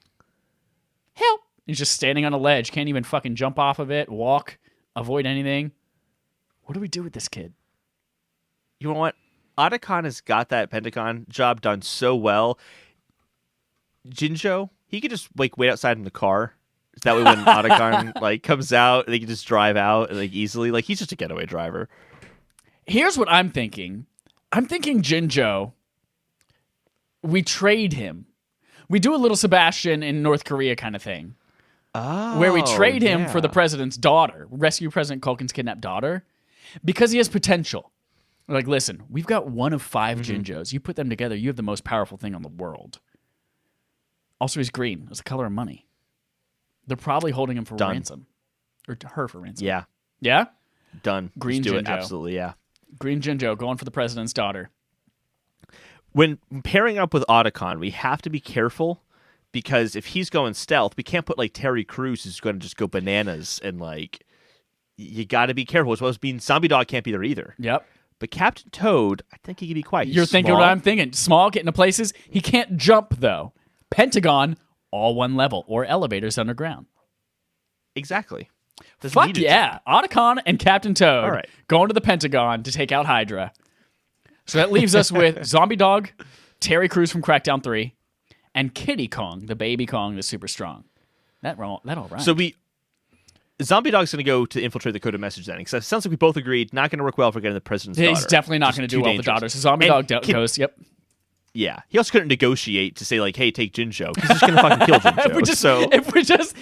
He's just standing on a ledge. Can't even fucking jump off of it, walk, avoid anything. What do we do with this kid? You know what? Otacon has got that Pentagon job done so well. Jinjo, he could just wait outside in the car. That way when Otacon comes out, they can just drive out easily. He's just a getaway driver. Here's what I'm thinking. I'm thinking Jinjo, we trade him. We do a little Sebastian in North Korea kind of thing. Oh, where we trade him for the president's daughter, rescue President Culkin's kidnapped daughter, because he has potential. Listen, we've got one of 5 Jinjos. You put them together, you have the most powerful thing on the world. Also, he's green. It's the color of money. They're probably holding him for ransom. Or her for ransom. Yeah. Yeah? Done. Green Jinjo. Jinjo. Absolutely, yeah. Green Jinjo going for the president's daughter. When pairing up with Otacon, we have to be careful because if he's going stealth, we can't put Terry Crews who's going to just go bananas and you got to be careful. As well as being Zombie Dog can't be there either. Yep. But Captain Toad, I think he can be quiet. You're thinking what I'm thinking. Small, getting to places. He can't jump though. Pentagon, all one level or elevators underground. Exactly. Fuck yeah. Otacon and Captain Toad all right. going to the Pentagon to take out Hydra. So that leaves us with Zombie Dog, Terry Crews from Crackdown 3, and Kitty Kong, the baby Kong that's super strong. That all right. So Zombie Dog's going to go to infiltrate the coded message then. Because it sounds like we both agreed not going to work well for getting the president's daughter. He's definitely not going to do well with the daughter. So Zombie Dog goes, yep. Yeah. He also couldn't negotiate to say, hey, take Jinjo. He's just going to fucking kill Jinjo. If we just,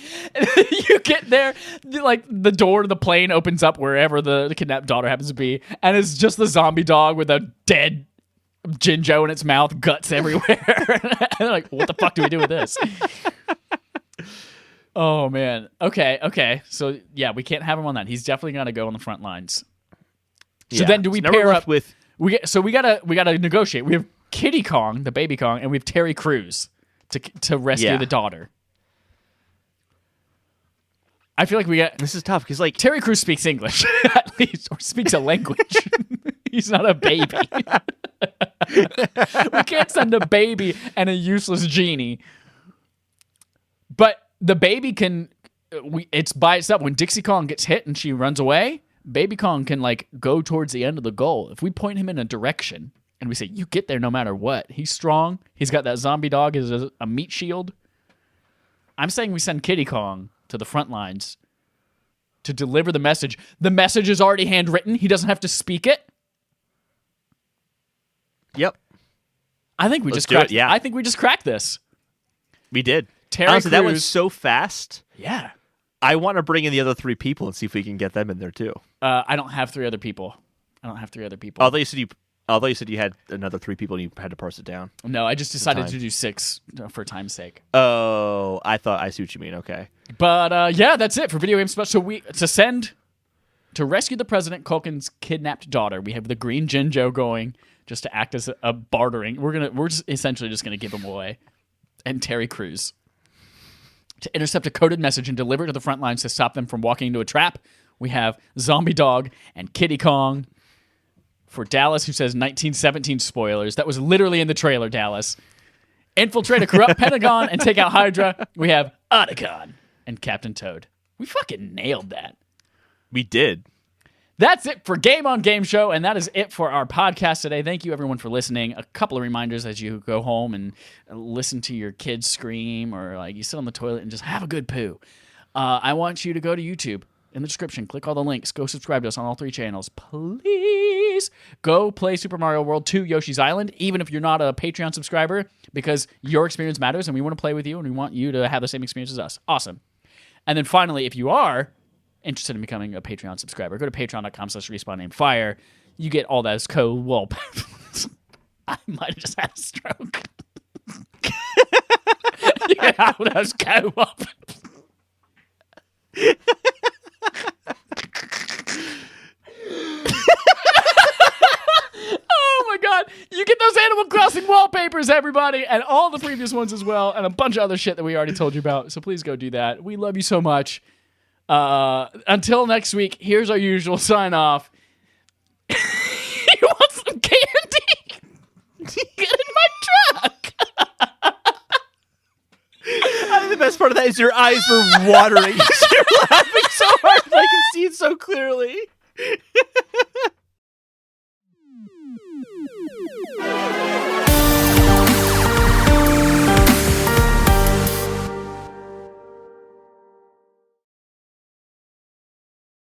you get there, the door to the plane opens up wherever the kidnapped daughter happens to be, and it's just the Zombie Dog with a dead Jinjo in its mouth, guts everywhere. And what the fuck do we do with this? Oh man. Okay. So yeah, we can't have him on that. He's definitely gonna go on the front lines. So then, do we pair up with? We gotta negotiate. We have Kitty Kong, the baby Kong, and we have Terry Crews to rescue the daughter. I feel like this is tough because Terry Crews speaks English at least, or speaks a language. He's not a baby. We can't send a baby and a useless genie. But the baby can. It's by itself. When Dixie Kong gets hit and she runs away, Baby Kong can go towards the end of the goal. If we point him in a direction and we say, "You get there no matter what," he's strong. He's got that Zombie Dog as a meat shield. I'm saying we send Kitty Kong to the front lines to deliver the message. The message is already handwritten. He doesn't have to speak it. Yep. I think we just cracked. Yeah. I think we just cracked this. We did. Honestly, that went so fast. Yeah. I want to bring in the other 3 people and see if we can get them in there too. I don't have 3 other people. Although you said you had another 3 people and you had to parse it down. No, I just decided to do 6 for time's sake. Oh, I see what you mean. Okay. But yeah, that's it for video game special. So to rescue the president, Culkin's kidnapped daughter. We have the Green Jinjo going just to act as a bartering. We're just essentially just gonna give him away, and Terry Crews to intercept a coded message and deliver it to the front lines to stop them from walking into a trap. We have Zombie Dog and Kitty Kong. For Dallas, who says 1917 spoilers. That was literally in the trailer, Dallas. Infiltrate a corrupt Pentagon and take out Hydra. We have Otacon and Captain Toad. We fucking nailed that. We did. That's it for Game on Game Show, and that is it for our podcast today. Thank you, everyone, for listening. A couple of reminders as you go home and listen to your kids scream, or you sit on the toilet and just have a good poo. I want you to go to YouTube. In the description, click all the links. Go subscribe to us on all 3 channels. Please go play Super Mario World 2 Yoshi's Island, even if you're not a Patreon subscriber, because your experience matters, and we want to play with you, and we want you to have the same experience as us. Awesome. And then finally, if you are interested in becoming a Patreon subscriber, go to patreon.com/respawn-name-fire. You get all those wallpapers. I might have just had a stroke. You get all those wallpapers. Oh my god, you get those Animal Crossing wallpapers, everybody, and all the previous ones as well, and a bunch of other shit that we already told you about. So please go do that. We love you so much. Until next week, here's our usual sign off. You want some candy? Get in my truck. I think the best part of that is your eyes were watering. You're laughing so hard, I can see it so clearly.